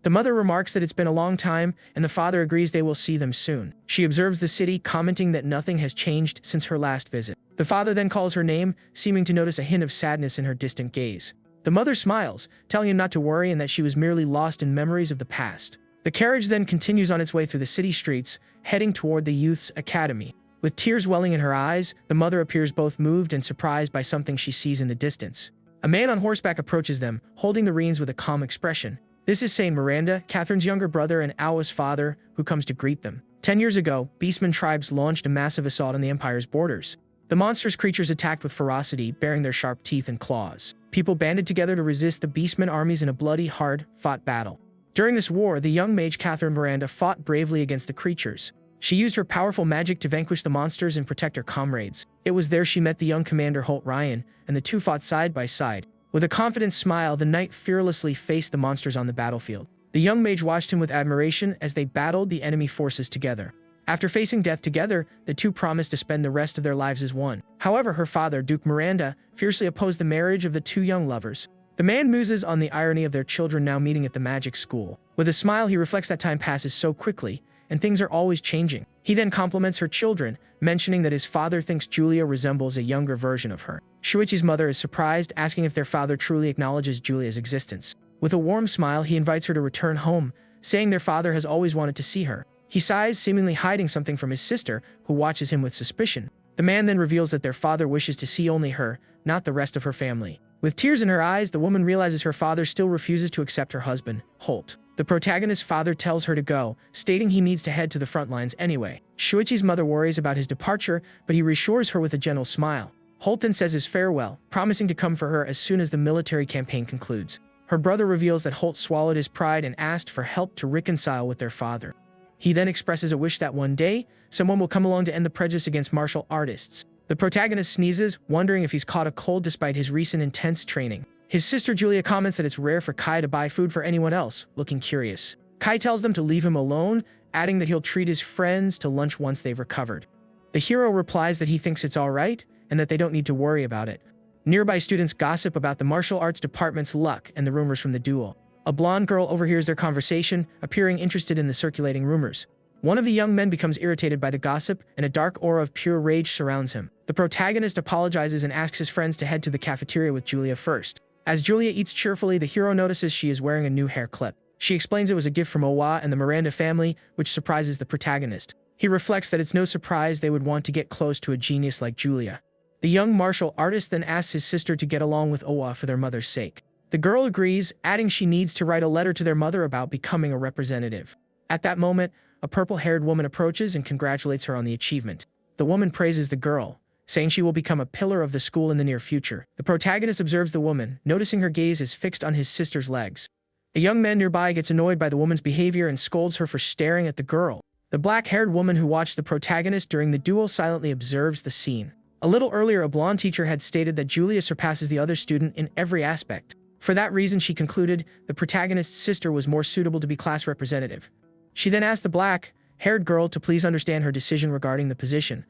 The mother remarks that it's been a long time, and the father agrees they will see them soon. She observes the city, commenting that nothing has changed since her last visit. The father then calls her name, seeming to notice a hint of sadness in her distant gaze. The mother smiles, telling him not to worry and that she was merely lost in memories of the past. The carriage then continues on its way through the city streets, heading toward the youth's academy. With tears welling in her eyes, the mother appears both moved and surprised by something she sees in the distance. A man on horseback approaches them, holding the reins with a calm expression. This is Saint Miranda, Catherine's younger brother and Awa's father, who comes to greet them. 10 years ago, Beastman tribes launched a massive assault on the Empire's borders. The monstrous creatures attacked with ferocity, baring their sharp teeth and claws. People banded together to resist the Beastman armies in a bloody, hard-fought battle. During this war, the young mage Catherine Miranda fought bravely against the creatures. She used her powerful magic to vanquish the monsters and protect her comrades. It was there she met the young commander Holt Ryan, and the two fought side by side. With a confident smile, the knight fearlessly faced the monsters on the battlefield. The young mage watched him with admiration as they battled the enemy forces together. After facing death together, the two promised to spend the rest of their lives as one. However, her father, Duke Miranda, fiercely opposed the marriage of the two young lovers. The man muses on the irony of their children now meeting at the magic school. With a smile, he reflects that time passes so quickly, and things are always changing. He then compliments her children, mentioning that his father thinks Julia resembles a younger version of her. Shuichi's mother is surprised, asking if their father truly acknowledges Julia's existence. With a warm smile, he invites her to return home, saying their father has always wanted to see her. He sighs, seemingly hiding something from his sister, who watches him with suspicion. The man then reveals that their father wishes to see only her, not the rest of her family. With tears in her eyes, the woman realizes her father still refuses to accept her husband, Holt. The protagonist's father tells her to go, stating he needs to head to the front lines anyway. Shuichi's mother worries about his departure, but he reassures her with a gentle smile. Holt then says his farewell, promising to come for her as soon as the military campaign concludes. Her brother reveals that Holt swallowed his pride and asked for help to reconcile with their father. He then expresses a wish that one day, someone will come along to end the prejudice against martial artists. The protagonist sneezes, wondering if he's caught a cold despite his recent intense training. His sister Julia comments that it's rare for Kai to buy food for anyone else, looking curious. Kai tells them to leave him alone, adding that he'll treat his friends to lunch once they've recovered. The hero replies that he thinks it's alright, and that they don't need to worry about it. Nearby students gossip about the martial arts department's luck and the rumors from the duel. A blonde girl overhears their conversation, appearing interested in the circulating rumors. One of the young men becomes irritated by the gossip, and a dark aura of pure rage surrounds him. The protagonist apologizes and asks his friends to head to the cafeteria with Julia first. As Julia eats cheerfully, the hero notices she is wearing a new hair clip. She explains it was a gift from Owa and the Miranda family, which surprises the protagonist. He reflects that it's no surprise they would want to get close to a genius like Julia. The young martial artist then asks his sister to get along with Owa for their mother's sake. The girl agrees, adding she needs to write a letter to their mother about becoming a representative. At that moment, a purple-haired woman approaches and congratulates her on the achievement. The woman praises the girl, saying she will become a pillar of the school in the near future. The protagonist observes the woman, noticing her gaze is fixed on his sister's legs. A young man nearby gets annoyed by the woman's behavior and scolds her for staring at the girl. The black-haired woman who watched the protagonist during the duel silently observes the scene. A little earlier, a blonde teacher had stated that Julia surpasses the other student in every aspect. For that reason, she concluded the protagonist's sister was more suitable to be class representative. She then asked the black-haired girl to please understand her decision regarding the position.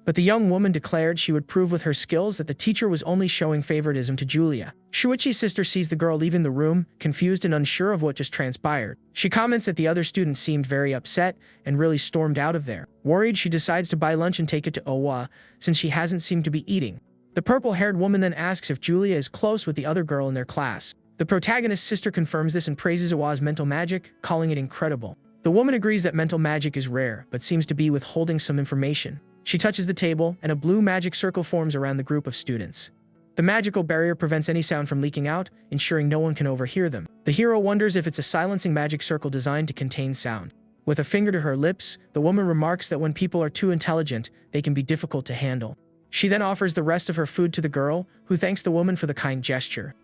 But the young woman declared she would prove with her skills that the teacher was only showing favoritism to Julia. Shuichi's sister sees the girl leaving the room, confused and unsure of what just transpired. She comments that the other student seemed very upset and really stormed out of there. Worried, she decides to buy lunch and take it to Owa, since she hasn't seemed to be eating. The purple-haired woman then asks if Julia is close with the other girl in their class. The protagonist's sister confirms this and praises Owa's mental magic, calling it incredible. The woman agrees that mental magic is rare, but seems to be withholding some information. She touches the table, and a blue magic circle forms around the group of students. The magical barrier prevents any sound from leaking out, ensuring no one can overhear them. The hero wonders if it's a silencing magic circle designed to contain sound. With a finger to her lips, the woman remarks that when people are too intelligent, they can be difficult to handle. She then offers the rest of her food to the girl, who thanks the woman for the kind gesture.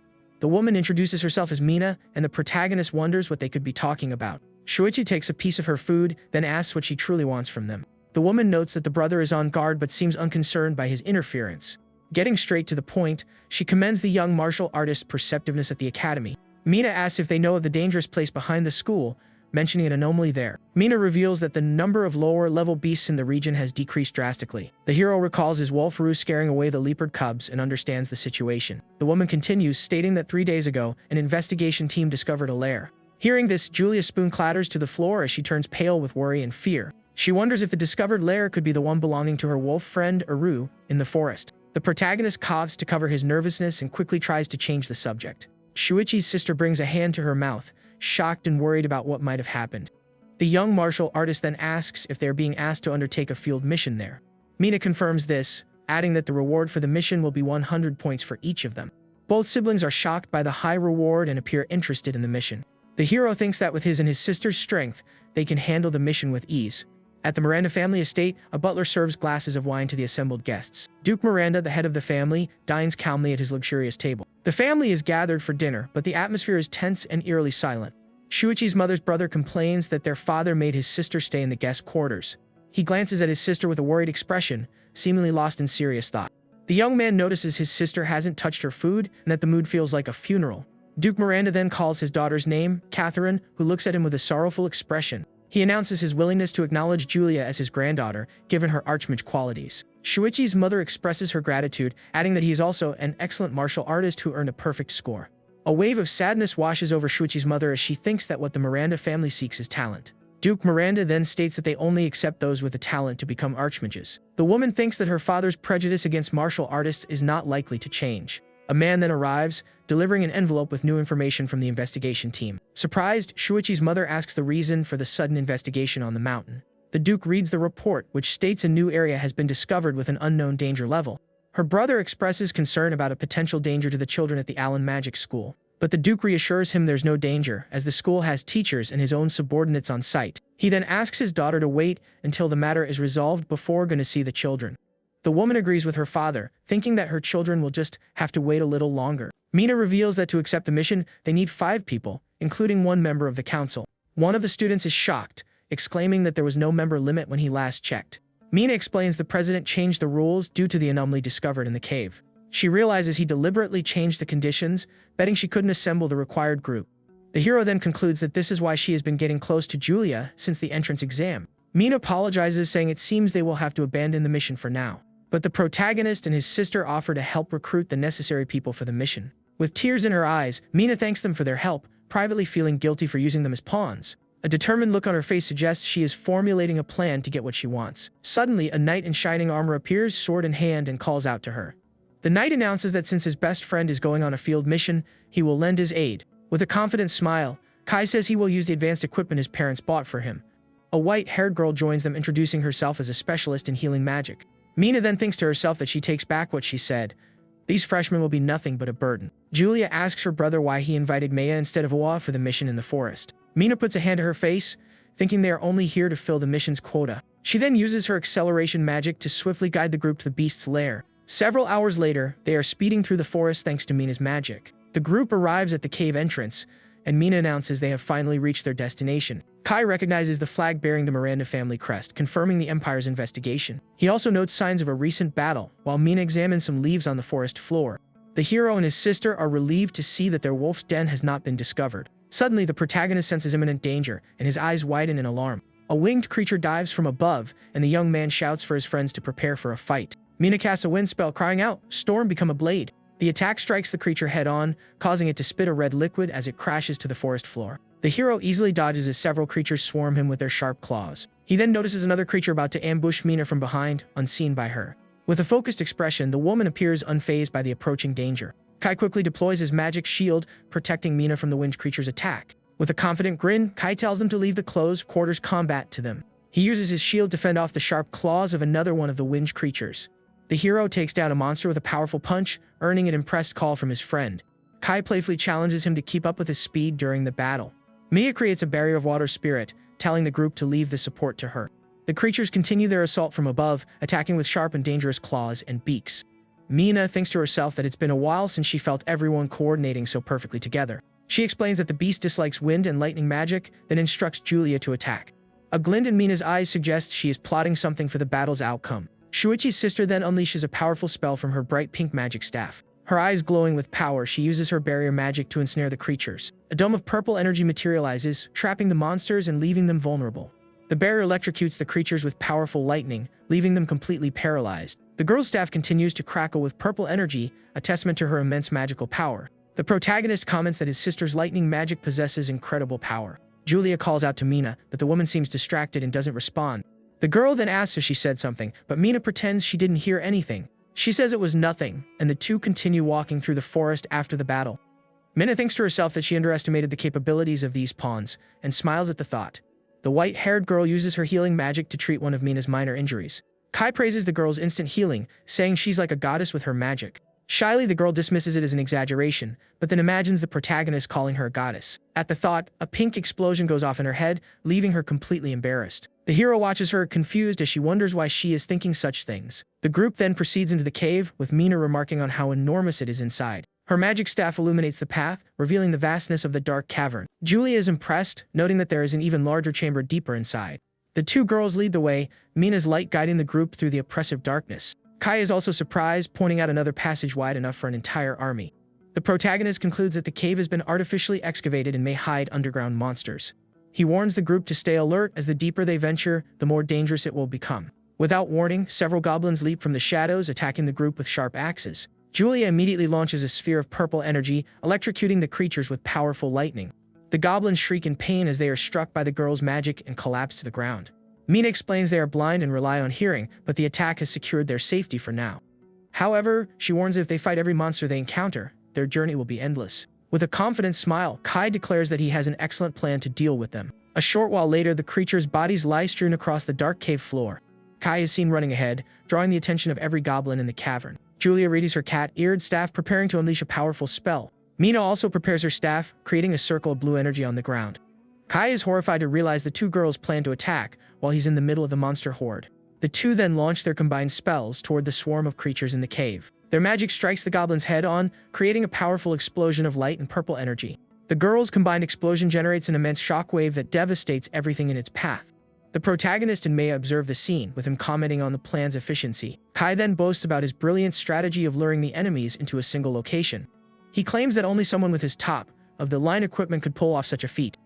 The woman introduces herself as Mina, and the protagonist wonders what they could be talking about. Shuichi takes a piece of her food, then asks what she truly wants from them. The woman notes that the brother is on guard but seems unconcerned by his interference. Getting straight to the point, she commends the young martial artist's perceptiveness at the academy. Mina asks if they know of the dangerous place behind the school, mentioning an anomaly there. Mina reveals that the number of lower-level beasts in the region has decreased drastically. The hero recalls his walrus scaring away the leopard cubs and understands the situation. The woman continues, stating that 3 days ago, an investigation team discovered a lair. Hearing this, Julia's spoon clatters to the floor as she turns pale with worry and fear. She wonders if the discovered lair could be the one belonging to her wolf friend, Aru, in the forest. The protagonist coughs to cover his nervousness and quickly tries to change the subject. Shuichi's sister brings a hand to her mouth, shocked and worried about what might have happened. The young martial artist then asks if they are being asked to undertake a field mission there. Mina confirms this, adding that the reward for the mission will be 100 points for each of them. Both siblings are shocked by the high reward and appear interested in the mission. The hero thinks that with his and his sister's strength, they can handle the mission with ease. At the Miranda family estate, a butler serves glasses of wine to the assembled guests. Duke Miranda, the head of the family, dines calmly at his luxurious table. The family is gathered for dinner, but the atmosphere is tense and eerily silent. Shuichi's mother's brother complains that their father made his sister stay in the guest quarters. He glances at his sister with a worried expression, seemingly lost in serious thought. The young man notices his sister hasn't touched her food and that the mood feels like a funeral. Duke Miranda then calls his daughter's name, Catherine, who looks at him with a sorrowful expression. He announces his willingness to acknowledge Julia as his granddaughter, given her archmage qualities. Shuichi's mother expresses her gratitude, adding that he is also an excellent martial artist who earned a perfect score. A wave of sadness washes over Shuichi's mother as she thinks that what the Miranda family seeks is talent. Duke Miranda then states that they only accept those with the talent to become archmages. The woman thinks that her father's prejudice against martial artists is not likely to change. A man then arrives, delivering an envelope with new information from the investigation team. Surprised, Shuichi's mother asks the reason for the sudden investigation on the mountain. The Duke reads the report, which states a new area has been discovered with an unknown danger level. Her brother expresses concern about a potential danger to the children at the Allen Magic School. But the Duke reassures him there's no danger, as the school has teachers and his own subordinates on site. He then asks his daughter to wait until the matter is resolved before going to see the children. The woman agrees with her father, thinking that her children will just have to wait a little longer. Mina reveals that to accept the mission, they need 5 people, including 1 member of the council. One of the students is shocked, exclaiming that there was no member limit when he last checked. Mina explains the president changed the rules due to the anomaly discovered in the cave. She realizes he deliberately changed the conditions, betting she couldn't assemble the required group. The hero then concludes that this is why she has been getting close to Julia since the entrance exam. Mina apologizes, saying it seems they will have to abandon the mission for now. But the protagonist and his sister offer to help recruit the necessary people for the mission. With tears in her eyes, Mina thanks them for their help, privately feeling guilty for using them as pawns. A determined look on her face suggests she is formulating a plan to get what she wants. Suddenly, a knight in shining armor appears, sword in hand, and calls out to her. The knight announces that since his best friend is going on a field mission, he will lend his aid. With a confident smile, Kai says he will use the advanced equipment his parents bought for him. A white-haired girl joins them, introducing herself as a specialist in healing magic. Mina then thinks to herself that she takes back what she said. These freshmen will be nothing but a burden. Julia asks her brother why he invited Maya instead of Awoke for the mission in the forest. Mina puts a hand to her face, thinking they are only here to fill the mission's quota. She then uses her acceleration magic to swiftly guide the group to the beast's lair. Several hours later, they are speeding through the forest thanks to Mina's magic. The group arrives at the cave entrance, and Mina announces they have finally reached their destination. Kai recognizes the flag bearing the Miranda family crest, confirming the Empire's investigation. He also notes signs of a recent battle, while Mina examines some leaves on the forest floor. The hero and his sister are relieved to see that their wolf's den has not been discovered. Suddenly, the protagonist senses imminent danger, and his eyes widen in alarm. A winged creature dives from above, and the young man shouts for his friends to prepare for a fight. Mina casts a wind spell, crying out, "Storm, become a blade." The attack strikes the creature head-on, causing it to spit a red liquid as it crashes to the forest floor. The hero easily dodges as several creatures swarm him with their sharp claws. He then notices another creature about to ambush Mina from behind, unseen by her. With a focused expression, the woman appears unfazed by the approaching danger. Kai quickly deploys his magic shield, protecting Mina from the winged creature's attack. With a confident grin, Kai tells them to leave the close quarters combat to them. He uses his shield to fend off the sharp claws of another one of the winged creatures. The hero takes down a monster with a powerful punch, earning an impressed call from his friend. Kai playfully challenges him to keep up with his speed during the battle. Mia creates a barrier of water spirit, telling the group to leave the support to her. The creatures continue their assault from above, attacking with sharp and dangerous claws and beaks. Mina thinks to herself that it's been a while since she felt everyone coordinating so perfectly together. She explains that the beast dislikes wind and lightning magic, then instructs Julia to attack. A glint in Mina's eyes suggests she is plotting something for the battle's outcome. Shuichi's sister then unleashes a powerful spell from her bright pink magic staff. Her eyes glowing with power, she uses her barrier magic to ensnare the creatures. A dome of purple energy materializes, trapping the monsters and leaving them vulnerable. The barrier electrocutes the creatures with powerful lightning, leaving them completely paralyzed. The girl's staff continues to crackle with purple energy, a testament to her immense magical power. The protagonist comments that his sister's lightning magic possesses incredible power. Julia calls out to Mina, but the woman seems distracted and doesn't respond. The girl then asks if she said something, but Mina pretends she didn't hear anything. She says it was nothing, and the two continue walking through the forest after the battle. Mina thinks to herself that she underestimated the capabilities of these pawns, and smiles at the thought. The white-haired girl uses her healing magic to treat one of Mina's minor injuries. Kai praises the girl's instant healing, saying she's like a goddess with her magic. Shyly, the girl dismisses it as an exaggeration, but then imagines the protagonist calling her a goddess. At the thought, a pink explosion goes off in her head, leaving her completely embarrassed. The hero watches her confused as she wonders why she is thinking such things. The group then proceeds into the cave, with Mina remarking on how enormous it is inside. Her magic staff illuminates the path, revealing the vastness of the dark cavern. Julia is impressed, noting that there is an even larger chamber deeper inside. The two girls lead the way, Mina's light guiding the group through the oppressive darkness. Kai is also surprised, pointing out another passage wide enough for an entire army. The protagonist concludes that the cave has been artificially excavated and may hide underground monsters. He warns the group to stay alert, as the deeper they venture, the more dangerous it will become. Without warning, several goblins leap from the shadows, attacking the group with sharp axes. Julia immediately launches a sphere of purple energy, electrocuting the creatures with powerful lightning. The goblins shriek in pain as they are struck by the girl's magic and collapse to the ground. Mina explains they are blind and rely on hearing, but the attack has secured their safety for now. However, she warns if they fight every monster they encounter, their journey will be endless. With a confident smile, Kai declares that he has an excellent plan to deal with them. A short while later, the creatures' bodies lie strewn across the dark cave floor. Kai is seen running ahead, drawing the attention of every goblin in the cavern. Julia readies her cat-eared staff, preparing to unleash a powerful spell. Mina also prepares her staff, creating a circle of blue energy on the ground. Kai is horrified to realize the two girls plan to attack, while he's in the middle of the monster horde. The two then launch their combined spells toward the swarm of creatures in the cave. Their magic strikes the goblins head-on, creating a powerful explosion of light and purple energy. The girls' combined explosion generates an immense shockwave that devastates everything in its path. The protagonist and Maya observe the scene, with him commenting on the plan's efficiency. Kai then boasts about his brilliant strategy of luring the enemies into a single location. He claims that only someone with his top-of-the-line equipment could pull off such a feat.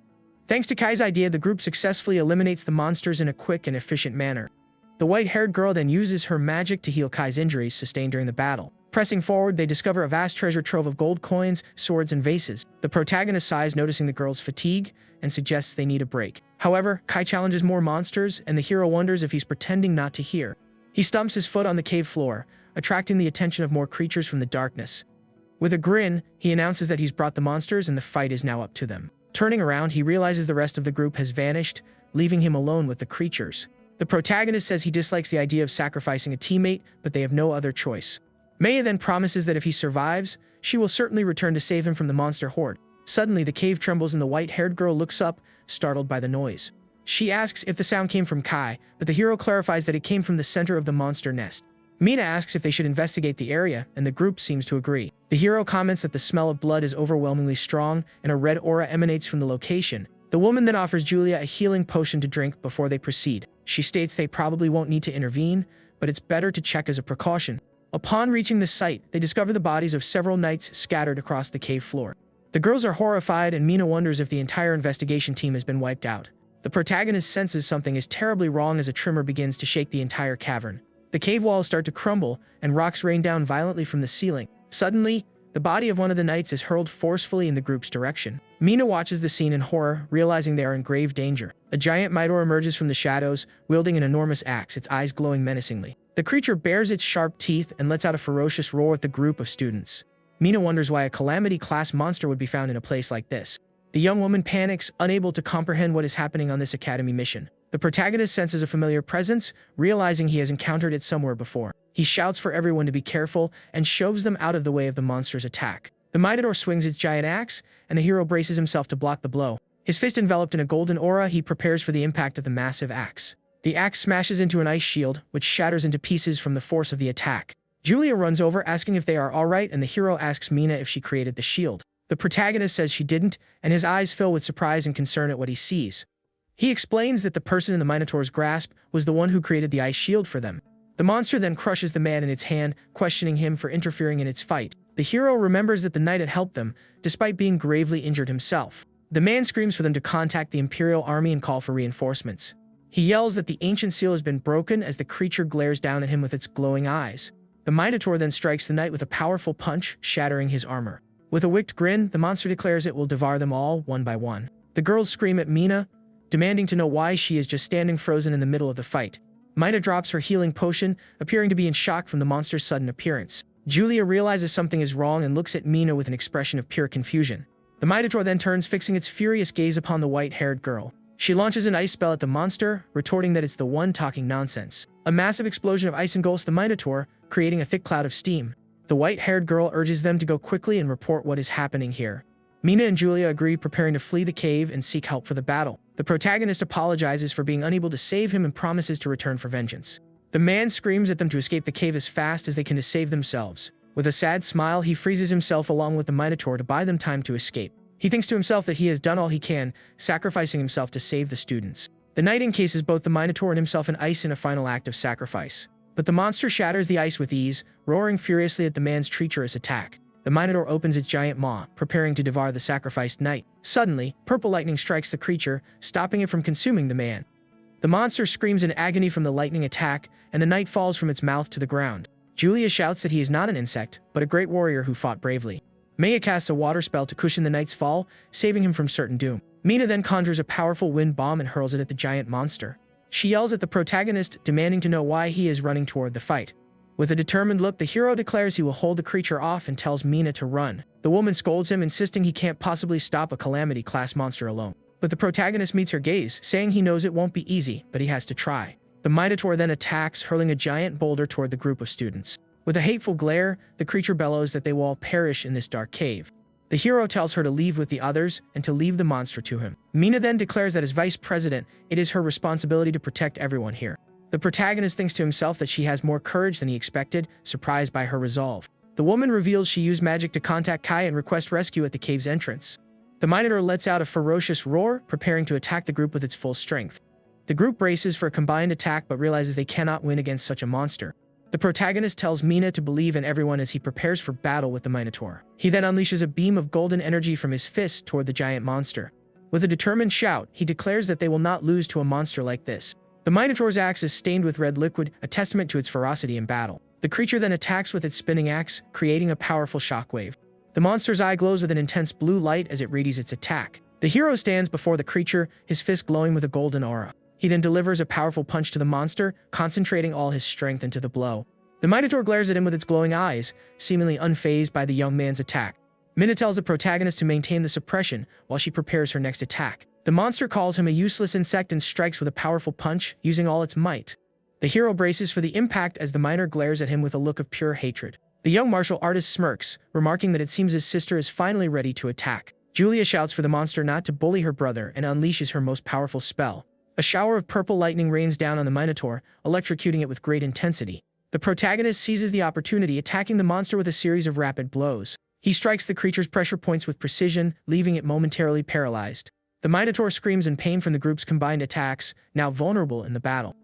Thanks to Kai's idea, the group successfully eliminates the monsters in a quick and efficient manner. The white-haired girl then uses her magic to heal Kai's injuries sustained during the battle. Pressing forward, they discover a vast treasure trove of gold coins, swords, and vases. The protagonist sighs, noticing the girl's fatigue, and suggests they need a break. However, Kai challenges more monsters, and the hero wonders if he's pretending not to hear. He stumps his foot on the cave floor, attracting the attention of more creatures from the darkness. With a grin, he announces that he's brought the monsters and the fight is now up to them. Turning around, he realizes the rest of the group has vanished, leaving him alone with the creatures. The protagonist says he dislikes the idea of sacrificing a teammate, but they have no other choice. Maya then promises that if he survives, she will certainly return to save him from the monster horde. Suddenly, the cave trembles and the white-haired girl looks up, startled by the noise. She asks if the sound came from Kai, but the hero clarifies that it came from the center of the monster nest. Mina asks if they should investigate the area, and the group seems to agree. The hero comments that the smell of blood is overwhelmingly strong, and a red aura emanates from the location. The woman then offers Julia a healing potion to drink before they proceed. She states they probably won't need to intervene, but it's better to check as a precaution. Upon reaching the site, they discover the bodies of several knights scattered across the cave floor. The girls are horrified, and Mina wonders if the entire investigation team has been wiped out. The protagonist senses something is terribly wrong as a tremor begins to shake the entire cavern. The cave walls start to crumble, and rocks rain down violently from the ceiling. Suddenly, the body of one of the knights is hurled forcefully in the group's direction. Mina watches the scene in horror, realizing they are in grave danger. A giant Minotaur emerges from the shadows, wielding an enormous axe, its eyes glowing menacingly. The creature bares its sharp teeth and lets out a ferocious roar at the group of students. Mina wonders why a Calamity-class monster would be found in a place like this. The young woman panics, unable to comprehend what is happening on this academy mission. The protagonist senses a familiar presence, realizing he has encountered it somewhere before. He shouts for everyone to be careful and shoves them out of the way of the monster's attack. The Minotaur swings its giant axe, and the hero braces himself to block the blow. His fist enveloped in a golden aura, he prepares for the impact of the massive axe. The axe smashes into an ice shield, which shatters into pieces from the force of the attack. Julia runs over, asking if they are alright, and the hero asks Mina if she created the shield. The protagonist says she didn't, and his eyes fill with surprise and concern at what he sees. He explains that the person in the Minotaur's grasp was the one who created the ice shield for them. The monster then crushes the man in its hand, questioning him for interfering in its fight. The hero remembers that the knight had helped them, despite being gravely injured himself. The man screams for them to contact the Imperial Army and call for reinforcements. He yells that the ancient seal has been broken as the creature glares down at him with its glowing eyes. The Minotaur then strikes the knight with a powerful punch, shattering his armor. With a wicked grin, the monster declares it will devour them all, one by one. The girls scream at Mina, demanding to know why she is just standing frozen in the middle of the fight. Mina drops her healing potion, appearing to be in shock from the monster's sudden appearance. Julia realizes something is wrong and looks at Mina with an expression of pure confusion. The Minotaur then turns, fixing its furious gaze upon the white-haired girl. She launches an ice spell at the monster, retorting that it's the one talking nonsense. A massive explosion of ice engulfs the Minotaur, creating a thick cloud of steam. The white-haired girl urges them to go quickly and report what is happening here. Mina and Julia agree, preparing to flee the cave and seek help for the battle. The protagonist apologizes for being unable to save him and promises to return for vengeance. The man screams at them to escape the cave as fast as they can to save themselves. With a sad smile, he freezes himself along with the Minotaur to buy them time to escape. He thinks to himself that he has done all he can, sacrificing himself to save the students. The knight encases both the Minotaur and himself in ice in a final act of sacrifice. But the monster shatters the ice with ease, roaring furiously at the man's treacherous attack. The Minotaur opens its giant maw, preparing to devour the sacrificed knight. Suddenly, purple lightning strikes the creature, stopping it from consuming the man. The monster screams in agony from the lightning attack, and the knight falls from its mouth to the ground. Julia shouts that he is not an insect, but a great warrior who fought bravely. Maya casts a water spell to cushion the knight's fall, saving him from certain doom. Mina then conjures a powerful wind bomb and hurls it at the giant monster. She yells at the protagonist, demanding to know why he is running toward the fight. With a determined look, the hero declares he will hold the creature off and tells Mina to run. The woman scolds him, insisting he can't possibly stop a Calamity-class monster alone. But the protagonist meets her gaze, saying he knows it won't be easy, but he has to try. The Minotaur then attacks, hurling a giant boulder toward the group of students. With a hateful glare, the creature bellows that they will all perish in this dark cave. The hero tells her to leave with the others and to leave the monster to him. Mina then declares that as vice president, it is her responsibility to protect everyone here. The protagonist thinks to himself that she has more courage than he expected, surprised by her resolve. The woman reveals she used magic to contact Kai and request rescue at the cave's entrance. The Minotaur lets out a ferocious roar, preparing to attack the group with its full strength. The group braces for a combined attack but realizes they cannot win against such a monster. The protagonist tells Mina to believe in everyone as he prepares for battle with the Minotaur. He then unleashes a beam of golden energy from his fist toward the giant monster. With a determined shout, he declares that they will not lose to a monster like this. The Minotaur's axe is stained with red liquid, a testament to its ferocity in battle. The creature then attacks with its spinning axe, creating a powerful shockwave. The monster's eye glows with an intense blue light as it readies its attack. The hero stands before the creature, his fist glowing with a golden aura. He then delivers a powerful punch to the monster, concentrating all his strength into the blow. The Minotaur glares at him with its glowing eyes, seemingly unfazed by the young man's attack. Mina tells the protagonist to maintain the suppression while she prepares her next attack. The monster calls him a useless insect and strikes with a powerful punch, using all its might. The hero braces for the impact as the miner glares at him with a look of pure hatred. The young martial artist smirks, remarking that it seems his sister is finally ready to attack. Julia shouts for the monster not to bully her brother and unleashes her most powerful spell. A shower of purple lightning rains down on the Minotaur, electrocuting it with great intensity. The protagonist seizes the opportunity, attacking the monster with a series of rapid blows. He strikes the creature's pressure points with precision, leaving it momentarily paralyzed. The Minotaur screams in pain from the group's combined attacks, now vulnerable in the battle.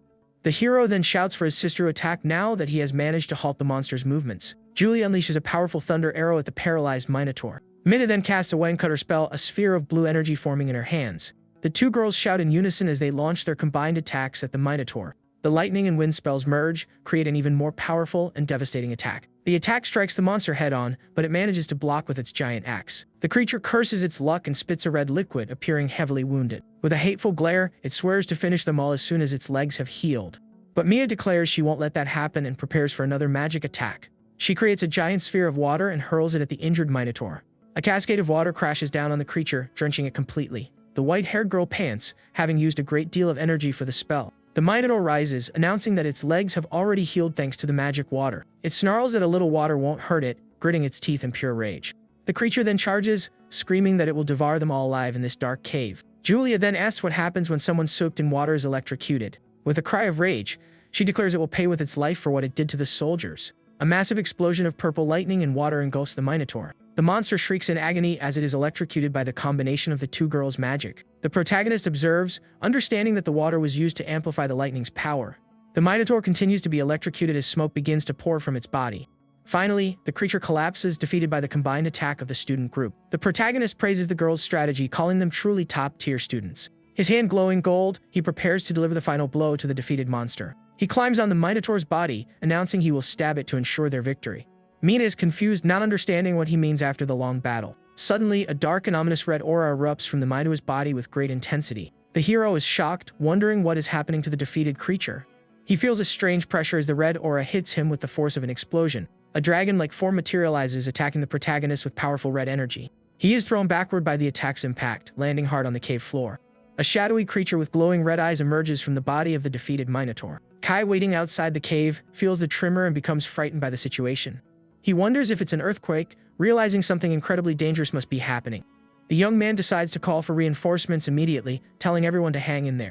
The hero then shouts for his sister to attack now that he has managed to halt the monster's movements. Julia unleashes a powerful thunder arrow at the paralyzed Minotaur. Mina then casts a Wangcutter spell, a sphere of blue energy forming in her hands. The two girls shout in unison as they launch their combined attacks at the Minotaur. The lightning and wind spells merge, create an even more powerful and devastating attack. The attack strikes the monster head-on, but it manages to block with its giant axe. The creature curses its luck and spits a red liquid, appearing heavily wounded. With a hateful glare, it swears to finish them all as soon as its legs have healed. But Mia declares she won't let that happen and prepares for another magic attack. She creates a giant sphere of water and hurls it at the injured Minotaur. A cascade of water crashes down on the creature, drenching it completely. The white-haired girl pants, having used a great deal of energy for the spell. The Minotaur rises, announcing that its legs have already healed thanks to the magic water. It snarls that a little water won't hurt it, gritting its teeth in pure rage. The creature then charges, screaming that it will devour them all alive in this dark cave. Julia then asks what happens when someone soaked in water is electrocuted. With a cry of rage, she declares it will pay with its life for what it did to the soldiers. A massive explosion of purple lightning and water engulfs the Minotaur. The monster shrieks in agony as it is electrocuted by the combination of the two girls' magic. The protagonist observes, understanding that the water was used to amplify the lightning's power. The Minotaur continues to be electrocuted as smoke begins to pour from its body. Finally, the creature collapses, defeated by the combined attack of the student group. The protagonist praises the girls' strategy, calling them truly top-tier students. His hand glowing gold, he prepares to deliver the final blow to the defeated monster. He climbs on the Minotaur's body, announcing he will stab it to ensure their victory. Mina is confused, not understanding what he means after the long battle. Suddenly, a dark and ominous red aura erupts from the Minotaur's body with great intensity. The hero is shocked, wondering what is happening to the defeated creature. He feels a strange pressure as the red aura hits him with the force of an explosion. A dragon-like form materializes, attacking the protagonist with powerful red energy. He is thrown backward by the attack's impact, landing hard on the cave floor. A shadowy creature with glowing red eyes emerges from the body of the defeated Minotaur. Kai, waiting outside the cave, feels the tremor and becomes frightened by the situation. He wonders if it's an earthquake, realizing something incredibly dangerous must be happening. The young man decides to call for reinforcements immediately, telling everyone to hang in there.